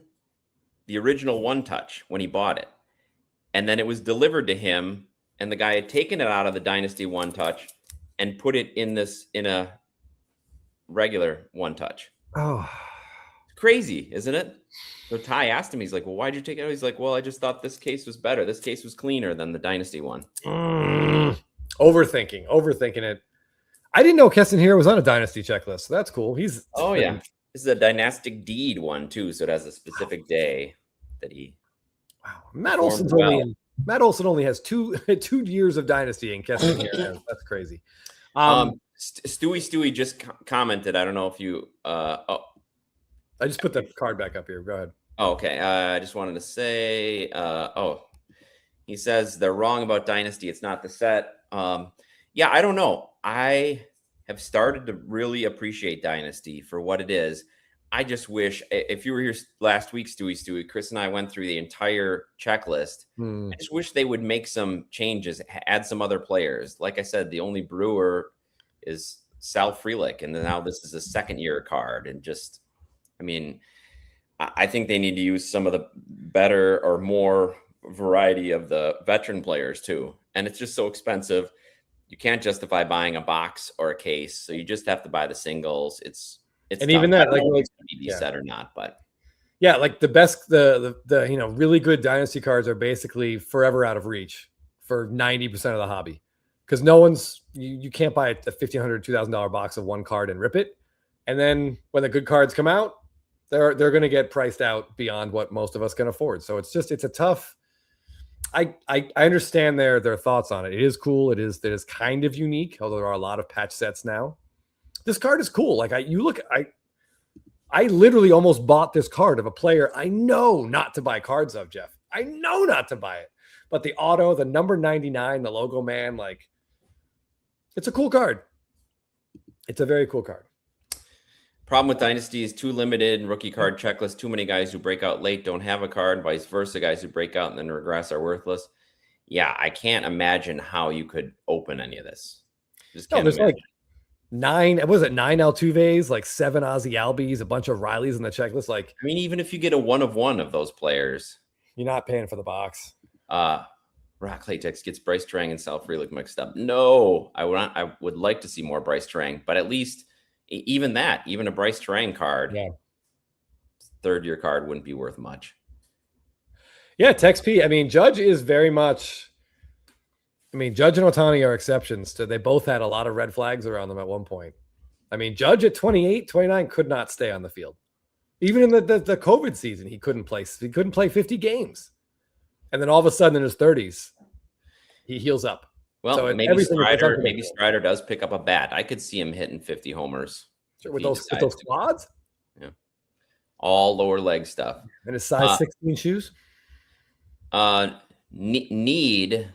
the original One Touch when he bought it. And then it was delivered to him, and the guy had taken it out of the Dynasty One Touch and put it in a regular One Touch. Oh, crazy, isn't it? So Ty asked him, he's like, well, why'd you take it out? He's like, well, I just thought this case was better. This case was cleaner than the Dynasty one. Overthinking it. I didn't know Keston Hira was on a Dynasty checklist. So that's cool. Yeah. This is a Dynastic Deed one too. So it has a specific day that he. Wow. Matt Olson only has two years of Dynasty, and Keston Hira. That's crazy. Stewie just commented. I don't know if you. I just put the card back up here. Go ahead. Oh, okay. I just wanted to say. He says they're wrong about Dynasty. It's not the set. Yeah, I don't know. I have started to really appreciate Dynasty for what it is. I just wish, if you were here last week, Stewie, Chris and I went through the entire checklist. I just wish they would make some changes, add some other players. Like I said, the only Brewer is Sal Frelick, and now this is a second-year card. And just, I mean, I think they need to use some of the better or more variety of the veteran players too. And it's just so expensive. You can't justify buying a box or a case, so you just have to buy the singles. It's It's And tough. even I that, don't like, know if like it's going to be set or not, but yeah, like the best, the really good dynasty cards are basically forever out of reach for 90% of the hobby, because no one's you can't buy a $1,500, $2,000 box of one card and rip it, and then when the good cards come out, they're going to get priced out beyond what most of us can afford. So it's a tough. I understand their thoughts on it. It is cool. It is kind of unique, although there are a lot of patch sets now. This card is cool. Like I literally almost bought this card of a player I know not to buy cards of, Jeff. I know not to buy it. But the auto, the number 99, the logo man, like, it's a cool card. It's a very cool card. problem with Dynasty is too limited and rookie card checklist. Too many guys who break out late don't have a card, vice versa. Guys who break out and then regress are worthless. Yeah, I can't imagine how you could open any of this. Just can't there's imagine. like nine Altuves, like 7 Ozzy Albies, a bunch of Rileys in the checklist. Like, I mean, even if you get a 1 of 1 of those players, you're not paying for the box. Rock Latex gets Bryce Trang and Sal Frelick mixed up. No, I would like to see more Bryce Trang, but at least even a Bryce Trang card, third-year card wouldn't be worth much. Yeah, Tex P. I mean, Judge is very much. I mean, Judge and Ohtani are exceptions to. They both had a lot of red flags around them at one point. I mean, Judge at 28, 29 could not stay on the field. Even in the COVID season, he couldn't play. He couldn't play 50 games. And then all of a sudden in his 30s, he heals up. Well, So maybe Strider does pick up a bat. I could see him hitting 50 homers. Sure, with those quads? Yeah. All lower leg stuff. And his size 16 shoes? Need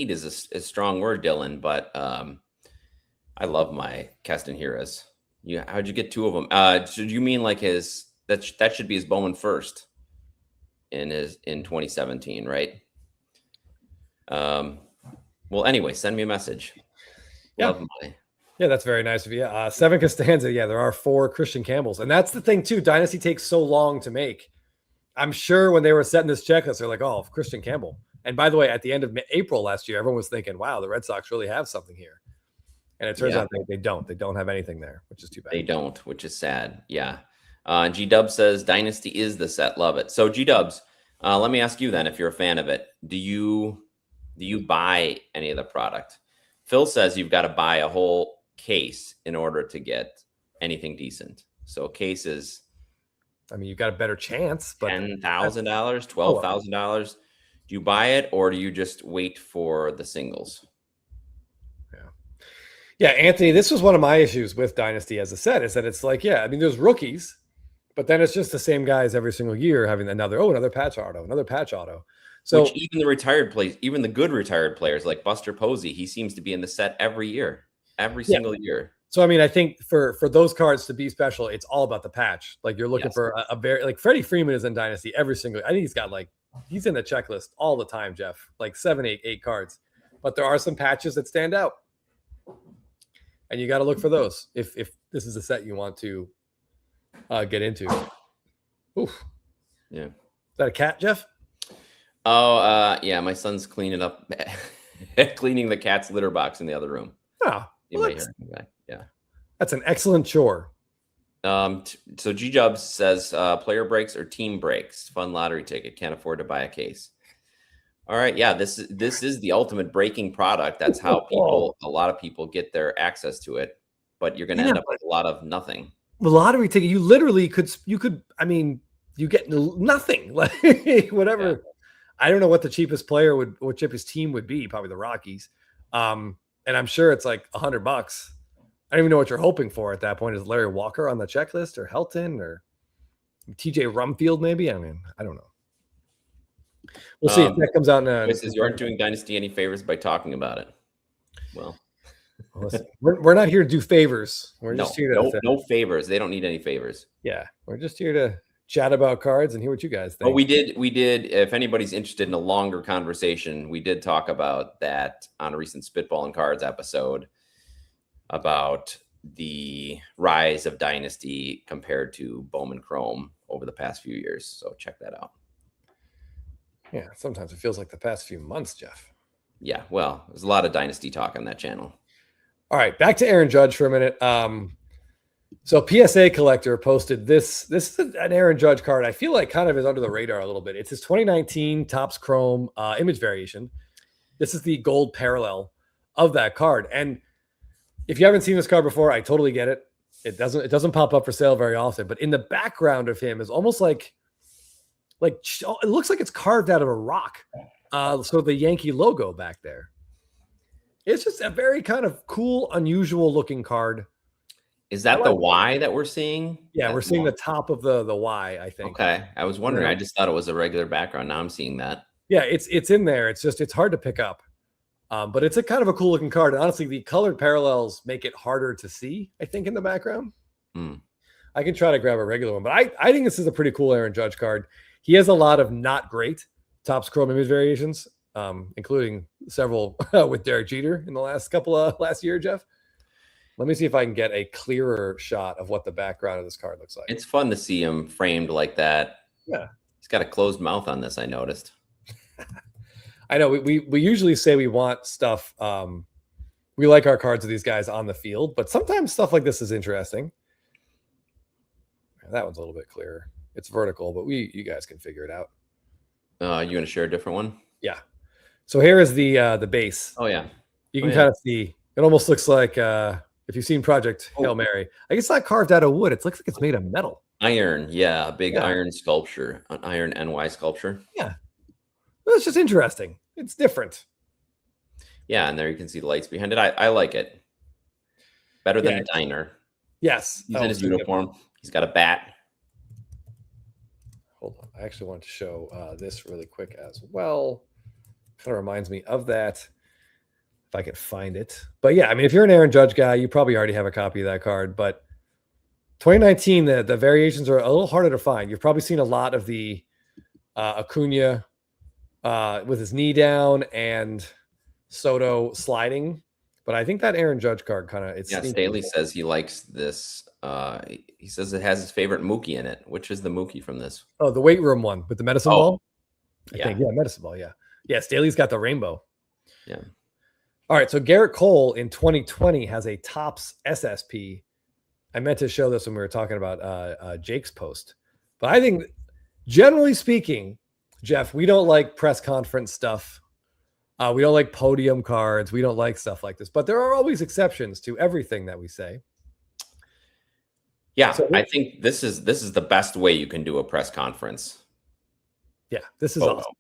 is a strong word, Dylan, but I love my Castanheras. How'd you get 2 of them? Should you mean like that should be his Bowman first in 2017, right? Well, anyway, send me a message. Yeah, that's very nice of you. 7 Costanza. Yeah, there are 4 Christian Campbells, and that's the thing too. Dynasty takes so long to make. I'm sure when they were setting this checklist, they're like, "Oh, Christian Campbell." And by the way, at the end of April last year, everyone was thinking, "Wow, the Red Sox really have something here." And it turns out they don't. They don't have anything there, which is too bad. They don't, which is sad. Yeah. G Dubs says Dynasty is the set. Love it. So G Dubs, let me ask you then, if you're a fan of it, do you buy any of the product? Phil says you've got to buy a whole case in order to get anything decent. So a case is, I mean, you've got a better chance, but $10,000, $12,000. Do you buy it or do you just wait for the singles? Yeah, Anthony, this was one of my issues with Dynasty as a set, is that it's like, I mean, there's rookies, but then it's just the same guys every single year having another patch auto. So which even the retired players, even the good retired players like Buster Posey, he seems to be in the set every year, every single year. So, I mean, I think for those cards to be special, it's all about the patch. Like you're looking for a very, like Freddie Freeman is in Dynasty every single, I think he's in the checklist all the time, Jeff, like 7, 8 cards, but there are some patches that stand out. And you got to look for those if this is a set you want to get into. Oof. Yeah. Is that a cat, Jeff? Oh, yeah. My son's cleaning the cat's litter box in the other room. Oh, yeah. That's an excellent chore. So G-Jubs says player breaks or team breaks. Fun lottery ticket. Can't afford to buy a case. All right, yeah, this is the ultimate breaking product. That's how a lot of people get their access to it, but you're going to end up with a lot of nothing. The lottery ticket, you literally could. I mean, you get nothing, like whatever. Yeah. I don't know what the cheapest cheapest team would be. Probably the Rockies, and I'm sure it's like $100. I don't even know what you're hoping for at that point. Is Larry Walker on the checklist, or Helton, or TJ Rumfield? Maybe. I mean, I don't know. We'll see if that comes out. You aren't doing Dynasty any favors by talking about it. Well, listen, we're not here to do favors. We're just here to no favors. They don't need any favors. Yeah, we're just here to chat about cards and hear what you guys think. But we did. If anybody's interested in a longer conversation, we did talk about that on a recent Spitball and Cards episode about the rise of Dynasty compared to Bowman Chrome over the past few years. So check that out. Yeah, sometimes it feels like the past few months, Jeff. Yeah, well, there's a lot of Dynasty talk on that channel. All right, back to Aaron Judge for a minute. So PSA Collector posted this. This is an Aaron Judge card. I feel like kind of is under the radar a little bit. It's his 2019 Topps Chrome image variation. This is the gold parallel of that card. And if you haven't seen this card before, I totally get it. It doesn't pop up for sale very often. But in the background of him is almost like it looks like it's carved out of a rock. So the Yankee logo back there. It's just a very kind of cool, unusual looking card. Is that the Y that we're seeing? Yeah, we're seeing the top of the Y, I think. Okay. I was wondering. I just thought it was a regular background. Now I'm seeing that. Yeah, it's in there. It's hard to pick up. But it's a kind of a cool looking card. And honestly, the colored parallels make it harder to see, I think, in the background. I can try to grab a regular one, but I think this is a pretty cool Aaron Judge card. He has a lot of not great Topps Chrome image variations, including several with Derek Jeter in the last year, Jeff. Let me see if I can get a clearer shot of what the background of this card looks like. It's fun to see him framed like that. Yeah. He's got a closed mouth on this, I noticed. I know we usually say we want stuff. We like our cards of these guys on the field, but sometimes stuff like this is interesting. That one's a little bit clearer. It's vertical, but you guys can figure it out. You want to share a different one? Yeah. So here is the base. Oh yeah. You can kind of see. It almost looks like if you've seen Project Hail Mary. I guess it's not carved out of wood. It looks like it's made of metal. Iron, yeah, a big iron sculpture, an iron NY sculpture. Yeah. Well, it's just interesting. It's different. Yeah, and there you can see the lights behind it. I like it. Better than a diner. Yes. He's in his uniform. He's got a bat. Hold on. I actually wanted to show this really quick as well. Kind of reminds me of that. If I could find it. But yeah, I mean, if you're an Aaron Judge guy, you probably already have a copy of that card. But 2019, the variations are a little harder to find. You've probably seen a lot of the Acuna with his knee down and Soto sliding. But I think that Aaron Judge card kind of... Yeah, Staley says he likes this. He says it has his favorite Mookie in it. Which is the Mookie from this? Oh, the weight room one with the medicine ball? I think. Yeah, medicine ball, yeah. Yeah, Staley's got the rainbow. Yeah. All right, so Garrett Cole in 2020 has a Topps SSP. I meant to show this when we were talking about Jake's post. But I think, generally speaking, Jeff, we don't like press conference stuff. We don't like podium cards. We don't like stuff like this. But there are always exceptions to everything that we say. Yeah, so I think this is the best way you can do a press conference. Yeah, this is awesome.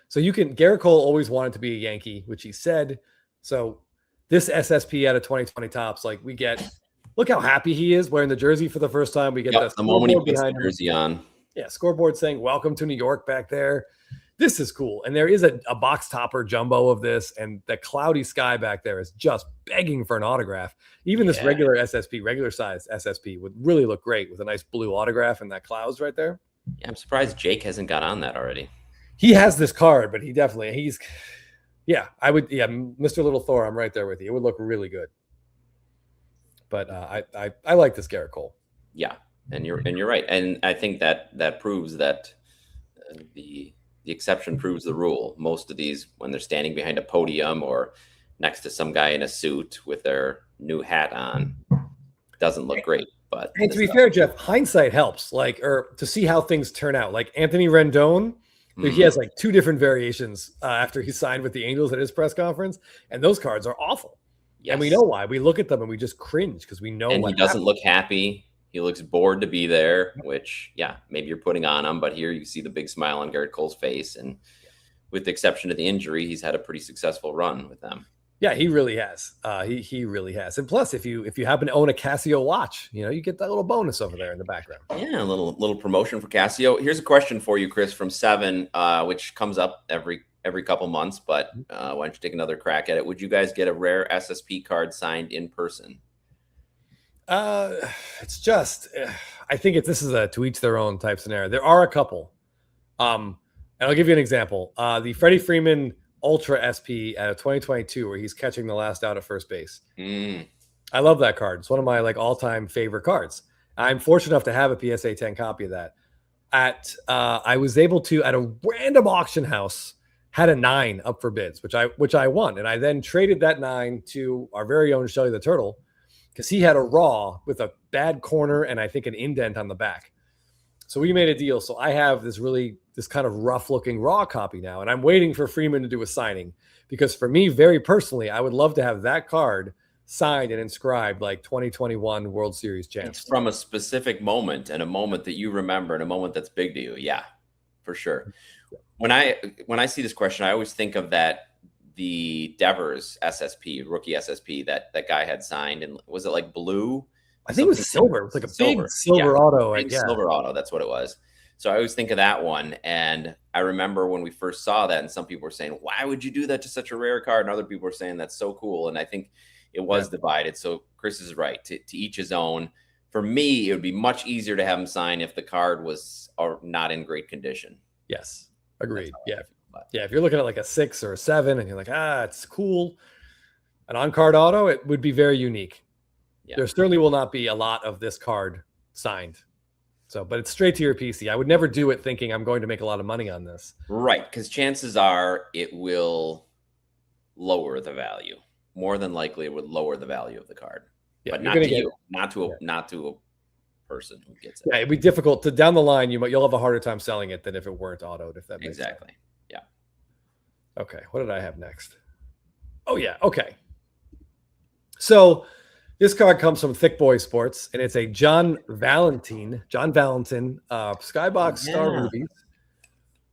So Garrett Cole always wanted to be a Yankee, which he said. So this SSP out of 2020 Topps, like look how happy he is wearing the jersey for the first time. We get the moment he puts the jersey on. Yeah, scoreboard saying "Welcome to New York" back there. This is cool. And there is a box topper jumbo of this, and the cloudy sky back there is just begging for an autograph. Even this regular SSP, regular size SSP, would really look great with a nice blue autograph and that clouds right there. Yeah, I'm surprised Jake hasn't got on that already. He has this card, but I would, Mr. Little Thor, I'm right there with you. It would look really good. But I like this Garrett Cole. Yeah, and you're right. And I think that proves that the exception proves the rule. Most of these, when they're standing behind a podium or next to some guy in a suit with their new hat on, doesn't look great. But and to be fair, Jeff, hindsight helps. Or to see how things turn out. Like Anthony Rendon. He has like two different variations after he signed with the Angels at his press conference, and those cards are awful. Yes. And we know why. We look at them and we just cringe because we know. And he doesn't look happy. He looks bored to be there, which, maybe you're putting on him. But here you see the big smile on Garrett Cole's face. And with the exception of the injury, he's had a pretty successful run with them. Yeah, he really has. He really has. And plus, if you happen to own a Casio watch, you get that little bonus over there in the background. Yeah, a little promotion for Casio. Here's a question for you, Chris, from Seven, which comes up every couple months. But why don't you take another crack at it? Would you guys get a rare SSP card signed in person? It's just, I think this is a to each their own type scenario. There are a couple. And I'll give you an example. The Freddie Freeman Ultra SP out of 2022, where he's catching the last out at first base. I love that card. It's one of my all-time favorite cards. I'm fortunate enough to have a PSA 10 copy of that. I was able to, at a random auction house, had a 9 up for bids, which I won, and I then traded that 9 to our very own Shelly the Turtle because he had a raw with a bad corner and I think an indent on the back. So we made a deal. So I have this kind of rough looking raw copy now, and I'm waiting for Freeman to do a signing, because for me, very personally, I would love to have that card signed and inscribed like 2021 World Series champs. It's from a specific moment, and a moment that you remember, and a moment that's big to you. Yeah, for sure. When I see this question, I always think of the Devers SSP, rookie SSP that guy had signed, and was it like blue? I think it was silver. It was like a big silver auto. Big silver auto. That's what it was. So I always think of that one. And I remember when we first saw that, and some people were saying, why would you do that to such a rare card? And other people were saying, that's so cool. And I think it was divided. So Chris is right. To each his own. For me, it would be much easier to have him sign if the card was not in great condition. Yes. Agreed. Yeah. Yeah. If you're looking at like a 6 or a 7 and you're like, it's cool, an on-card auto, it would be very unique. Yeah. There certainly will not be a lot of this card signed. So, but it's straight to your PC. I would never do it thinking I'm going to make a lot of money on this. Right. Because chances are it will lower the value. More than likely it would lower the value of the card. Yeah, but not to you, not to a person who gets it. Yeah, it'd be difficult to down the line. You'll have a harder time selling it than if it weren't autoed, if that makes sense. Exactly. Yeah. Okay. What did I have next? Oh yeah. Okay. So this card comes from Thick Boy Sports, and it's a John Valentin Skybox Star Rubies.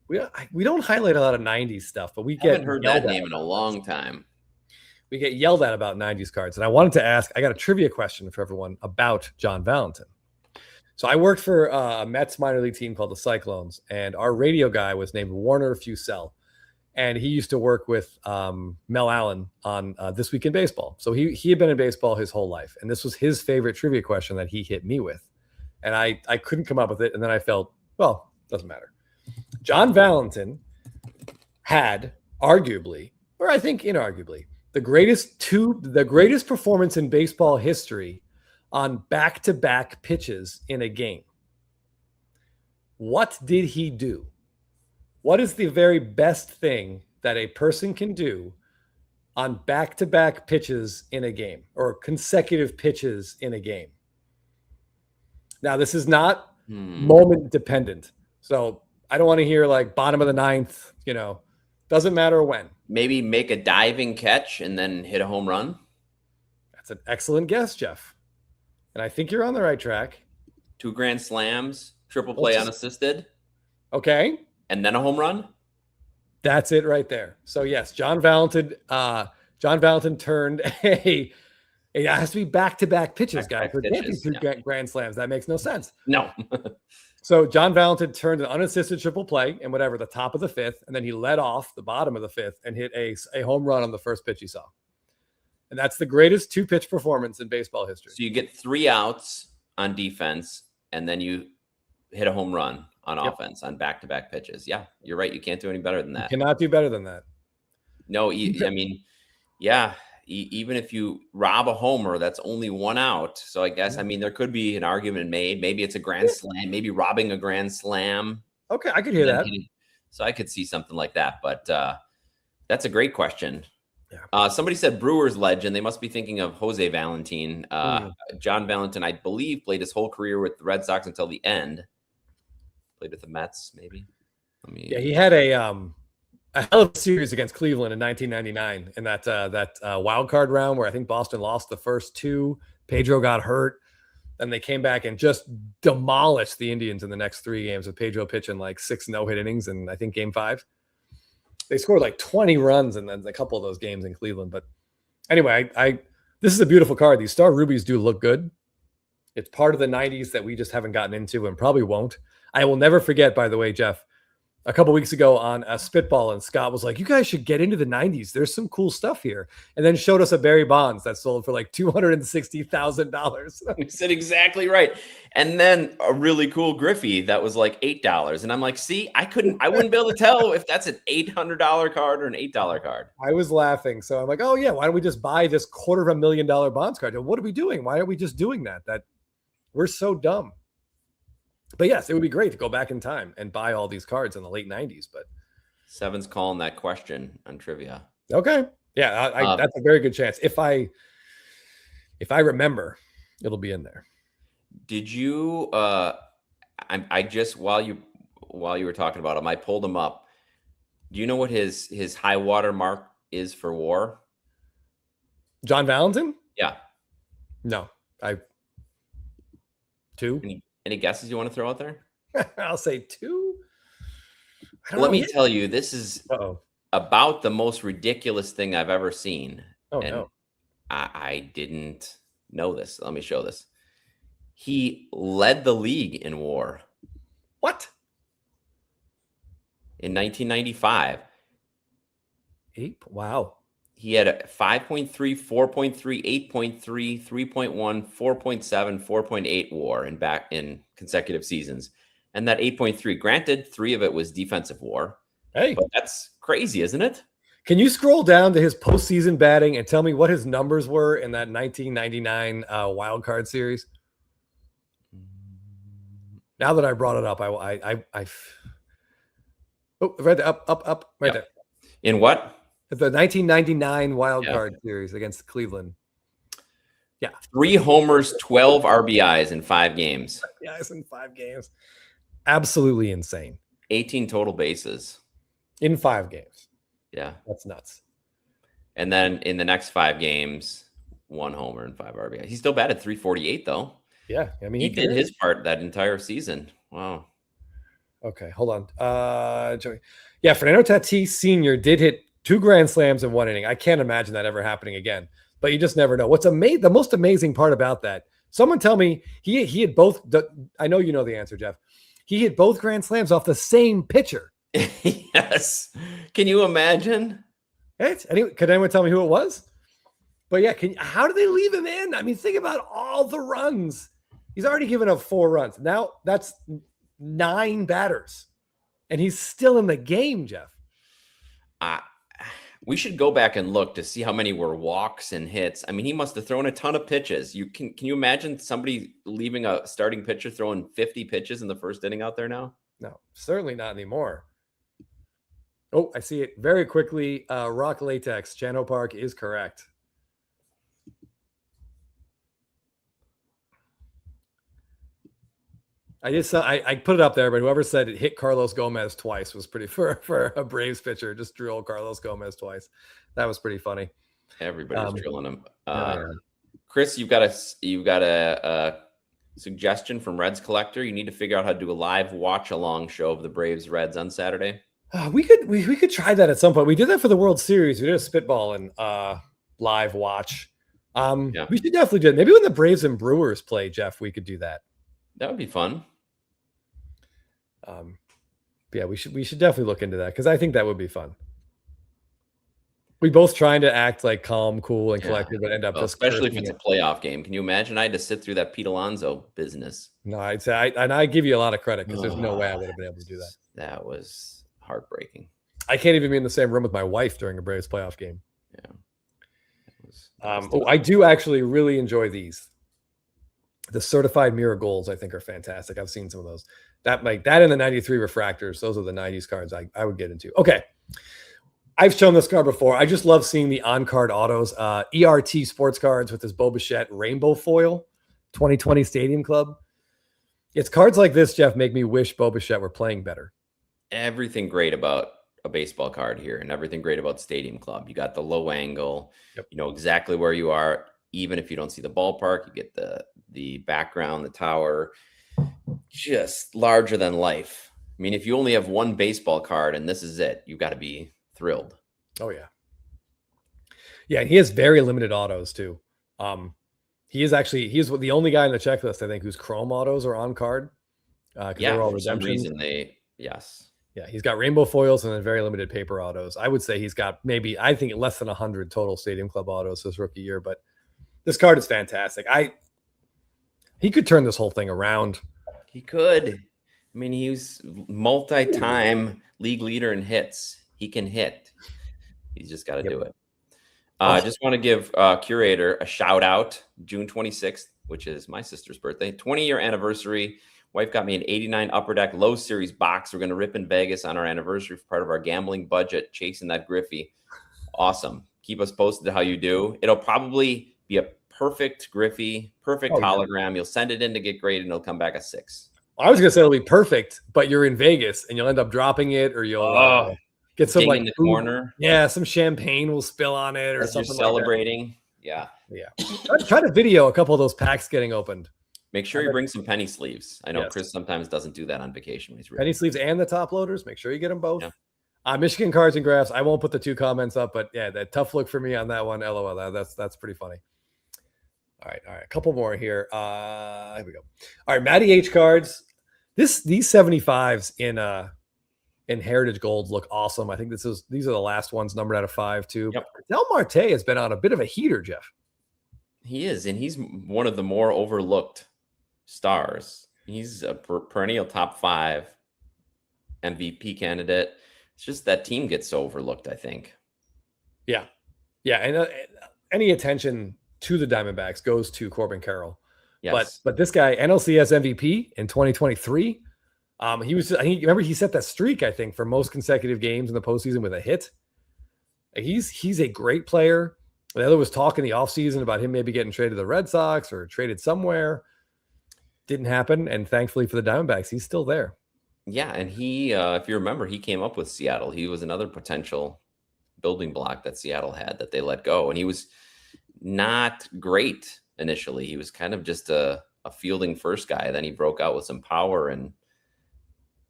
We don't highlight a lot of 90s stuff, but we haven't heard that name in a long time. We get yelled at about 90s cards. And I wanted to ask, I got a trivia question for everyone about John Valentin. So I worked for a Mets minor league team called the Cyclones, and our radio guy was named Warner Fusel. And he used to work with Mel Allen on This Week in Baseball. So he had been in baseball his whole life. And this was his favorite trivia question that he hit me with. And I couldn't come up with it. And then I felt, well, doesn't matter. John Valentin had arguably, or I think inarguably, the greatest performance in baseball history on back-to-back pitches in a game. What did he do? What is the very best thing that a person can do on back-to-back pitches in a game, or consecutive pitches in a game? Now, this is not moment dependent. So I don't want to hear like bottom of the ninth, doesn't matter when. Maybe make a diving catch and then hit a home run. That's an excellent guess, Jeff. And I think you're on the right track. 2 grand slams, triple play unassisted. Okay. And then a home run? That's it right there. So yes, John Valentin turned it has to be back-to-back pitches, guys. There can't be 2 grand slams. That makes no sense. No. So John Valentin turned an unassisted triple play in the top of the 5th, and then he led off the bottom of the 5th and hit a home run on the first pitch he saw. And that's the greatest 2-pitch performance in baseball history. So you get 3 outs on defense, and then you hit a home run on offense on back-to-back pitches. Yeah, you're right. You can't do any better than that. You cannot do better than that. No, I mean, yeah, even if you rob a homer, that's only 1 out. So I guess, I mean, there could be an argument made. Maybe it's a grand slam, maybe robbing a grand slam. Okay, I could hear that. So I could see something like that. But that's a great question. Yeah. Somebody said Brewers legend. They must be thinking of Jose Valentin. John Valentin, I believe, played his whole career with the Red Sox until the end. Played with the Mets, maybe. Yeah, he had a hell of a series against Cleveland in 1999 in that wild card round where I think Boston lost the first 2. Pedro got hurt, and they came back and just demolished the Indians in the next 3 games with Pedro pitching like 6 no-hit innings, and I think Game 5. They scored like 20 runs in a couple of those games in Cleveland. But anyway, this is a beautiful card. These Star Rubies do look good. It's part of the 90s that we just haven't gotten into and probably won't. I will never forget, by the way, Jeff, a couple weeks ago on a Spitball, and Scott was like, you guys should get into the 90s. There's some cool stuff here. And then showed us a Barry Bonds that sold for like $260,000. You said exactly right. And then a really cool Griffey that was like $8. And I'm like, see, I wouldn't be able to tell if that's an $800 card or an $8 card. I was laughing. So I'm like, oh yeah, why don't we just buy this $250,000 Bonds card? What are we doing? Why aren't we just doing that? We're so dumb. But yes, it would be great to go back in time and buy all these cards in the late 90s. But Seven's calling that question on trivia. Okay. Yeah, that's a very good chance. If I remember, it'll be in there. Did you? I just while you were talking about him, I pulled him up. Do you know what his high water mark is for WAR? John Valentin? Yeah. No, two. Any guesses you want to throw out there? I'll say two. Let me tell you, this is Uh-oh. about the most ridiculous thing I've ever seen. Oh, and no. I didn't know this. Let me show this. He led the league in WAR. What? In 1995. Wow. He had a 5.3, 4.3, 8.3, 3.1, 4.7, 4.8 WAR in consecutive seasons. And that 8.3, granted, 3 of it was defensive WAR. Hey, but that's crazy, isn't it? Can you scroll down to his postseason batting and tell me what his numbers were in that 1999 wild card series? Now that I brought it up, right there, up, right there. In what? The 1999 wild card series against Cleveland. Yeah. 3 homers, 12 RBIs in 5 games. Yes, in 5 games. Absolutely insane. 18 total bases. In 5 games. Yeah. That's nuts. And then in the next 5 games, 1 homer and 5 RBIs. He still batted 348 though. Yeah. I mean, he did his part that entire season. Wow. Okay, hold on. Joey. Yeah, Fernando Tatis Sr. did hit 2 grand slams in 1 inning. I can't imagine that ever happening again, but you just never know. What's the most amazing part about that? Someone tell me he had both. I know you know the answer, Jeff. He hit both grand slams off the same pitcher. Yes. Can you imagine? Could anyone tell me who it was? But yeah, how do they leave him in? I mean, think about all the runs. He's already given up 4 runs. Now that's 9 batters, and he's still in the game, Jeff. We should go back and look to see how many were walks and hits. I mean, he must have thrown a ton of pitches. Can you imagine somebody leaving a starting pitcher throwing 50 pitches in the first inning out there now? No, certainly not anymore. Oh, I see it very quickly. Rock Latex, Chano Park is correct. I put it up there, but whoever said it hit Carlos Gomez twice was pretty for a Braves pitcher. Just drilled Carlos Gomez twice. That was pretty funny. Everybody's drilling him. Chris, you've got a suggestion from Reds Collector. You need to figure out how to do a live watch along show of the Braves Reds on Saturday. We could try that at some point. We did that for the World Series. We did a spitball and live watch. We should definitely do it. Maybe when the Braves and Brewers play, Jeff, we could do that. That would be fun. Yeah, we should definitely look into that because I think that would be fun. We both trying to act like calm, cool, and collected, but end up just especially if it's a playoff game. Can you imagine? I had to sit through that Pete Alonso business. No, I'd say I give you a lot of credit because there's no way I would have been able to do that. That was heartbreaking. I can't even be in the same room with my wife during a Braves playoff game. Yeah. I do actually really enjoy these. The certified mirror goals, I think, are fantastic. I've seen some of those. That and the 93 refractors. Those are the 90s cards I would get into. Okay. I've shown this card before. I just love seeing the on-card autos. ERT sports cards with this Bo Bichette rainbow foil, 2020 Stadium Club. It's cards like this, Jeff, make me wish Bo Bichette were playing better. Everything great about a baseball card here and everything great about Stadium Club. You got the low angle. Yep. You know exactly where you are. Even if you don't see the ballpark, you get the background, the tower, just larger than life. I mean, if you only have one baseball card and this is it, you've got to be thrilled. Oh yeah. Yeah. He has very limited autos too. He's the only guy in the checklist, I think, whose chrome autos are on card. For some reason Yeah, he's got rainbow foils and then very limited paper autos. I would say he's got maybe, I think, less than 100 total Stadium Club autos his rookie year, but this card is fantastic. He could turn this whole thing around. He could. I mean, he's multi-time league leader in hits. He can hit. He's just got to do it. I just want to give Curator a shout out. June 26th, which is my sister's birthday, 20-year anniversary. Wife got me an 89 Upper Deck Low Series box. We're going to rip in Vegas on our anniversary for part of our gambling budget, chasing that Griffey. Awesome. Keep us posted how you do. It'll probably be a perfect Griffey, perfect Oh, yeah. hologram. You'll send it in to get graded, and it'll come back a 6. I was gonna say it'll be perfect, but you're in Vegas and you'll end up dropping it, or you'll get some Ding like in the food. corner. Yeah, some champagne will spill on it or As you're something celebrating. like that. Yeah. Try to video a couple of those packs getting opened. Make sure you bring some penny sleeves. I know Yes. Chris sometimes doesn't do that on vacation when he's Penny really. sleeves and the top loaders. Make sure you get them both. Yeah. Michigan cards and graphs. I won't put the 2 comments up, but yeah, that tough look for me on that one. LOL. That's pretty funny. All right. A couple more here. Here we go. All right, Matty H cards. These 75s in Heritage Golds look awesome. I think these are the last ones numbered out of 5 too. Yep. Del Marte has been on a bit of a heater, Jeff. He is, and he's one of the more overlooked stars. He's a perennial top 5 MVP candidate. It's just that team gets so overlooked, I think. Yeah. And any attention to the Diamondbacks goes to Corbin Carroll. Yes. But this guy, NLCS MVP in 2023, remember he set that streak, I think, for most consecutive games in the postseason with a hit. He's a great player. The other was talk in the offseason about him maybe getting traded to the Red Sox or traded somewhere. Didn't happen. And thankfully for the Diamondbacks, he's still there. Yeah, and he, if you remember, he came up with Seattle. He was another potential building block that Seattle had that they let go. And he was not great initially. He was kind of just a fielding first guy. Then he broke out with some power, and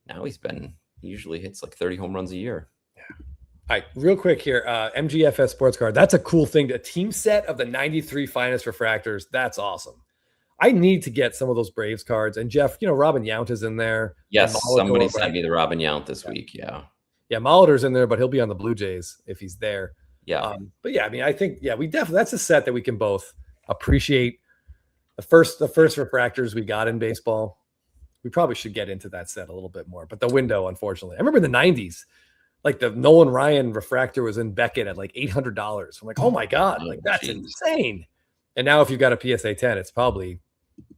now he usually hits like 30 home runs a year. Yeah. All right, real quick here. MGFS Sports Card. That's a cool thing. A team set of the 93 finest refractors. That's awesome. I need to get some of those Braves cards. And Jeff, Robin Yount is in there. Yes, somebody sent me the Robin Yount this week. Yeah. Yeah, Molitor's in there, but he'll be on the Blue Jays if he's there. Yeah. But yeah, I mean, I think, we definitely, that's a set that we can both appreciate. The first refractors we got in baseball. We probably should get into that set a little bit more. But the window, unfortunately. I remember in the 90s, like the Nolan Ryan refractor was in Beckett at like $800. I'm like, oh my God, like that's insane. And now if you've got a PSA 10, it's probably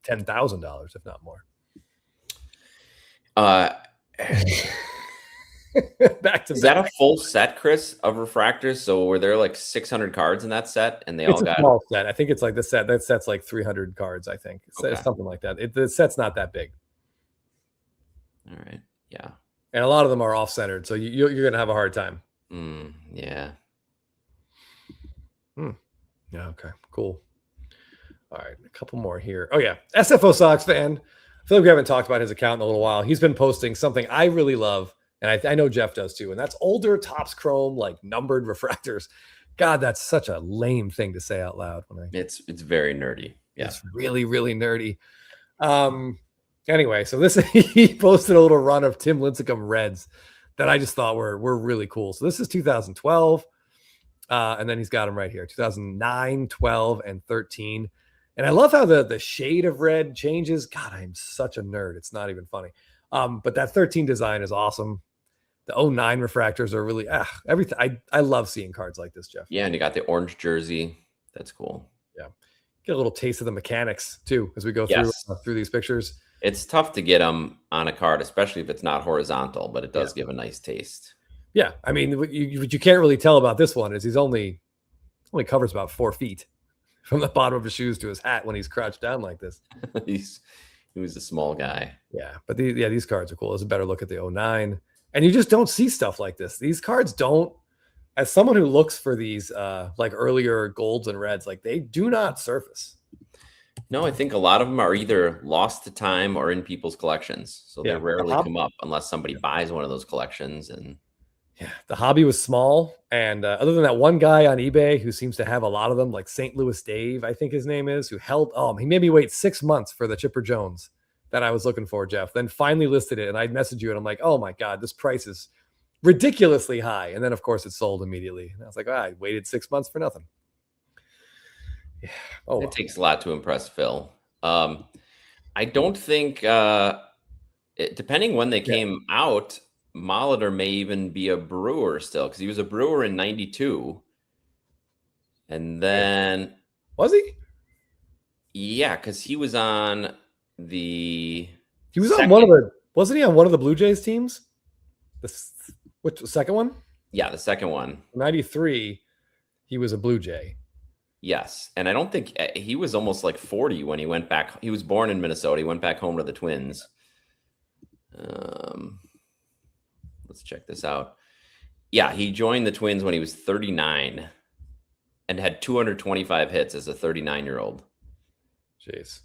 $10,000, if not more. Back to is that a full set, Chris, of refractors? So were there like 600 cards in that set, and it's a small set? I think it's like the set. That set's like 300 cards. I think it's something like that. The set's not that big. All right. Yeah. And a lot of them are off-centered, so you're going to have a hard time. Yeah. Yeah. Okay. Cool. All right, a couple more here. Oh yeah, SFO Sox fan. I feel like we haven't talked about his account in a little while. He's been posting something I really love, and I know Jeff does too. And that's older Topps Chrome, like numbered refractors. God, that's such a lame thing to say out loud. It's very nerdy. Yeah, it's really, really nerdy. Anyway, so he posted a little run of Tim Lincecum Reds that I just thought were really cool. So this is 2012, and then he's got them right here: 2009, 12, and 13. And I love how the shade of red changes. God, I'm such a nerd. It's not even funny. But that 13 design is awesome. The 09 refractors are really everything. I love seeing cards like this, Jeff. Yeah, and you got the orange jersey. That's cool. Yeah, get a little taste of the mechanics too as we go through these pictures. It's tough to get them on a card, especially if it's not horizontal, but it does give a nice taste. Yeah, I mean, what you can't really tell about this one is he's only covers about 4 feet from the bottom of his shoes to his hat when he's crouched down like this. He was a small guy. Yeah, but these cards are cool. There's a better look at the 09. And you just don't see stuff like this. These cards don't, as someone who looks for these like earlier golds and reds, like they do not surface. No, I think a lot of them are either lost to time or in people's collections. So they rarely come up unless somebody buys one of those collections. And yeah, the hobby was small. And other than that one guy on eBay who seems to have a lot of them, like St. Louis Dave, I think his name is, who he made me wait 6 months for the Chipper Jones that I was looking for, Jeff. Then finally listed it, and I messaged you, and I'm like, oh my God, this price is ridiculously high. And then, of course, it sold immediately. And I was like, I waited 6 months for nothing. Yeah. Oh, it takes a lot to impress Phil. I don't think, depending when they came out, Molitor may even be a Brewer still, because he was a Brewer in 92. And then... Was he? Yeah, because he was on the... He was on one of the... Wasn't he on one of the Blue Jays teams? The second one? Yeah, the second one. 93, he was a Blue Jay. Yes, and I don't think he was almost like 40 when he went back. He was born in Minnesota. He went back home to the Twins. Let's check this out. Yeah, he joined the Twins when he was 39 and had 225 hits as a 39-year-old. Jeez.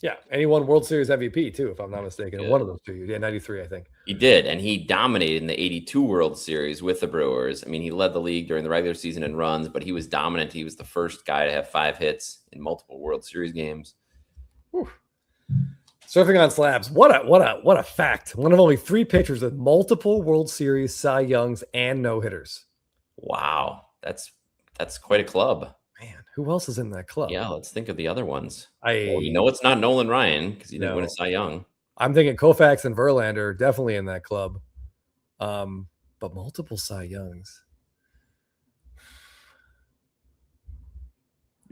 Yeah, and he won World Series MVP too, if I'm not mistaken. Yeah. One of those 2 years. Yeah, 93, I think. He did, and he dominated in the 82 World Series with the Brewers. I mean, he led the league during the regular season in runs, but he was dominant. He was the first guy to have 5 hits in multiple World Series games. Whew. Surfing on slabs. What a fact. One of only 3 pitchers with multiple World Series Cy Youngs and no-hitters. Wow, that's quite a club. Man, who else is in that club? Yeah, let's think of the other ones. Well, it's not Nolan Ryan because he didn't win a Cy Young. I'm thinking Koufax and Verlander definitely in that club. But multiple Cy Youngs.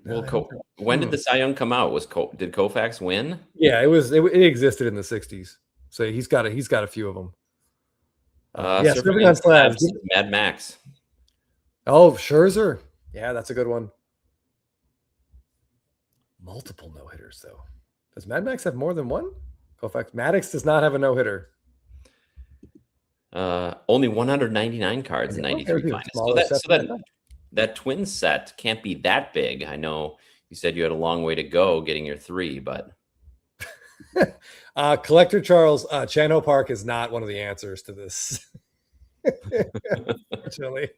Well, when did the Cy Young come out? Did Koufax win? Yeah, it existed in the 60s. So he's got a few of them. Surfing on slabs. Mad Max. Oh, Scherzer. Yeah, that's a good one. Multiple no-hitters, though. Does Mad Max have more than one? Koufax. Maddox does not have a no-hitter. Only 199 cards in 93 finals. So that Twins set can't be that big. I know you said you had a long way to go getting your 3, but Collector Charles, Chano Park is not one of the answers to this. Unfortunately.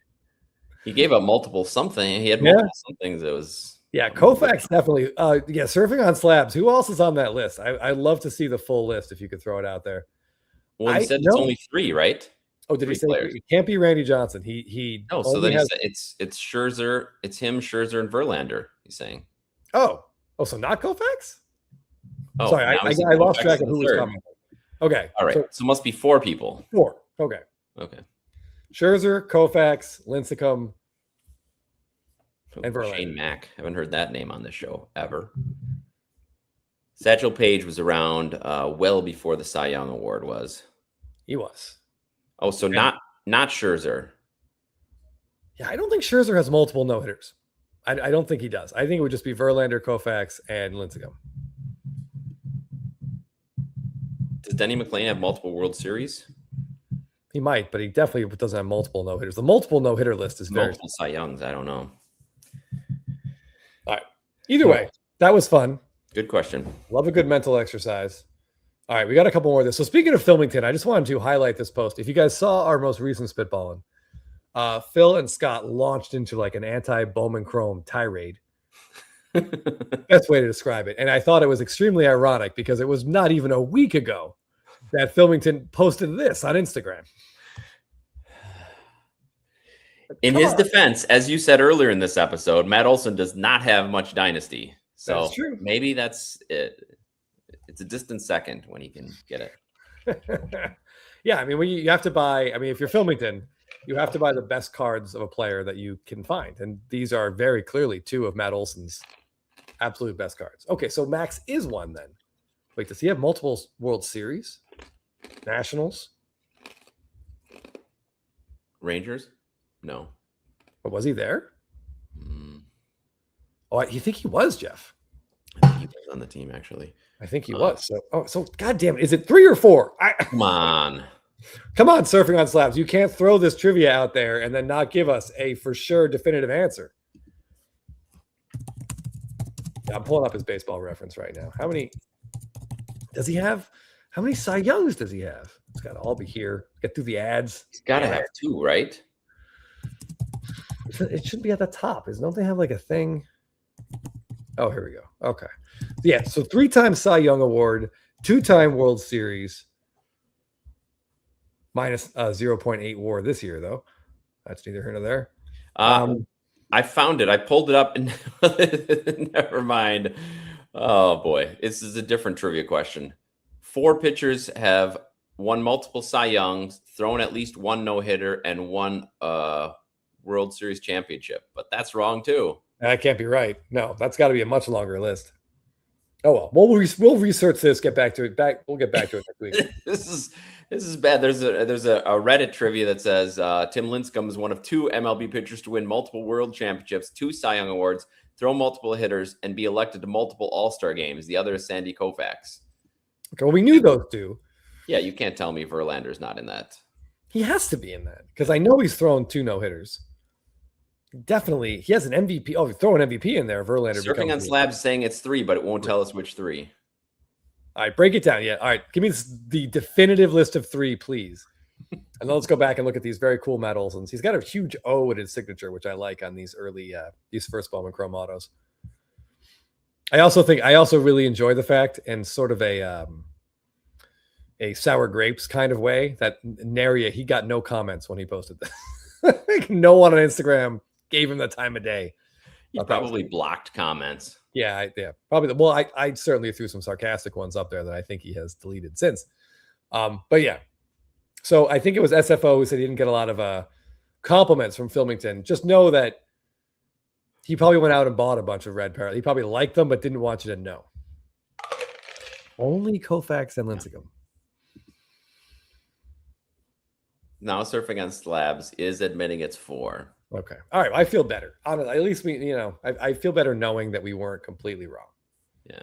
He gave up multiple something. He had multiple somethings. It was Koufax definitely. Surfing on slabs. Who else is on that list? I'd love to see the full list if you could throw it out there. Well, he said it's only 3, right? Oh, did he say it can't be Randy Johnson? He no. So then he said it's Scherzer, it's him, Scherzer, and Verlander. He's saying. Oh, so not Koufax? Oh, sorry, I lost track of who was coming. Okay, all right. So it must be 4 people. 4. Okay. Scherzer, Koufax, Lincecum, and Verlander. Shane Mack. Haven't heard that name on this show ever. Satchel Paige was around well before the Cy Young Award was. He was. Oh, so not Scherzer. Yeah, I don't think Scherzer has multiple no-hitters. I don't think he does. I think it would just be Verlander, Koufax, and Lincecum. Does Denny McLain have multiple World Series? He might, but he definitely doesn't have multiple no-hitters. The multiple no-hitter list is multiple Cy Youngs. I don't know. All right. Either way, that was fun. Good question. Love a good mental exercise. All right, we got a couple more of this. So speaking of Filmington, I just wanted to highlight this post. If you guys saw our most recent Spitballing, Phil and Scott launched into like an anti-Bowman Chrome tirade. Best way to describe it. And I thought it was extremely ironic because it was not even a week ago that Filmington posted this on Instagram. In his defense, as you said earlier in this episode, Matt Olson does not have much dynasty. So maybe that's it. It's a distant second when he can get it. Yeah, I mean, you have to buy. I mean, if you're Filmington, you have to buy the best cards of a player that you can find, and these are very clearly 2 of Matt Olson's absolute best cards. Okay, so Max is one then. Wait, does he have multiple World Series, Nationals, Rangers? No. But was he there? Oh, you think he was, Jeff? I think he was on the team, actually. I think he was. So God damn it. Is it 3 or 4? Come on, Surfing on Slabs. You can't throw this trivia out there and then not give us a for sure definitive answer. Yeah, I'm pulling up his baseball reference right now. How many does he have? How many Cy Youngs does he have? It's got to all be here. Get through the ads. He's got to have 2, right? It should be at the top. Don't they have like a thing? Oh, here we go. Okay. Yeah, so 3-time Cy Young Award, 2-time World Series, minus 0.8 WAR this year, though. That's neither here nor there. I found it. I pulled it up and never mind. Oh, boy. This is a different trivia question. 4 pitchers have won multiple Cy Youngs, thrown at least 1 no-hitter, and 1 World Series championship. But that's wrong, too. That can't be right. No, that's got to be a much longer list. Oh well, we'll research this. Get back to it. We'll get back to it next week. This is bad. There's a Reddit trivia that says Tim Lincecum is one of 2 MLB pitchers to win multiple World Championships, 2 Cy Young Awards, throw multiple hitters, and be elected to multiple All-Star games. The other is Sandy Koufax. Okay, well, we knew those two. Yeah, you can't tell me Verlander's not in that. He has to be in that because I know he's thrown 2 no-hitters. Definitely. He has an MVP. Oh, throw an MVP in there. Verlander. Surfing on Slabs saying it's 3, but it won't tell us which 3. All right, break it down. Yeah. All right, give me the definitive list of 3, please. And then let's go back and look at these very cool medals. And he's got a huge O in his signature, which I like on these early, these first Bowman Chrome autos. I also really enjoy the fact, and sort of a sour grapes kind of way, that Naria, he got no comments when he posted this. No one on Instagram gave him the time of day. He probably blocked comments. Yeah, probably. Well, I certainly threw some sarcastic ones up there that I think he has deleted since. But yeah, so I think it was SFO who said he didn't get a lot of compliments from Filmington. Just know that he probably went out and bought a bunch of red parrot. He probably liked them, but didn't want you to know. Only Koufax and Lincecum. Now Surfing on Slabs is admitting it's 4. Okay. All right. I feel better. Honestly, at least I feel better knowing that we weren't completely wrong. Yeah.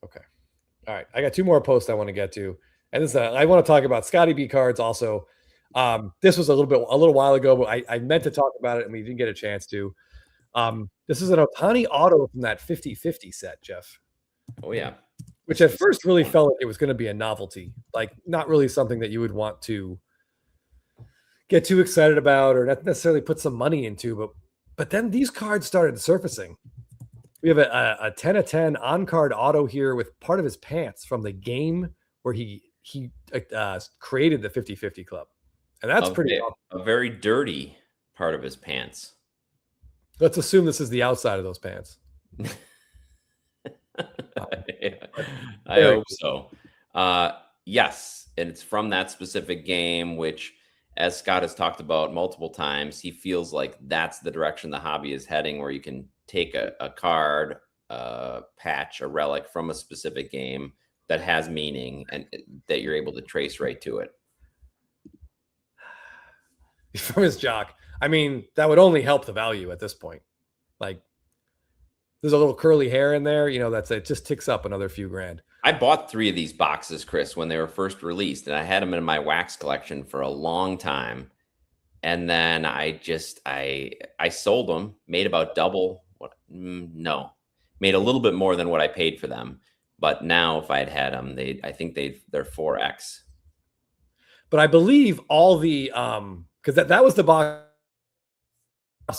Okay. All right. I got 2 more posts I want to get to. And this I want to talk about Scotty B cards also. This was a little while ago, but I meant to talk about it and we didn't get a chance to. This is an Ohtani auto from that 50-50 set, Jeff. Oh yeah. Which at first really felt like it was going to be a novelty, like not really something that you would want to get too excited about or not necessarily put some money into, but then these cards started surfacing. We have a 10 of 10 on-card auto here with part of his pants from the game where he created the 50-50 club. And that's pretty awesome. A very dirty part of his pants. Let's assume this is the outside of those pants. I hope so. Yes, and it's from that specific game, which, as Scott has talked about multiple times, he feels like that's the direction the hobby is heading, where you can take a card, a patch, a relic from a specific game that has meaning and that you're able to trace right to it. From his jock. I mean, that would only help the value at this point. Like, there's a little curly hair in there, it just ticks up another few grand. I bought 3 of these boxes, Chris, when they were first released, and I had them in my wax collection for a long time. And then I sold them, made about double made a little bit more than what I paid for them. But now if I'd had them, I think they're 4X. But I believe all the, because that was the box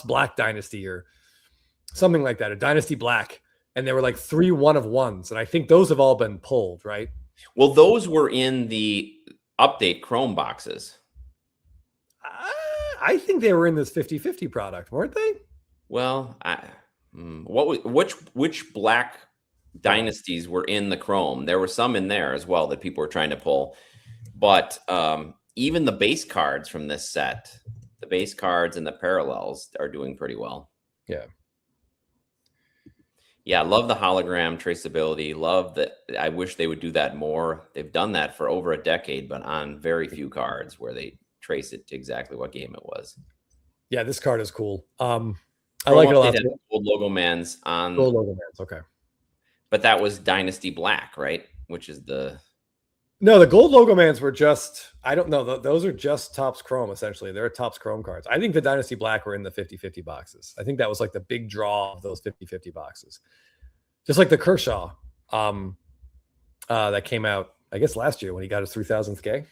Black Dynasty or something like that, a Dynasty Black. And there were like 3 1-of-1s. And I think those have all been pulled, right? Well, those were in the update Chrome boxes. I think they were in this 50-50 product, weren't they? Well, which Black Dynasties were in the Chrome? There were some in there as well that people were trying to pull. But even the base cards from this set, the base cards and the parallels are doing pretty well. Yeah. Yeah, love the hologram traceability. Love that. I wish they would do that more. They've done that for over a decade, but on very few cards where they trace it to exactly what game it was. Yeah, this card is cool. I like it a lot. Gold Logo Man's on. Gold Logo Man's, okay. But that was Dynasty Black, right? Which is the... No, the Gold Logo Mans were just, I don't know. Those are just Topps Chrome, essentially. They're Topps Chrome cards. I think the Dynasty Black were in the 50-50 boxes. I think that was like the big draw of those 50-50 boxes. Just like the Kershaw that came out, I guess, last year when he got his 3,000th K.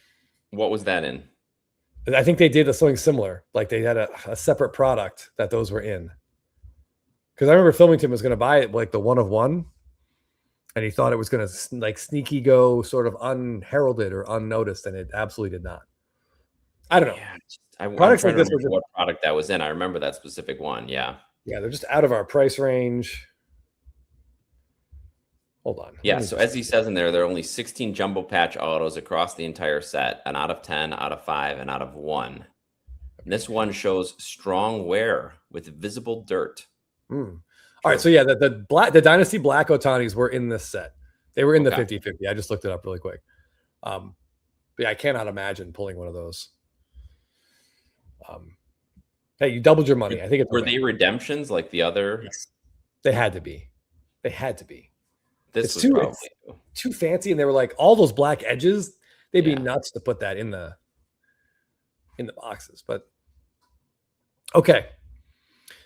What was that in? I think they did something similar. Like they had a separate product that those were in. Because I remember Filmington was going to buy it like the 1-of-1. And he thought it was going to like sneaky go sort of unheralded or unnoticed, and it absolutely did not. I don't know. Yeah, products like this were what product that was in. I remember that specific one. Yeah. Yeah, they're just out of our price range. Hold on. Yeah, so as he says in there, there are only 16 jumbo patch autos across the entire set, an out of 10, out of 5, and out of 1. And this one shows strong wear with visible dirt. All right, so yeah, the Dynasty Black Ohtanis were in this set. They were in the 50-50. I just looked it up really quick. But yeah, I cannot imagine pulling one of those. Hey, you doubled your money. I think it's were they redemptions like the other? Yes. They had to be. They had to be. This It's was probably too fancy, and they were like all those black edges. They'd be Yeah. nuts to put that in the boxes. But okay,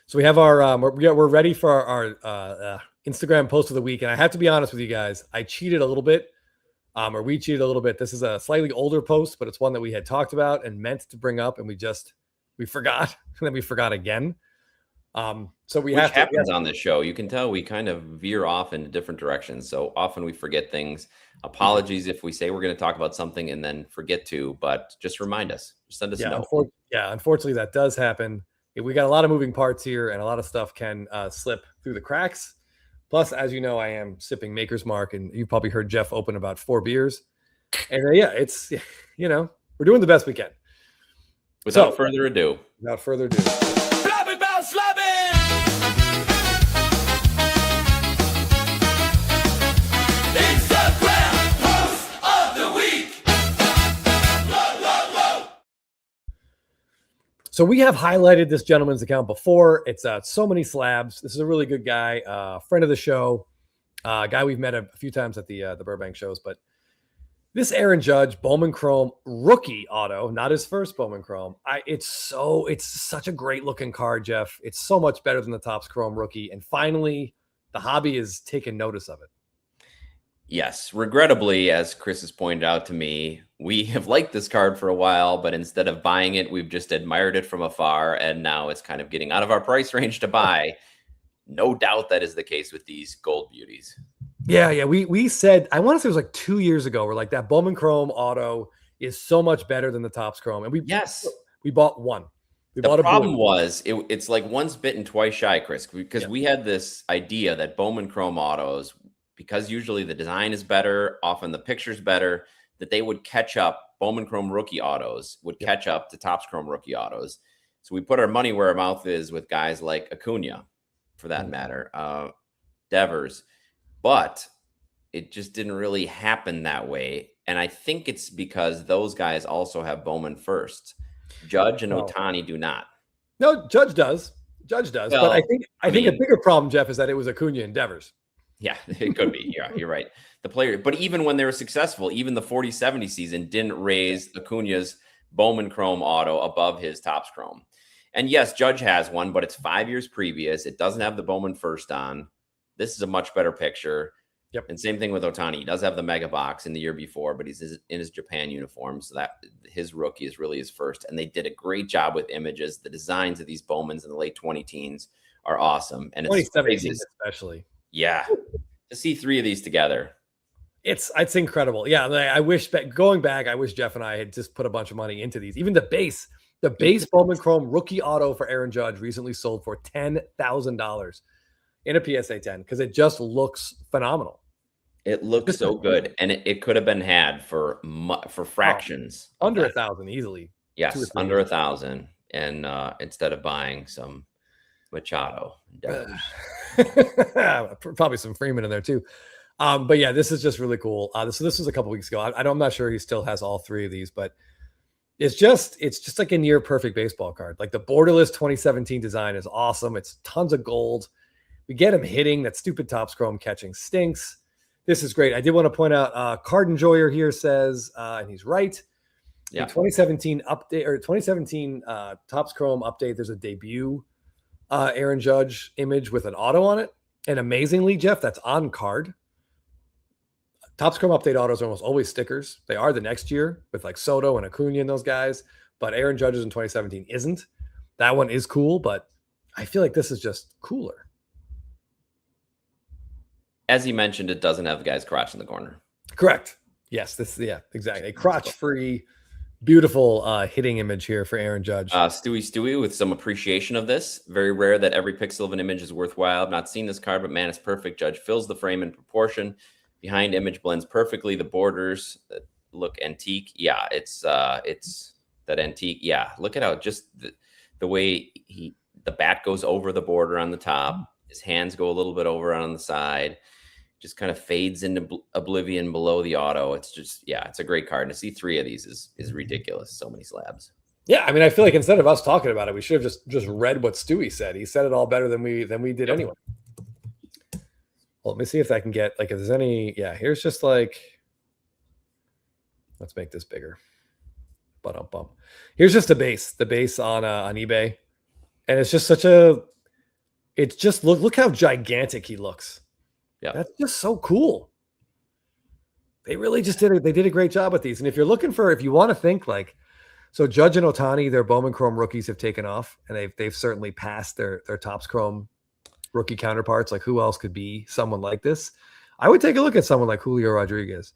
so we have our we're ready for our Instagram post of the week, and I have to be honest with you guys, I cheated a little bit, or we cheated a little bit. This is a slightly older post, but it's one that we had talked about and meant to bring up, and we forgot, and then we forgot again. So which happens on this show. You can tell we kind of veer off into different directions. So often we forget things. Apologies if we say we're going to talk about something and then forget to, but just remind us. Just send us a note. Unfortunately, that does happen. We got a lot of moving parts here, and a lot of stuff can slip through the cracks. Plus, as you know, I am sipping Maker's Mark, and you probably heard Jeff open about 4 beers. And it's, we're doing the best we can. Without further ado. Blabbin about slabbing! Instagram post of the week! Whoa. So we have highlighted this gentleman's account before. It's so many slabs. This is a really good guy, friend of the show, guy we've met a few times at the Burbank shows. But this Aaron Judge Bowman Chrome rookie auto, not his first Bowman Chrome. It's such a great looking card, Jeff. It's so much better than the Topps Chrome rookie, and finally, the hobby is taking notice of it. Yes, regrettably, as Chris has pointed out to me, we have liked this card for a while, but instead of buying it, we've just admired it from afar, and now it's kind of getting out of our price range to buy. No doubt that is the case with these gold beauties. Yeah. We said, I want to say it was like 2 years ago, we're like, that Bowman Chrome auto is so much better than the Topps Chrome, and we bought one. The problem was it's like once bitten, twice shy, Chris, because we had this idea that Bowman Chrome autos, because usually the design is better, often the picture's better, that they would catch up. Bowman Chrome rookie autos would catch up to Topps Chrome rookie autos. So we put our money where our mouth is with guys like Acuna, for that matter, Devers, but it just didn't really happen that way. And I think it's because those guys also have Bowman first. Judge and Ohtani do not. No, Judge does. Well, but I think a bigger problem, Jeff, is that it was Acuna and Devers. Yeah, it could be. Yeah, you're right. The player, but even when they were successful, even the 40-70 season didn't raise Acuna's Bowman Chrome auto above his Topps Chrome. And yes, Judge has one, but it's 5 years previous. It doesn't have the Bowman first on. This is a much better picture. Yep. And same thing with Ohtani. He does have the mega box in the year before, but he's in his Japan uniform. So that his rookie is really his first. And they did a great job with images. The designs of these Bowmans in the late 20 teens are awesome. And it's 2017 especially. Yeah. To see 3 of these together. It's incredible. Yeah. I wish going back, I wish Jeff and I had just put a bunch of money into these. Even the base Bowman Chrome rookie auto for Aaron Judge recently sold for $10,000 in a PSA 10 because it just looks phenomenal. It looks so good, and it could have been had for fractions. Under 1,000 easily. Yes, under 1,000, and instead of buying some Machado. Probably some Freeman in there too. But yeah, this is just really cool. This was a couple weeks ago. I'm not sure he still has all 3 of these, but it's just like a near perfect baseball card. Like the borderless 2017 design is awesome. It's tons of gold. We get him hitting. That stupid Topps Chrome catching stinks. This is great. I did want to point out Card Enjoyer here says, and he's right. Yeah. The 2017 update or 2017 Topps Chrome update. There's a debut Aaron Judge image with an auto on it. And amazingly, Jeff, that's on card. Topps Chrome update autos are almost always stickers. They are the next year with like Soto and Acuna and those guys. But Aaron Judge's in 2017 isn't. That one is cool, but I feel like this is just cooler. As he mentioned, it doesn't have the guy's crotch in the corner. Correct. Yes, exactly. A crotch-free, beautiful hitting image here for Aaron Judge. Stewie with some appreciation of this. Very rare that every pixel of an image is worthwhile. I've not seen this card, but man, it's perfect. Judge fills the frame in proportion. Behind image blends perfectly. The borders that look antique. Yeah, it's that antique. Yeah, look at how just the way the bat goes over the border on the top. His hands go a little bit over on the side. Just kind of fades into oblivion below the auto. It's just, it's a great card. And to see 3 of these is ridiculous. So many slabs. Yeah, I mean, I feel like instead of us talking about it, we should have just read what Stewie said. He said it all better than we did anyway. Well, let me see if I can get like if there's any. Yeah, here's just like. Let's make this bigger. Bump. Here's just the base on eBay, and it's just such a. It's just look how gigantic he looks. Yeah, that's just so cool. They really just did a great job with these. And if you want to think like, so Judge and Ohtani, their Bowman Chrome rookies have taken off, and they've certainly passed their Topps Chrome rookie counterparts. Like who else could be someone like this? I would take a look at someone like Julio Rodriguez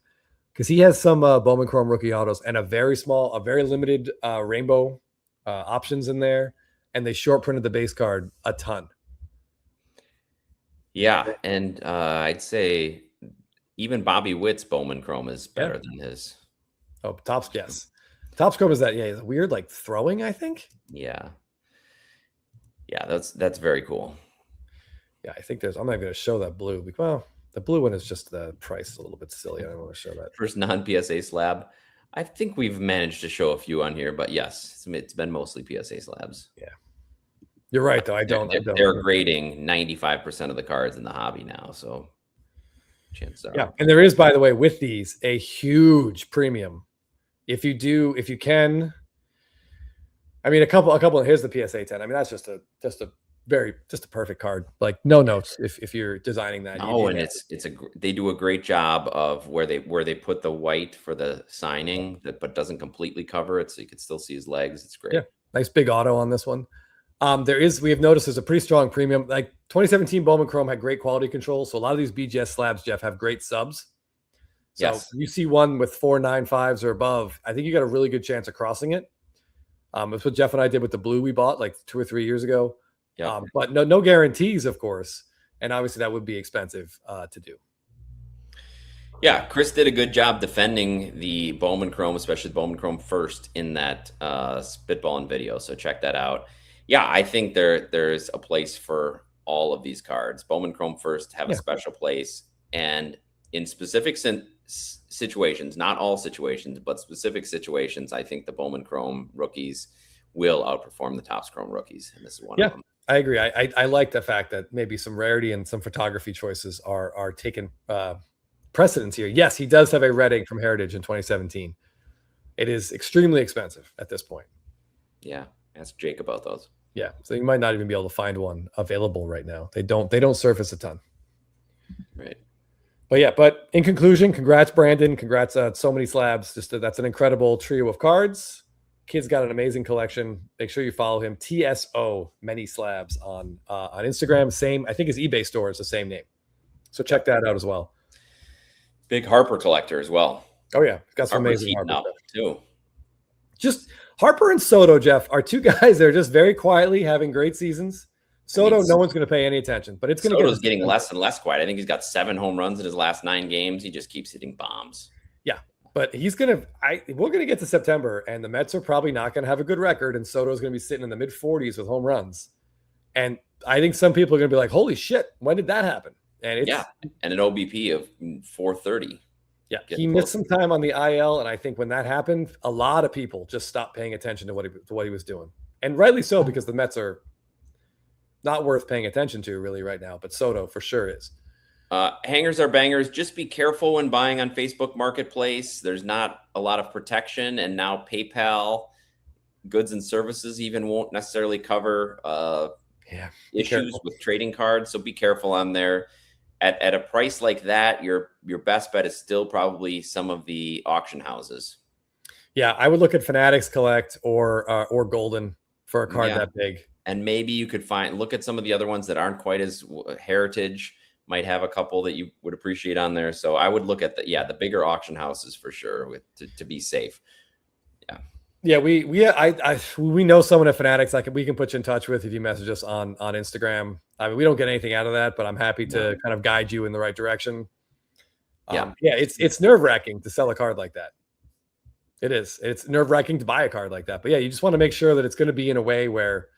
because he has some Bowman Chrome rookie autos and a very limited rainbow options in there, and they short printed the base card a ton. Yeah, and I'd say even Bobby Witt's Bowman Chrome is better than his. Oh, Topps, yes. Topps Chrome is that, is weird, like throwing, I think. Yeah. Yeah, that's very cool. Yeah, I think I'm not going to show that blue. Well, the blue one is just the price a little bit silly. I don't want to show that. First non-PSA slab. I think we've managed to show a few on here, but yes, it's been mostly PSA slabs. Yeah. You're right, though. They're grading 95% of the cards in the hobby now, so chances are. Yeah, and there is, by the way, with these, a huge premium. If you can, I mean, a couple. Here's the PSA 10. I mean, that's just a perfect card. Like no notes if you're designing that. Oh, and they do a great job of where they put the white for the signing but doesn't completely cover it, so you can still see his legs. It's great. Yeah, nice big auto on this one. We have noticed there's a pretty strong premium. Like 2017 Bowman Chrome had great quality control. So a lot of these BGS slabs, Jeff, have great subs. So yes. You see one with 4.95s or above, I think you got a really good chance of crossing it. That's what Jeff and I did with the blue we bought like 2 or 3 years ago. Yeah. But no guarantees, of course. And obviously that would be expensive to do. Yeah, Chris did a good job defending the Bowman Chrome, especially the Bowman Chrome first in that spitballing video. So check that out. Yeah, I think there's a place for all of these cards. Bowman Chrome first have a special place, and in specific situations, not all situations, but specific situations, I think the Bowman Chrome rookies will outperform the Topps Chrome rookies, and this is one of them. I agree. I like the fact that maybe some rarity and some photography choices are taking precedence here. Yes, he does have a red ink from Heritage in 2017. It is extremely expensive at this point. Yeah, ask Jake about those. Yeah, so you might not even be able to find one available right now. They don't surface a ton. Right. But in conclusion, congrats, Brandon. Congrats on so many slabs. That's an incredible trio of cards. Kid's got an amazing collection. Make sure you follow him. TSO Many Slabs on Instagram. Same, I think his eBay store is the same name. So check that out as well. Big Harper collector as well. Oh yeah, got some Harper's amazing Harper up too. Just Harper and Soto, Jeff, are two guys that are just very quietly having great seasons. Soto, no one's going to pay any attention, but it's going to Soto's getting less and less quiet. I think he's got 7 home runs in his last 9 games. He just keeps hitting bombs. Yeah, but we're going to get to September, and the Mets are probably not going to have a good record, and Soto's going to be sitting in the mid-40s with home runs. And I think some people are going to be like, holy shit, when did that happen? And and an OBP of 430. Yeah, he missed some time on the IL, and I think when that happened, a lot of people just stopped paying attention to what he was doing. And rightly so, because the Mets are not worth paying attention to really right now, but Soto for sure is. Hangers are bangers. Just be careful when buying on Facebook Marketplace. There's not a lot of protection, and now PayPal goods and services even won't necessarily cover issues with trading cards. So be careful on there. At a price like that, your best bet is still probably some of the auction houses. Yeah, I would look at Fanatics Collect or Golden for a card that big. And maybe you could look at some of the other ones that aren't quite as Heritage might have a couple that you would appreciate on there. So I would look at the bigger auction houses for sure to be safe. Yeah, we know someone at Fanatics we can put you in touch with if you message us on Instagram. I mean, we don't get anything out of that, but I'm happy to kind of guide you in the right direction. It's nerve-wracking to sell a card like that. It is. It's nerve-wracking to buy a card like that. But yeah, you just want to make sure that it's going to be in a way where,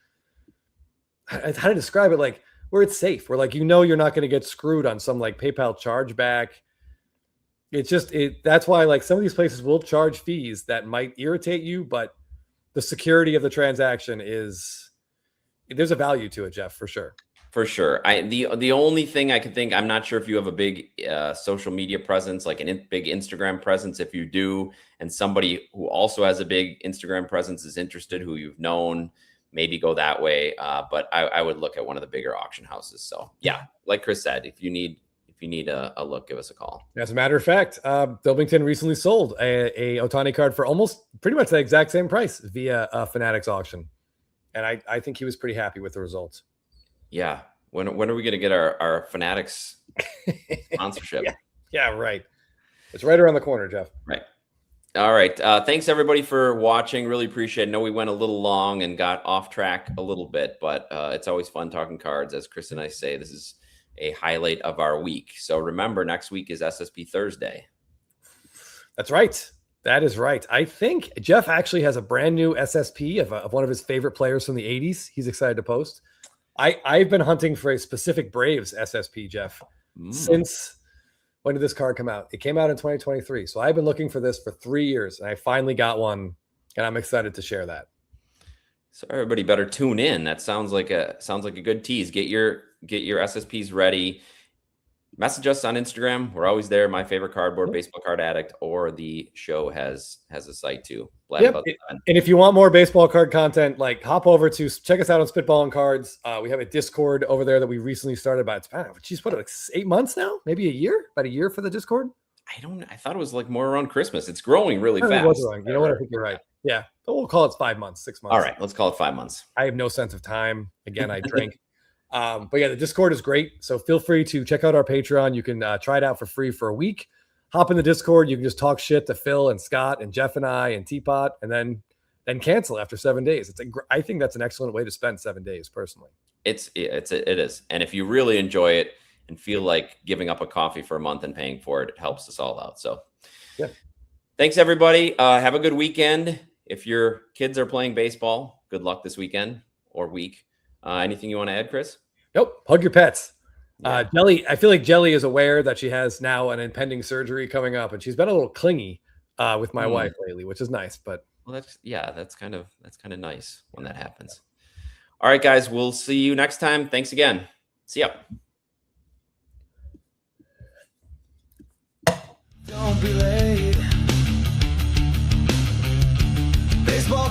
how to describe it, like where it's safe, where like you're not going to get screwed on some like PayPal chargeback. That's why like some of these places will charge fees that might irritate you, but the security of the transaction there's a value to it, Jeff, for sure. For sure. The only thing I can think, I'm not sure if you have a big social media presence, like a big Instagram presence. If you do, and somebody who also has a big Instagram presence is interested, who you've known, maybe go that way. But I would look at one of the bigger auction houses. So yeah, like Chris said, if you need a look, give us a call. As a matter of fact, Bilbington recently sold a Ohtani card for almost pretty much the exact same price via a Fanatics auction. And I think he was pretty happy with the results. Yeah. When are we going to get our Fanatics sponsorship? Yeah, right. It's right around the corner, Jeff. Right. All right. Thanks everybody for watching. Really appreciate it. I know we went a little long and got off track a little bit, but it's always fun talking cards. As Chris and I say, this is a highlight of our week. So remember, next week is SSP Thursday. That's right. That is right. I think Jeff actually has a brand new SSP of one of his favorite players from the 80s. He's excited to post. I've been hunting for a specific Braves SSP, Jeff, since when did this card come out? It came out in 2023. So I've been looking for this for 3 years, and I finally got one, and I'm excited to share that. So everybody better tune in. That sounds like a good tease. Get your SSPs ready. Message us on Instagram. We're always there. My favorite cardboard, baseball card addict, or the show has a site too. Yep. And if you want more baseball card content, like hop over to check us out on Spitball and Cards. We have a Discord over there that we recently started about. Geez, what, like 8 months now? Maybe a year? About a year for the Discord? I thought it was like more around Christmas. It's growing really fast. You know what? I think you're right. Yeah. But we'll call it 5 months, 6 months. All right. Let's call it 5 months. I have no sense of time. Again, I drink. But yeah, the Discord is great. So feel free to check out our Patreon. You can try it out for free for a week. Hop in the Discord. You can just talk shit to Phil and Scott and Jeff and I and Teapot, and then cancel after 7 days. I think that's an excellent way to spend 7 days personally. It is. And if you really enjoy it and feel like giving up a coffee for a month and paying for it, it helps us all out. So yeah. Thanks everybody. Have a good weekend. If your kids are playing baseball, good luck this weekend or week. Anything you want to add, Chris? Nope. Hug your pets. Yeah. Jelly, I feel like Jelly is aware that she has now an impending surgery coming up, and she's been a little clingy with my wife lately, which is nice. But that's kind of nice when that happens. All right, guys, we'll see you next time. Thanks again. See ya. Don't be late.